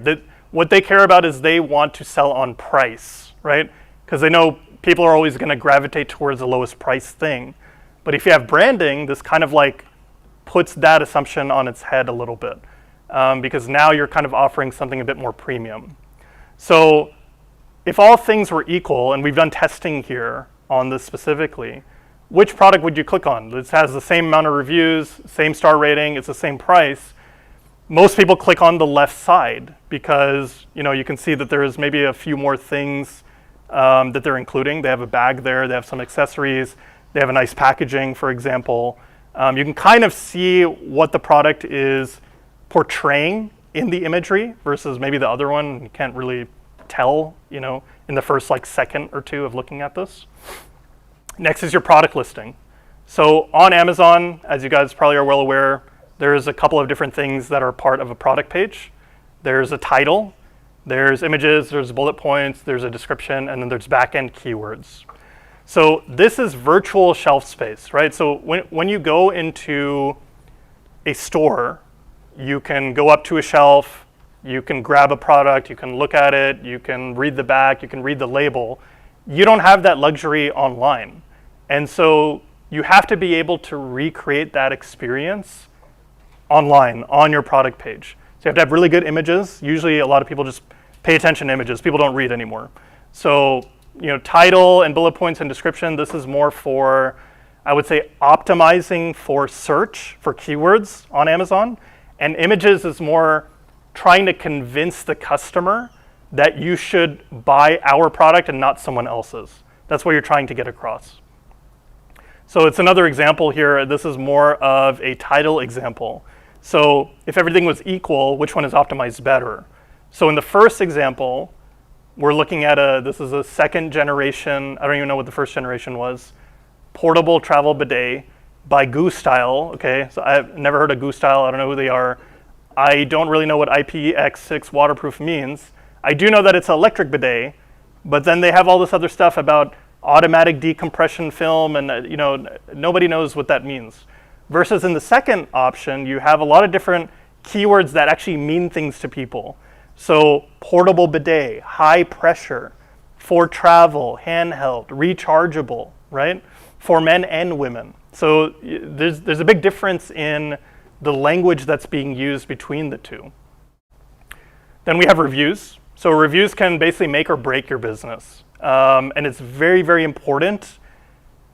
D: What they care about is they want to sell on price, right? Because they know people are always going to gravitate towards the lowest price thing. But if you have branding, this kind of like puts that assumption on its head a little bit, because now you're kind of offering something a bit more premium. So if all things were equal, and we've done testing here on this specifically, which product would you click on? This has the same amount of reviews, same star rating, it's the same price. Most people click on the left side because you can see that there is maybe a few more things that they're including. They have a bag there, they have some accessories, they have a nice packaging, for example. You can kind of see what the product is portraying in the imagery versus maybe the other one. You can't really tell, in the first second or two of looking at this. Next is your product listing. So on Amazon, as you guys probably are well aware, there's a couple of different things that are part of a product page. There's a title, there's images, there's bullet points, there's a description, and then there's back-end keywords. So this is virtual shelf space, right? So when you go into a store, you can go up to a shelf, You can grab a product, you can look at it, you can read the back, you can read the label. You don't have that luxury online. And so you have to be able to recreate that experience online on your product page. So you have to have really good images. Usually a lot of people just pay attention to images. People don't read anymore. So, title and bullet points and description, this is more for, I would say, optimizing for search, for keywords on Amazon. And images is more trying to convince the customer that you should buy our product and not someone else's. That's what you're trying to get across. So it's another example here. This is more of a title example. So if everything was equal, which one is optimized better? So in the first example, we're looking at this is a second generation, I don't even know what the first generation was, portable travel bidet by Goo Style. Okay, so I've never heard of Goo Style. I don't know who they are. I don't really know what IPX6 waterproof means. I do know that it's an electric bidet, but then they have all this other stuff about automatic decompression film, and nobody knows what that means. Versus in the second option, you have a lot of different keywords that actually mean things to people. So portable bidet, high pressure, for travel, handheld, rechargeable, right? For men and women. So there's a big difference in the language that's being used between the two. Then we have reviews. So reviews can basically make or break your business. And it's very, very important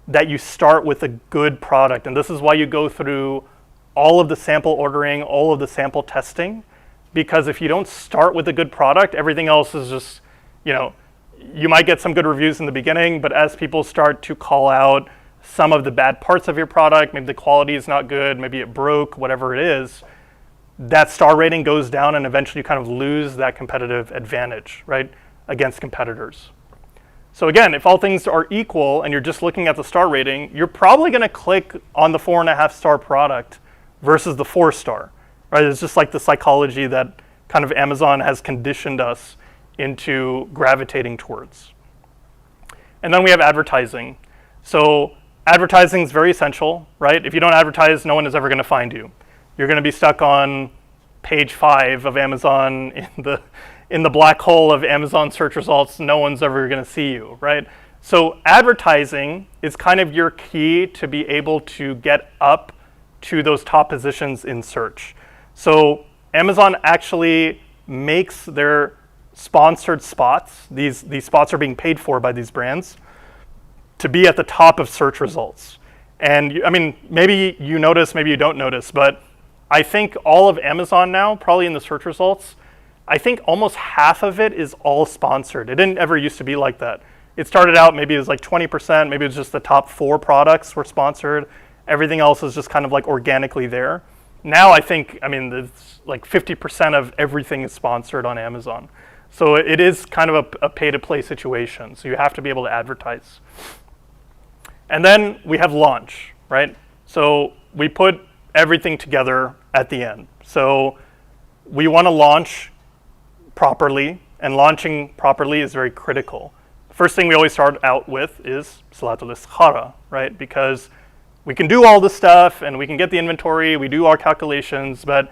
D: that you start with a good product. And this is why you go through all of the sample ordering, all of the sample testing, because if you don't start with a good product, everything else is just, you might get some good reviews in the beginning, but as people start to call out some of the bad parts of your product, maybe the quality is not good, maybe it broke, whatever it is, that star rating goes down and eventually you kind of lose that competitive advantage, right, against competitors. So again, if all things are equal and you're just looking at the star rating, you're probably going to click on the 4.5-star product versus the 4-star, right? It's just like the psychology that kind of Amazon has conditioned us into gravitating towards. And then we have advertising. So advertising is very essential, right? If you don't advertise, no one is ever going to find you. You're going to be stuck on page 5 of Amazon in the black hole of Amazon search results. No one's ever going to see you, right? So advertising is kind of your key to be able to get up to those top positions in search. So Amazon actually makes their sponsored spots, these spots are being paid for by these brands, to be at the top of search results. And maybe you notice, maybe you don't notice, but I think all of Amazon now, probably in the search results, I think almost half of it is all sponsored. It didn't ever used to be like that. It started out, maybe it was like 20%, maybe it was just the top 4 products were sponsored. Everything else is just kind of like organically there. Now I think, it's like 50% of everything is sponsored on Amazon. So it is kind of a pay-to-play situation. So you have to be able to advertise. And then we have launch, right? So we put everything together at the end. So we want to launch properly, and launching properly is very critical. First thing we always start out with is Salatul Istikhara, right? Because we can do all this stuff and we can get the inventory, we do our calculations, but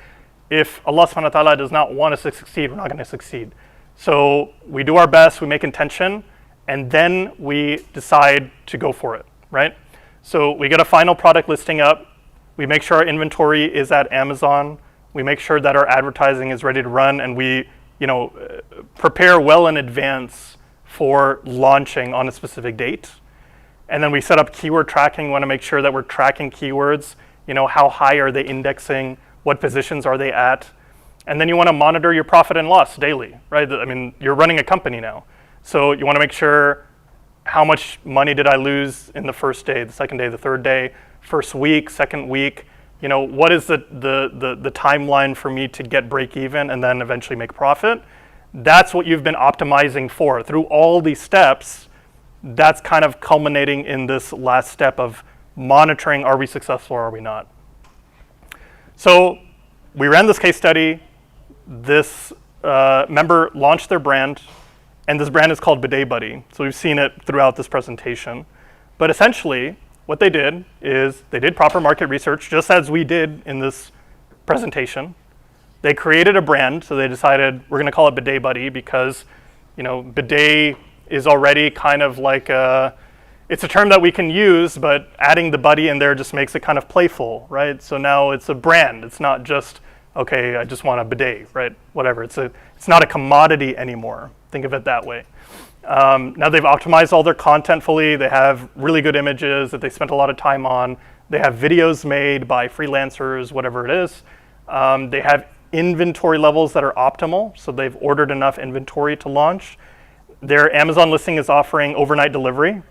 D: if Allah subhanahu wa ta'ala does not want us to succeed, we're not going to succeed. So we do our best, we make intention, and then we decide to go for it, right? So we get a final product listing up, we make sure our inventory is at Amazon, we make sure that our advertising is ready to run, and we prepare well in advance for launching on a specific date. And then we set up keyword tracking. We want to make sure that we're tracking keywords. How high are they indexing? What positions are they at? And then you want to monitor your profit and loss daily, right? You're running a company now. So you want to make sure, how much money did I lose in the first day, the second day, the third day, first week, second week? What is the timeline for me to get break even and then eventually make profit? That's what you've been optimizing for. Through all these steps, that's kind of culminating in this last step of monitoring, are we successful or are we not? So we ran this case study. This member launched their brand, and this brand is called Bidet Buddy. So we've seen it throughout this presentation. But essentially, what they did is they did proper market research, just as we did in this presentation. They created a brand, so they decided we're going to call it Bidet Buddy because, bidet is already kind of like it's a term that we can use, but adding the buddy in there just makes it kind of playful, right? So now it's a brand. It's not just, okay, I just want a bidet, right? Whatever. It's not a commodity anymore. Think of it that way. Now they've optimized all their content fully. They have really good images that they spent a lot of time on. They have videos made by freelancers, whatever it is. They have inventory levels that are optimal, so they've ordered enough inventory to launch. Their Amazon listing is offering overnight delivery,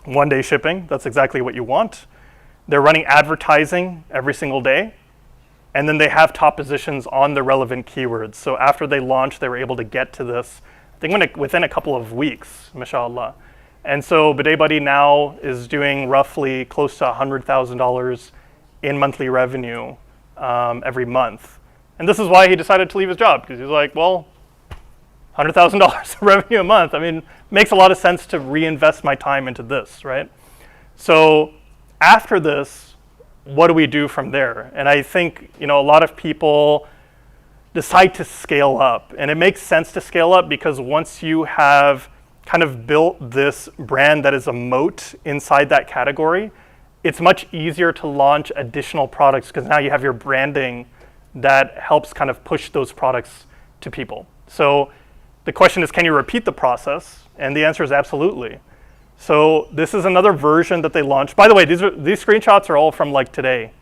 D: 1-day shipping. That's exactly what you want. They're running advertising every single day. And then they have top positions on the relevant keywords. So after they launched, they were able to get to this, I think within a couple of weeks, mashallah. And so Bidet Buddy now is doing roughly close to $100,000 in monthly revenue every month. And this is why he decided to leave his job, because he's like, well, $100,000 revenue a month. I mean, makes a lot of sense to reinvest my time into this, right? So after this, what do we do from there? And I think, a lot of people decide to scale up. And it makes sense to scale up because once you have kind of built this brand that is a moat inside that category, it's much easier to launch additional products because now you have your branding that helps kind of push those products to people. So the question is, can you repeat the process? And the answer is absolutely. So this is another version that they launched. By the way, these screenshots are all from like today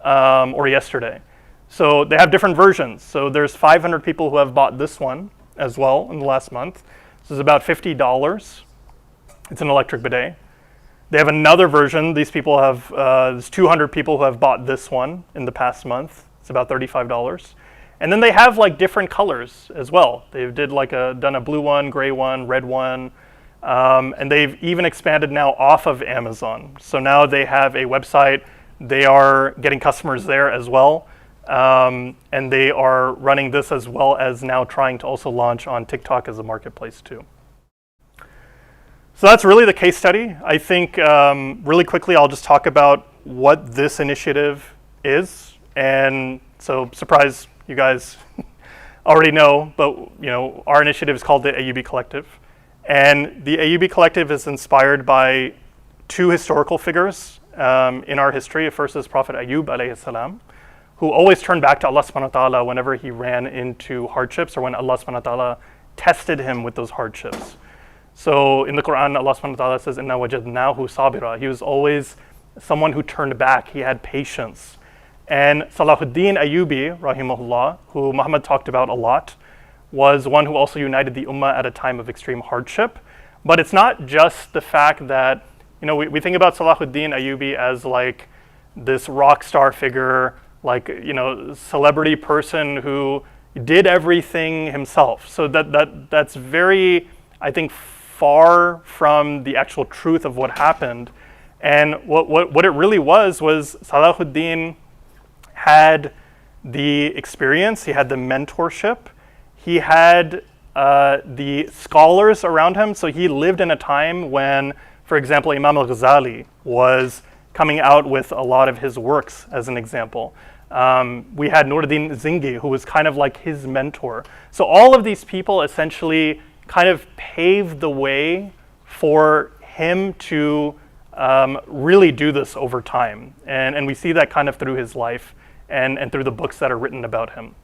D: or yesterday. So they have different versions. So there's 500 people who have bought this one as well in the last month. This is about $50. It's an electric bidet. They have another version. These people have, there's 200 people who have bought this one in the past month. It's about $35. And then they have like different colors as well. They did done a blue one, gray one, red one. And they've even expanded now off of Amazon. So now they have a website. They are getting customers there as well. And they are running this as well as now trying to also launch on TikTok as a marketplace too. So that's really the case study. I think really quickly I'll just talk about what this initiative is. And so surprise, you guys already know, but our initiative is called the AUB Collective. And the AUB Collective is inspired by two historical figures in our history. First is Prophet Ayub alayhi salam, who always turned back to Allah subhanahu wa ta'ala whenever he ran into hardships or when Allah subhanahu wa ta'ala tested him with those hardships. So in the Quran, Allah subhanahu wa ta'ala says, Inna wajadnahu sabira. He was always someone who turned back. He had patience. And Salahuddin Ayyubi, rahimahullah, who Muhammad talked about a lot, was one who also united the ummah at a time of extreme hardship. But it's not just the fact that, we think about Salahuddin Ayyubi as like this rock star figure, like, celebrity person who did everything himself. So that's very, I think, far from the actual truth of what happened. And what it really was Salahuddin had the experience, he had the mentorship, he had the scholars around him. So he lived in a time when, for example, Imam al-Ghazali was coming out with a lot of his works as an example. We had Nuruddin Zingi, who was kind of like his mentor. So all of these people essentially kind of paved the way for him to really do this over time. And we see that kind of through his life and through the books that are written about him.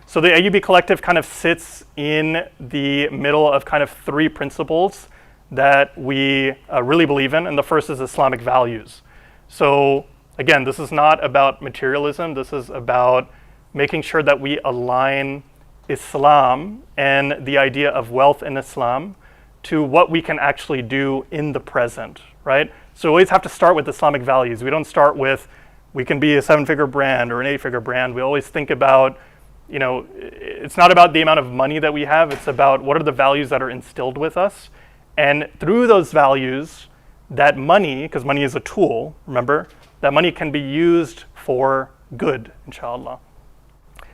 D: So the AUB Collective kind of sits in the middle of kind of three principles that we really believe in. And the first is Islamic values. So again, this is not about materialism. This is about making sure that we align Islam and the idea of wealth in Islam to what we can actually do in the present, right? So we always have to start with Islamic values. We don't start with, we can be a 7-figure brand or an 8-figure brand. We always think about, it's not about the amount of money that we have. It's about what are the values that are instilled with us. And through those values, that money, because money is a tool, remember, that money can be used for good, inshallah.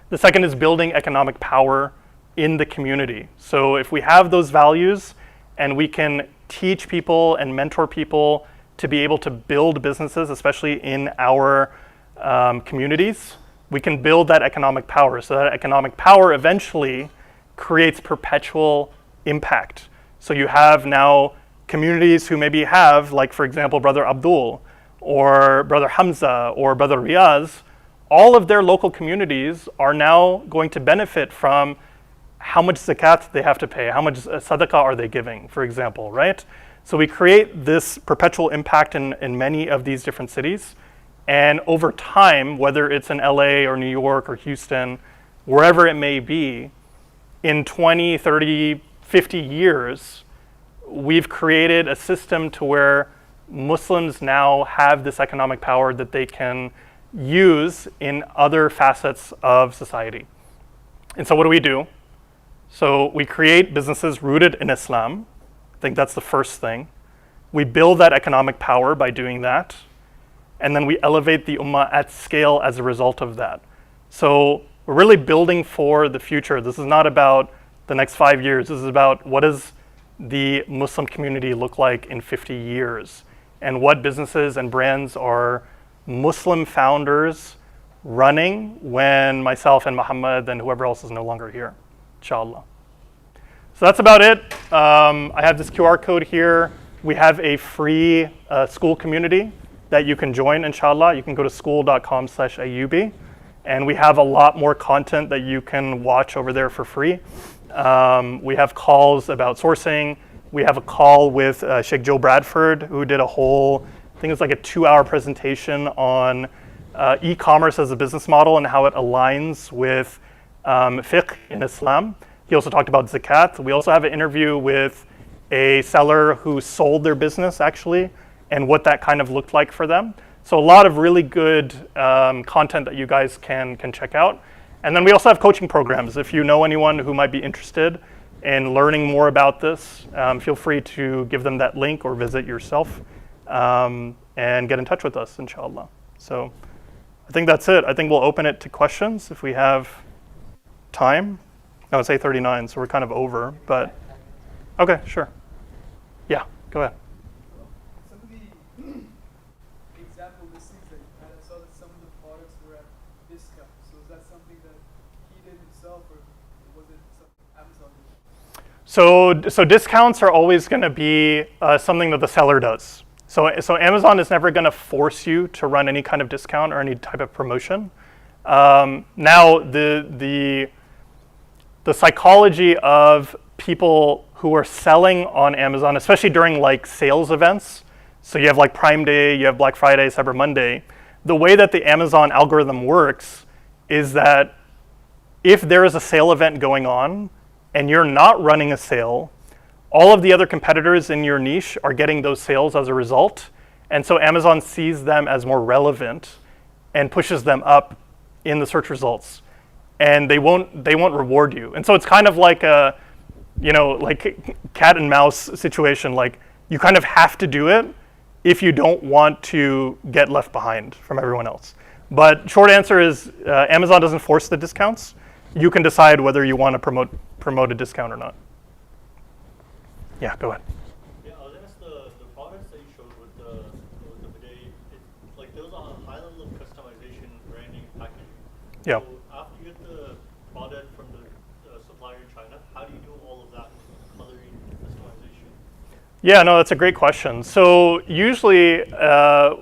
D: The second is building economic power in the community. So if we have those values and we can teach people and mentor people to be able to build businesses, especially in our communities, we can build that economic power. So that economic power eventually creates perpetual impact. So you have now communities who maybe have, like for example, Brother Abdul, or Brother Hamza, or Brother Riaz. All of their local communities are now going to benefit from how much zakat they have to pay, how much sadaqah are they giving, for example, right? So we create this perpetual impact in many of these different cities. And over time, whether it's in LA or New York or Houston, wherever it may be, in 20, 30, 50 years, we've created a system to where Muslims now have this economic power that they can use in other facets of society. And so what do? So we create businesses rooted in Islam. I think that's the first thing. We build that economic power by doing that. And then we elevate the ummah at scale as a result of that. So we're really building for the future. This is not about the next 5 years. This is about what does the Muslim community look like in 50 years? And what businesses and brands are Muslim founders running when myself and Muhammad and whoever else is no longer here, inshallah. So that's about it. I have this QR code here. We have a free school community that you can join, inshallah. You can go to school.com/ayubi. And we have a lot more content that you can watch over there for free. We have calls about sourcing. We have a call with Sheikh Joe Bradford, who did a whole, I think it's like a 2-hour presentation on e-commerce as a business model and how it aligns with fiqh in Islam. He also talked about zakat. We also have an interview with a seller who sold their business actually, and what that kind of looked like for them. So a lot of really good content that you guys can check out. And then we also have coaching programs. If you know anyone who might be interested in learning more about this, feel free to give them that link or visit yourself and get in touch with us, inshallah. So I think that's it. I think we'll open it to questions if we have time. No, it's 8:39, so we're kind of over, but okay, sure. Yeah, go ahead.
H: Some of the example listings that you had, I saw that some of the products were at discount. So is that something that he did himself, or was it something Amazon did?
D: So discounts are always going to be something that the seller does. So Amazon is never going to force you to run any kind of discount or any type of promotion. Now the psychology of people who are selling on Amazon, especially during like sales events, so you have like Prime Day, you have Black Friday, Cyber Monday, the way that the Amazon algorithm works is that if there is a sale event going on and you're not running a sale, all of the other competitors in your niche are getting those sales as a result. And so Amazon sees them as more relevant and pushes them up in the search results. And they won't reward you. And so it's kind of like a, like cat and mouse situation. Like you kind of have to do it if you don't want to get left behind from everyone else. But short answer is Amazon doesn't force the discounts. You can decide whether you want to promote a discount or not. Yeah, go ahead.
I: Yeah, I was going to ask the products that you showed with the bidet, like there was a high level of customization, branding, packaging.
D: Yeah.
I: So after you get the product from the supplier in China, how do you do all of that coloring, customization?
D: Yeah, no, that's a great question. So usually,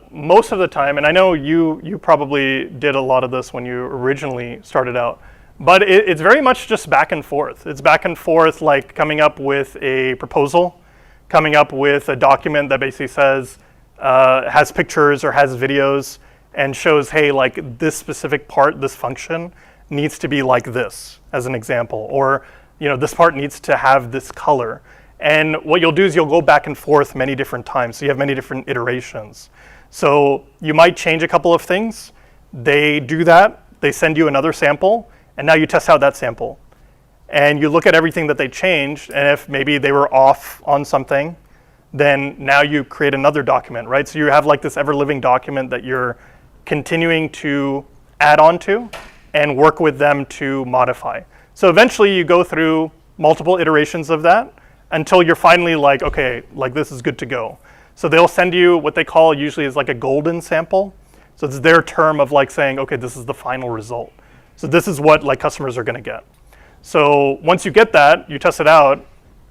D: most of the time, and I know you probably did a lot of this when you originally started out, but it's very much just back and forth. It's back and forth, like coming up with a proposal, coming up with a document that basically says, has pictures or has videos and shows, hey, like this specific part, this function needs to be like this, as an example, or this part needs to have this color. And what you'll do is you'll go back and forth many different times. So you have many different iterations. So you might change a couple of things. They do that. They send you another sample. And now you test out that sample. And you look at everything that they changed. And if maybe they were off on something, then now you create another document, right? So you have like this ever-living document that you're continuing to add on to and work with them to modify. So eventually you go through multiple iterations of that until you're finally like, okay, like this is good to go. So they'll send you what they call usually is like a golden sample. So it's their term of like saying, okay, this is the final result. So this is what like customers are going to get. So once you get that, you test it out.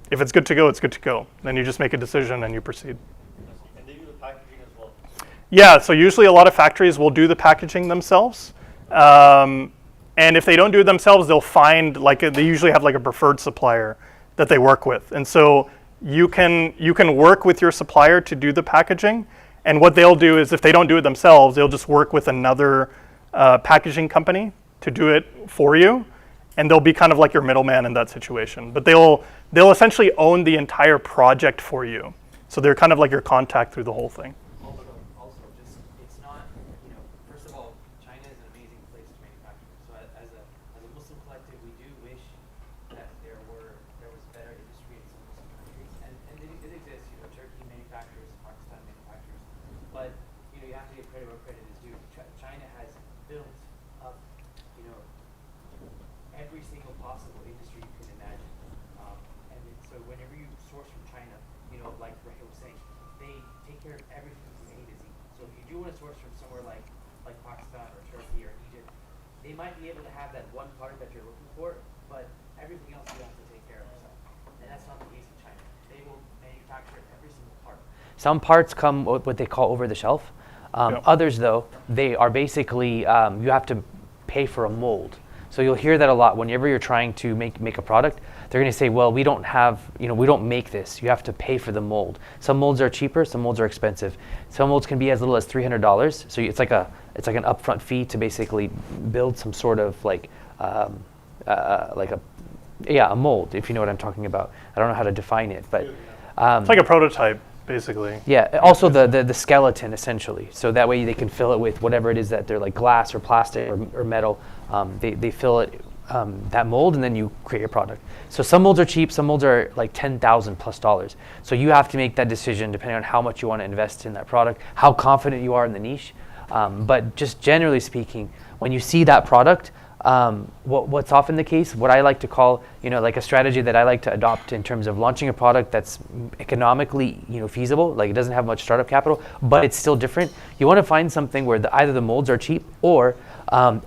D: If it's good to go, it's good to go. Then you just make a decision and you proceed.
I: And they do the packaging as well.
D: Yeah, so usually a lot of factories will do the packaging themselves. And if they don't do it themselves, they'll find they usually have like a preferred supplier that they work with. And so you can work with your supplier to do the packaging. And what they'll do is if they don't do it themselves, they'll just work with another packaging company to do it for you. And they'll be kind of like your middleman in that situation. But they'll essentially own the entire project for you. So they're kind of like your contact through the whole thing.
F: Also, just it's not, first of all, China is an amazing place to manufacture. So as a Muslim collective, we do wish that there was better industry in some Muslim countries, and it exists. Turkey manufactures, Pakistan manufactures, but you have to give credit where credit is due. China has built up, every single possible industry you can imagine, so whenever you source from China, like Raheel was saying, they take care of everything from A to Z. So if you do want to source from somewhere like Pakistan or Turkey or Egypt, they might be able to have that one part that you're looking for, but everything else you have to take care of yourself. And that's not the case in China. They will manufacture every single part. Some parts come what they call over the shelf. Others, though, they are basically, you have to pay for a mold. So you'll hear that a lot whenever you're trying to make a product. They're going to say, well, we don't make this. You have to pay for the mold. Some molds are cheaper, some molds are expensive. Some molds can be as little as $300. So it's like an upfront fee to basically build some sort of a mold, if you know what I'm talking about. I don't know how to define it, but
D: it's like a prototype, basically.
F: Yeah. Also the skeleton, essentially. So that way they can fill it with whatever it is that they're like glass or plastic or metal. They fill it that mold, and then you create your product. So some molds are cheap, some molds are like $10,000+. So you have to make that decision depending on how much you want to invest in that product, how confident you are in the niche. But just generally speaking, when you see that product, what's often the case, what I like to call, like a strategy that I like to adopt in terms of launching a product that's economically, feasible, like it doesn't have much startup capital, but it's still different. You want to find something where either the molds are cheap or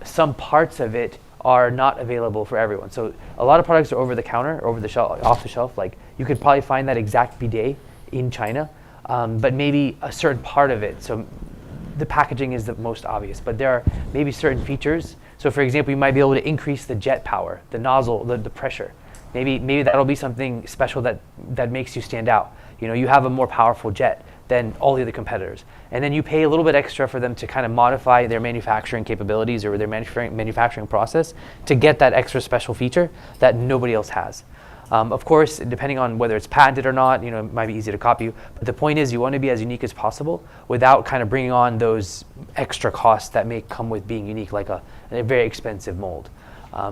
F: some parts of it are not available for everyone. So a lot of products are over the counter, over the shelf, off the shelf. Like you could probably find that exact bidet in China, but maybe a certain part of it. So the packaging is the most obvious, but there are maybe certain features. So for example, you might be able to increase the jet power, the nozzle, the pressure. Maybe that'll be something special that makes you stand out. You have a more powerful jet than all the other competitors. And then you pay a little bit extra for them to kind of modify their manufacturing capabilities or their manufacturing process to get that extra special feature that nobody else has. Of course, depending on whether it's patented or not, it might be easy to copy you. But the point is you want to be as unique as possible without kind of bringing on those extra costs that may come with being unique, like a very expensive mold.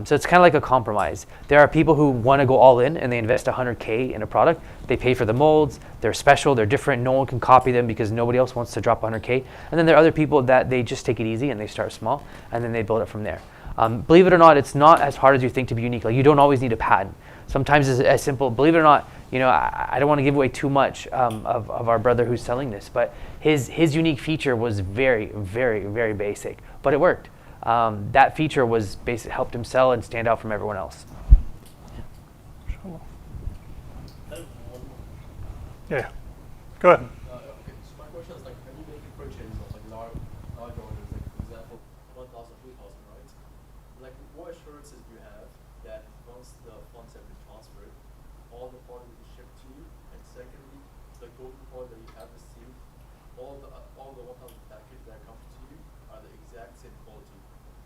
F: So it's kind of like a compromise. There are people who want to go all in and they invest $100K in a product. They pay for the molds. They're special. They're different. No one can copy them because nobody else wants to drop $100K. And then there are other people that they just take it easy and they start small and then they build it from there. Believe it or not, it's not as hard as you think to be unique. Like you don't always need a patent. Sometimes it's as simple. Believe it or not, I don't want to give away too much of our brother who's selling this, but his unique feature was very, very, very basic, but it worked. That feature was helped him sell and stand out from everyone else.
D: Yeah, go ahead.
A: Okay, so my question is when you make a purchase of large orders, for example, 1,000, 2,000, right? What assurances do you have that once the funds have been transferred, all the product will be shipped to you, and secondly, the golden product that you have received, all the 1,000 packages that come to you are the exact same quality.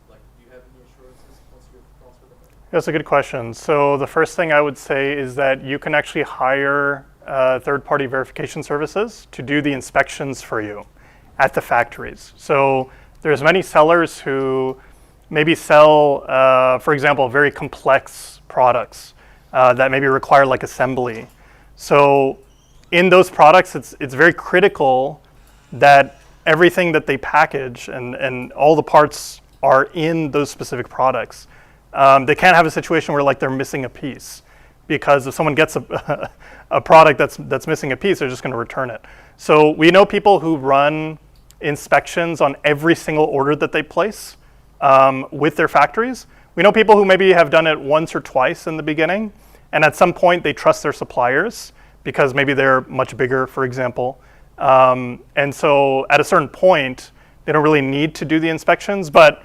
A: Do you have any assurances once you transfer them?
D: That's a good question. So the first thing I would say is that you can actually hire third-party verification services to do the inspections for you at the factories. So there's many sellers who maybe sell, for example, very complex products that maybe require assembly. So in those products, it's very critical that everything that they package and all the parts are in those specific products. They can't have a situation where they're missing a piece, because if someone gets a product that's missing a piece, they're just going to return it. So we know people who run inspections on every single order that they place with their factories. We know people who maybe have done it once or twice in the beginning, and at some point they trust their suppliers because maybe they're much bigger, for example. And so at a certain point, they don't really need to do the inspections, but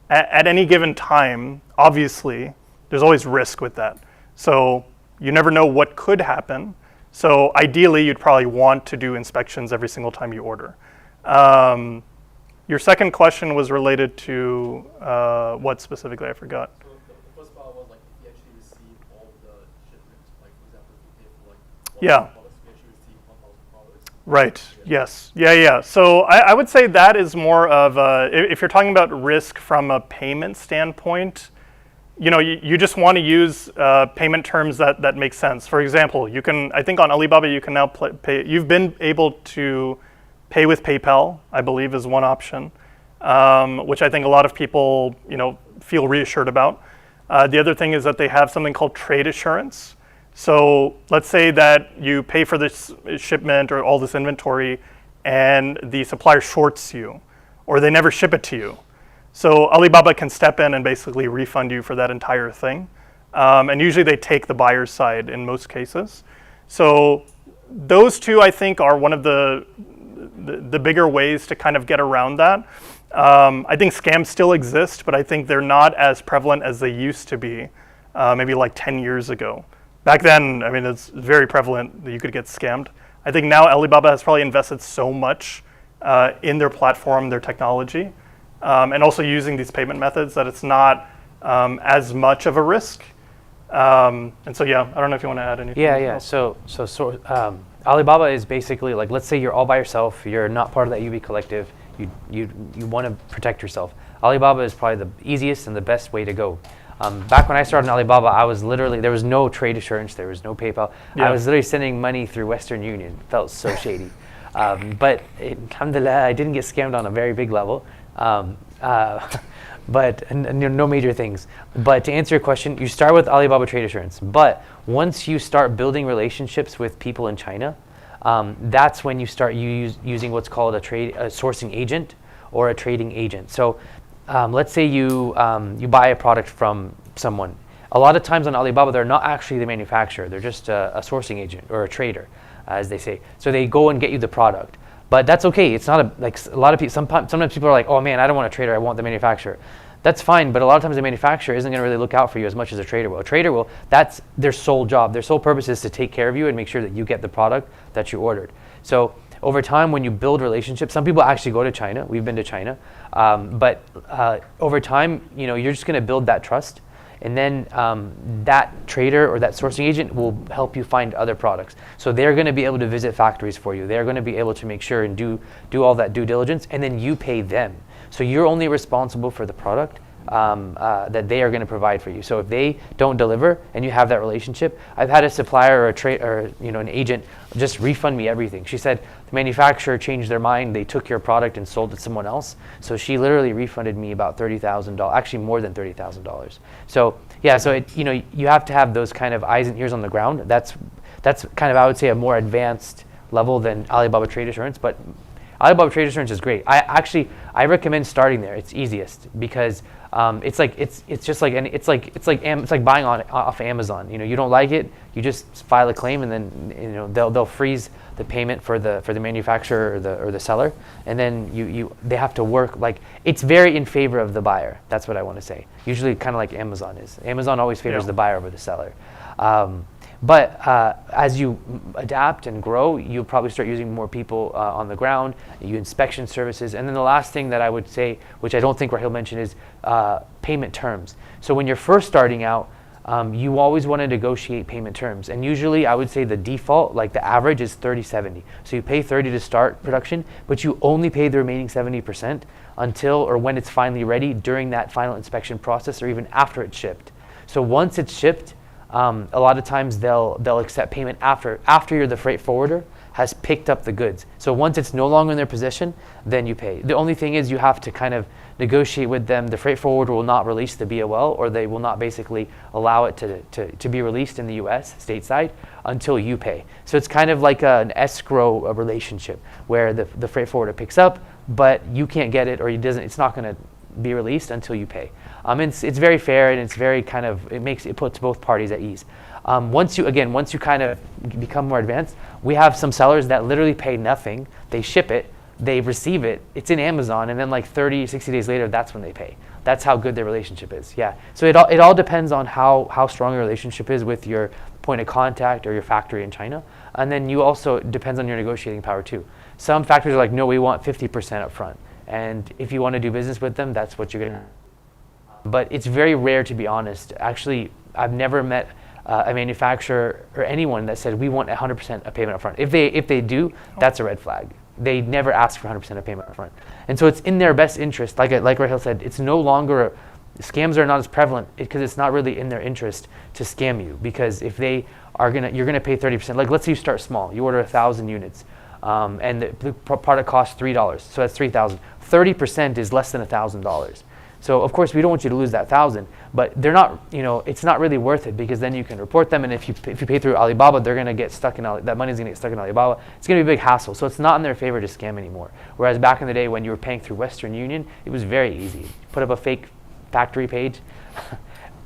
D: at any given time, obviously, there's always risk with that. So you never know what could happen. So ideally, you'd probably want to do inspections every single time you order. Your second question was related to what specifically? I forgot.
A: So the first part was like if you actually receive all the shipments, like for example, if you pay for like 1,000
D: Yeah.
A: products, you actually receive 1,000 products.
D: Right. Yes. Yeah. So I would say that is more of if you're talking about risk from a payment standpoint, you just want to use payment terms that make sense. For example, I think on Alibaba you can now pay. You've been able to pay with PayPal, I believe, is one option, which I think a lot of people feel reassured about. The other thing is that they have something called trade assurance. So let's say that you pay for this shipment or all this inventory and the supplier shorts you, or they never ship it to you. So Alibaba can step in and basically refund you for that entire thing. And usually they take the buyer's side in most cases. So those two, I think, are one of the bigger ways to kind of get around that. I think scams still exist, but I think they're not as prevalent as they used to be, maybe like 10 years ago. Back then, I mean, it's very prevalent that you could get scammed. I think now Alibaba has probably invested so much in their platform, their technology, and also using these payment methods that it's not as much of a risk. And so, yeah, I don't know if you want to add anything.
F: Yeah. So Alibaba is basically like, let's say you're all by yourself, you're not part of that UB collective, you want to protect yourself. Alibaba is probably the easiest and the best way to go. Back when I started in Alibaba, I was literally, there was no trade assurance, there was no PayPal.
D: Yeah.
F: I was literally sending money through Western Union. It felt so shady. But alhamdulillah, I didn't get scammed on a very big level. But no major things. But to answer your question, you start with Alibaba Trade Assurance. But once you start building relationships with people in China, that's when you start using what's called a sourcing agent or a trading agent. So let's say you buy a product from someone. A lot of times on Alibaba, they're not actually the manufacturer. They're just a sourcing agent or a trader, as they say. So they go and get you the product. But that's okay. It's not a lot of people. Sometimes people are like, "Oh man, I don't want a trader. I want the manufacturer." That's fine. But a lot of times the manufacturer isn't going to really look out for you as much as a trader will. A trader will. That's their sole job. Their sole purpose is to take care of you and make sure that you get the product that you ordered. So over time, when you build relationships, some people actually go to China. We've been to China, but over time, you're just going to build that trust. And then that trader or that sourcing agent will help you find other products. So they're going to be able to visit factories for you. They're going to be able to make sure and do all that due diligence, and then you pay them. So you're only responsible for the product that they are going to provide for you. So if they don't deliver and you have that relationship, I've had a supplier or an agent just refund me everything. She said the manufacturer changed their mind. They took your product and sold it to someone else. So she literally refunded me about $30,000, actually more than $30,000. So yeah, so you have to have those kind of eyes and ears on the ground. That's kind of, I would say, a more advanced level than Alibaba Trade Assurance, but Alibaba Trade Assurance is great. I recommend starting there. It's easiest because it's like buying off Amazon. You don't like it, you just file a claim, and then they'll freeze the payment for the manufacturer or the seller, and then they have to work like it's very in favor of the buyer. That's what I want to say. Usually, kind of like Amazon is. Amazon always favors the buyer over the seller. But as you adapt and grow, you'll probably start using more people on the ground, you inspection services. And then the last thing that I would say, which I don't think Raheel mentioned, is payment terms. So when you're first starting out, you always want to negotiate payment terms. And usually I would say the default, like the average, is 30-70. So you pay 30 to start production, but you only pay the remaining 70% until or when it's finally ready during that final inspection process or even after it's shipped. So once it's shipped, a lot of times they'll accept payment after the freight forwarder has picked up the goods. So once it's no longer in their possession, then you pay. The only thing is you have to kind of negotiate with them. The freight forwarder will not release the BOL, or they will not basically allow it to be released in the US stateside until you pay. So it's kind of like an escrow relationship where the freight forwarder picks up, but you can't get it, or it's not going to be released until you pay. It's very fair, and it's very kind of, it puts both parties at ease. Once you kind of become more advanced, we have some sellers that literally pay nothing. They ship it, they receive it, it's in Amazon, and then like 30, 60 days later, that's when they pay. That's how good their relationship is. Yeah. So it all depends on how strong your relationship is with your point of contact or your factory in China. And then you also, it depends on your negotiating power too. Some factories are like, no, we want 50% up front. And if you want to do business with them, that's what you're going to. But it's very rare, to be honest. Actually, I've never met a manufacturer or anyone that said we want 100% of payment up front. If they do, that's a red flag. They never ask for 100% of payment up front. And so it's in their best interest. Like Raheel said, it's no longer, scams are not as prevalent because it's not really in their interest to scam you. Because if they are you're gonna pay 30%. Like let's say you start small, you order 1,000 units, and the product costs $3, so that's 3,000. 30% is less than $1,000. So of course we don't want you to lose that 1,000, but they're not, it's not really worth it, because then you can report them, and if you pay through Alibaba, they're gonna get stuck in that money's gonna get stuck in Alibaba. It's gonna be a big hassle. So it's not in their favor to scam anymore. Whereas back in the day when you were paying through Western Union, it was very easy. Put up a fake factory page,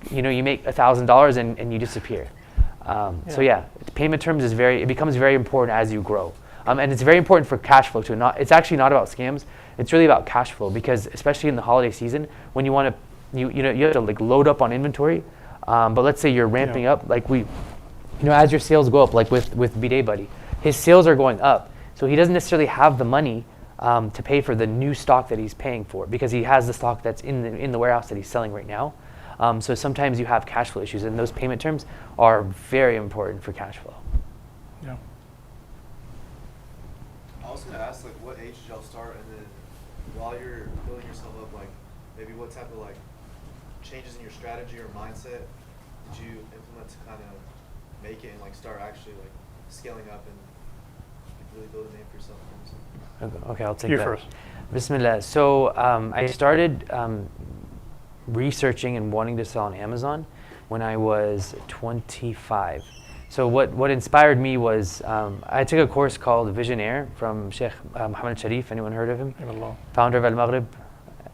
F: you make $1,000 and you disappear. So yeah, payment terms it becomes very important as you grow. And it's very important for cash flow too. It's actually not about scams. It's really about cash flow, because especially in the holiday season, when you want to, you have to like load up on inventory. But let's say you're ramping up, like as your sales go up, like with Bidet Buddy, his sales are going up, so he doesn't necessarily have the money to pay for the new stock that he's paying for, because he has the stock that's in the warehouse that he's selling right now. So sometimes you have cash flow issues, and those payment terms are very important for cash flow.
D: Yeah.
J: I was gonna ask, like, what age did y'all start, and then while you're building yourself up, like, maybe what type of like changes in your strategy or mindset did you implement to kind of make it and like start actually like scaling up and really build a name for yourself?
F: Okay, I'll take
D: you
F: that.
D: first.
F: Bismillah. So I started researching and wanting to sell on Amazon when I was 25. So what inspired me was I took a course called Visionaire from Sheikh Mohammad Sharif. Anyone heard of him? Founder of Al-Maghrib.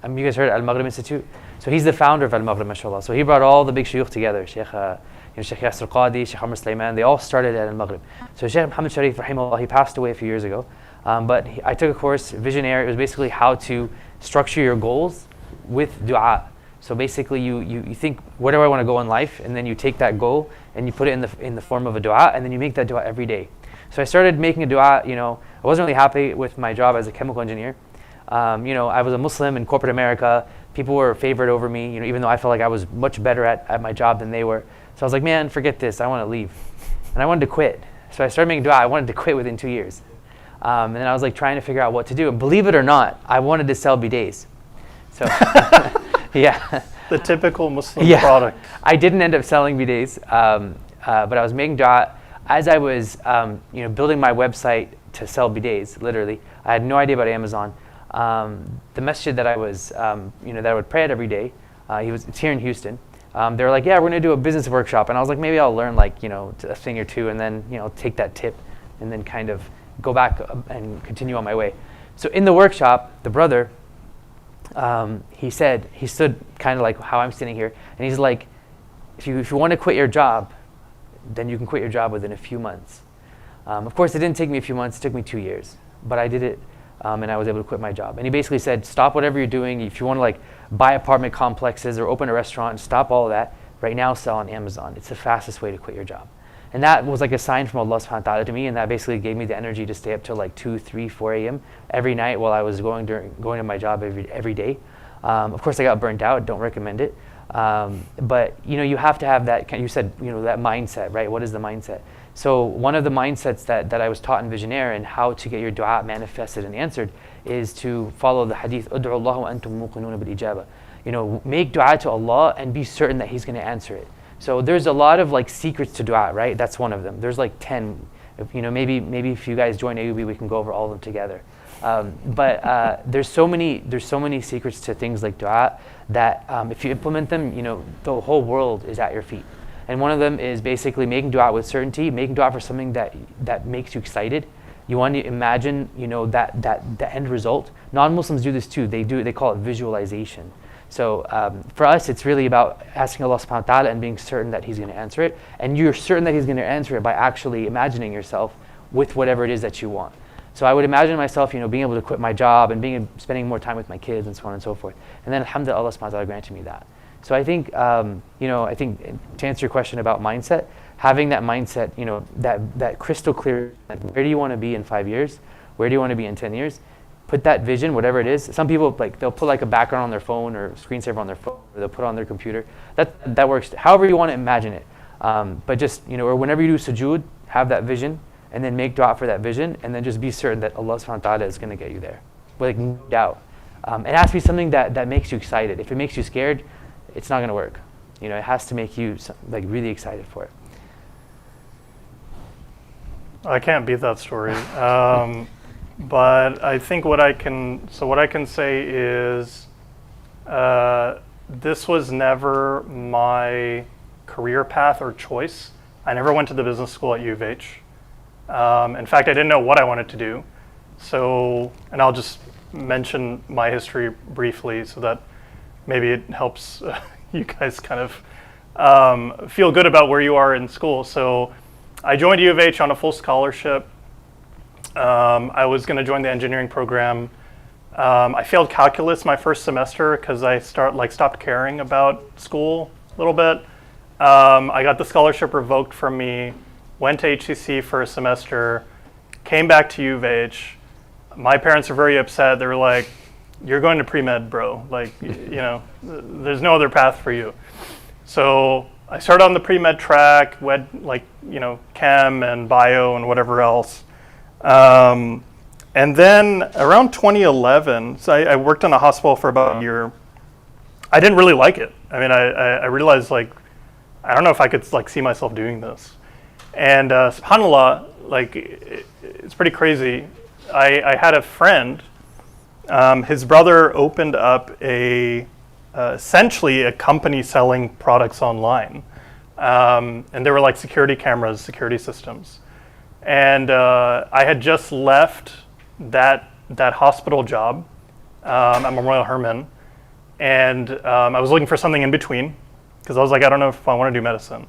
F: You guys heard of Al-Maghrib Institute? So he's the founder of Al-Maghrib, mashallah. So he brought all the big shuyukh together. Sheikh Yasser Qadi, Sheikh Amr Sulaiman, they all started at Al-Maghrib. So Sheikh Mohammad Sharif, rahimahullah, he passed away a few years ago. But I took a course, Visionaire. It was basically how to structure your goals with dua. So basically you think, where do I want to go in life? And then you take that goal and you put it in the form of a dua, and then you make that dua every day. So I started making a dua. I wasn't really happy with my job as a chemical engineer. I was a Muslim in corporate America. People were favored over me, even though I felt like I was much better at my job than they were. So I was like, man, forget this. I want to leave. And I wanted to quit. So I started making dua. I wanted to quit within 2 years. And then I was like trying to figure out what to do. And believe it or not, I wanted to sell bidets. So yeah.
D: The typical Muslim product.
F: I didn't end up selling bidets, but I was making dua. As I was building my website to sell bidets, literally, I had no idea about Amazon. The masjid that I was, that I would pray at every day, it's here in Houston. They were like, yeah, we're going to do a business workshop. And I was like, maybe I'll learn a thing or two, and then, take that tip and then kind of go back and continue on my way. So in the workshop, the brother, he stood kind of like how I'm sitting here, and he's like, if you want to quit your job, then you can quit your job within a few months. Of course, it didn't take me a few months, it took me 2 years, but I did it, and I was able to quit my job. And he basically said, stop whatever you're doing. If you want to buy apartment complexes or open a restaurant, stop all of that. Right now, sell on Amazon. It's the fastest way to quit your job. And that was like a sign from Allah subhanahu wa ta'ala to me, and that basically gave me the energy to stay up till 2, 3, 4 a.m. every night while I was going to my job every day. Of course, I got burnt out. Don't recommend it. But you have to have that. You said that mindset, right? What is the mindset? So one of the mindsets that I was taught in Visionaire and how to get your dua manifested and answered is to follow the hadith. Ud'u Allah wa antum muqinuna bil ijaba. Make dua to Allah and be certain that He's going to answer it. So there's a lot of like secrets to dua, right? That's one of them. There's like 10. If, maybe if you guys join AUB, we can go over all of them together. But there's so many secrets to things like dua that if you implement them, the whole world is at your feet. And one of them is basically making dua with certainty, making dua for something that makes you excited. You want to imagine, that the end result. Non-Muslims do this too. They call it visualization. So for us, it's really about asking Allah subhanahu wa ta'ala and being certain that He's going to answer it. And you're certain that He's going to answer it by actually imagining yourself with whatever it is that you want. So I would imagine myself, being able to quit my job and spending more time with my kids and so on and so forth. And then alhamdulillah, Allah subhanahu wa ta'ala granted me that. So I think, I think to answer your question about mindset, having that mindset, that crystal clear, like where do you want to be in 5 years? Where do you want to be in 10 years? Put that vision, whatever it is. Some people, they'll put like a background on their phone or screensaver on their phone, or they'll put it on their computer. That works, however you want to imagine it. But just, or whenever you do sujood, have that vision, and then make dua for that vision, and then just be certain that Allah subhanahu wa ta'ala is going to get you there. With no doubt. It has to be something that makes you excited. If it makes you scared, it's not going to work. It has to make you really excited for it.
D: I can't beat that story. But I think what I can say is this was never my career path or choice. I never went to the business school at UH. In fact, I didn't know what I wanted to do. So, and I'll just mention my history briefly so that maybe it helps you guys kind of feel good about where you are in school. So I joined U of H on a full scholarship. I was going to join the engineering program. I failed calculus my first semester because I stopped caring about school a little bit. I got the scholarship revoked from me, went to HCC for a semester, came back to U of H. My parents were very upset. They were like, "You're going to pre-med, bro. There's no other path for you." So I started on the pre-med track, chem and bio and whatever else. And then around 2011, so I worked in a hospital for about a year. I didn't really like it. I mean, I realized I don't know if I could see myself doing this. And subhanAllah, it's pretty crazy. I had a friend, his brother opened up essentially a company selling products online. And they were security cameras, security systems. And I had just left that hospital job. I'm a Royal Herman. And I was looking for something in between because I was like, I don't know if I want to do medicine.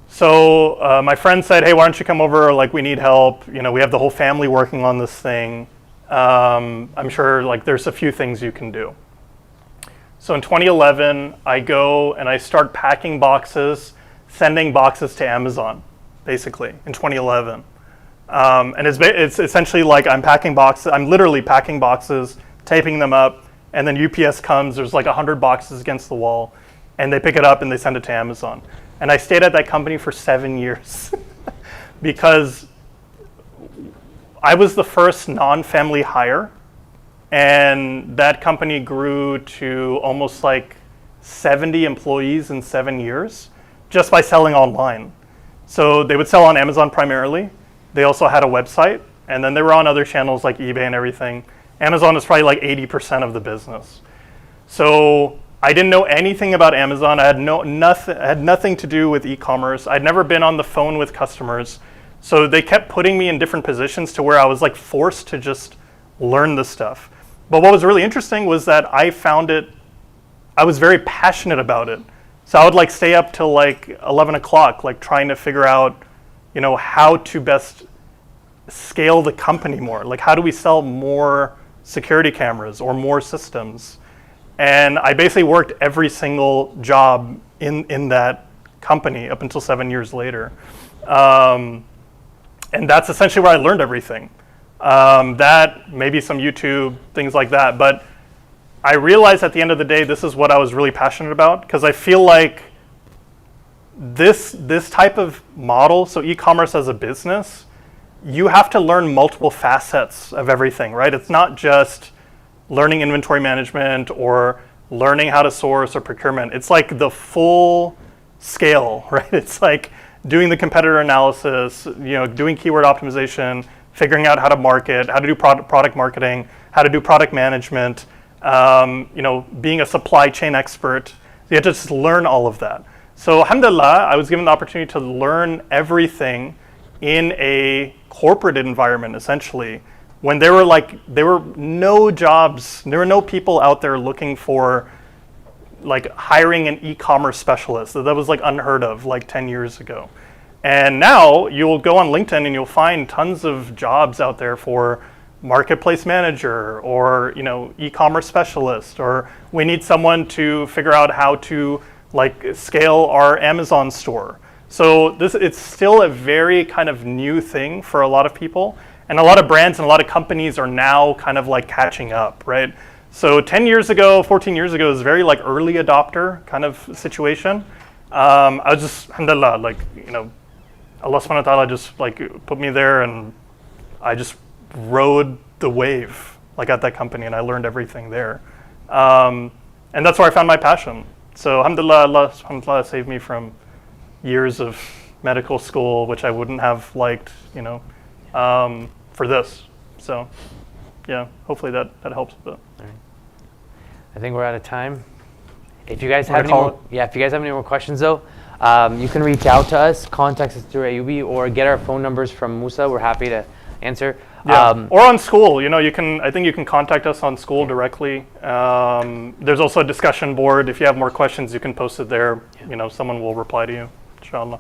D: So my friend said, "Hey, why don't you come over? We need help. We have the whole family working on this thing. I'm sure there's a few things you can do." So in 2011, I go and I start packing boxes, sending boxes to Amazon, basically, in 2011. And it's essentially I'm packing boxes. I'm literally packing boxes, taping them up, and then UPS comes. There's 100 boxes against the wall, and they pick it up and they send it to Amazon. And I stayed at that company for 7 years because I was the first non-family hire, and that company grew to almost 70 employees in 7 years just by selling online. So they would sell on Amazon primarily. They also had a website, and then they were on other channels like eBay and everything. Amazon was probably 80% of the business. So I didn't know anything about Amazon. I had nothing to do with e-commerce. I'd never been on the phone with customers. So they kept putting me in different positions to where I was forced to just learn this stuff. But what was really interesting was that I was very passionate about it. So I would stay up till 11 o'clock, trying to figure out, how to best scale the company more. How do we sell more security cameras or more systems? And I basically worked every single job in that company up until 7 years later. And that's essentially where I learned everything. That, maybe some YouTube, things like that. But I realized at the end of the day, this is what I was really passionate about, because I feel like this type of model, so e-commerce as a business, you have to learn multiple facets of everything, right? It's not just learning inventory management or learning how to source or procurement. It's the full scale, right? It's like doing the competitor analysis, doing keyword optimization, figuring out how to market, how to do product marketing, how to do product management, being a supply chain expert. You have to just learn all of that. So alhamdulillah, I was given the opportunity to learn everything in a corporate environment, essentially, when there were no jobs, there were no people out there looking for like hiring an e-commerce specialist. That was like unheard of like 10 years ago. And now you'll go on LinkedIn and you'll find tons of jobs out there for marketplace manager or e-commerce specialist, or we need someone to figure out how to like scale our Amazon store. So it's still a very kind of new thing for a lot of people, and a lot of brands and a lot of companies are now kind of like catching up, right? So 10 years ago, 14 years ago, it was very like early adopter kind of situation. I was just, alhamdulillah, like, Allah subhanahu wa ta'ala just like put me there, and I just rode the wave like at that company, and I learned everything there. And that's where I found my passion. So alhamdulillah, Allah subhanahu wa ta'ala saved me from years of medical school, which I wouldn't have liked, for this. So yeah, hopefully that helps a bit.
F: All right. I think we're out of time. If you guys have any more questions though, you can reach out to us, contact us through AUB, or get our phone numbers from Musa. We're happy to answer.
D: Yeah. Or on school, I think you can contact us on school directly. There's also a discussion board. If you have more questions, you can post it there. Someone will reply to you, inshallah.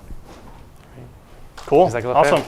D: Cool. Awesome.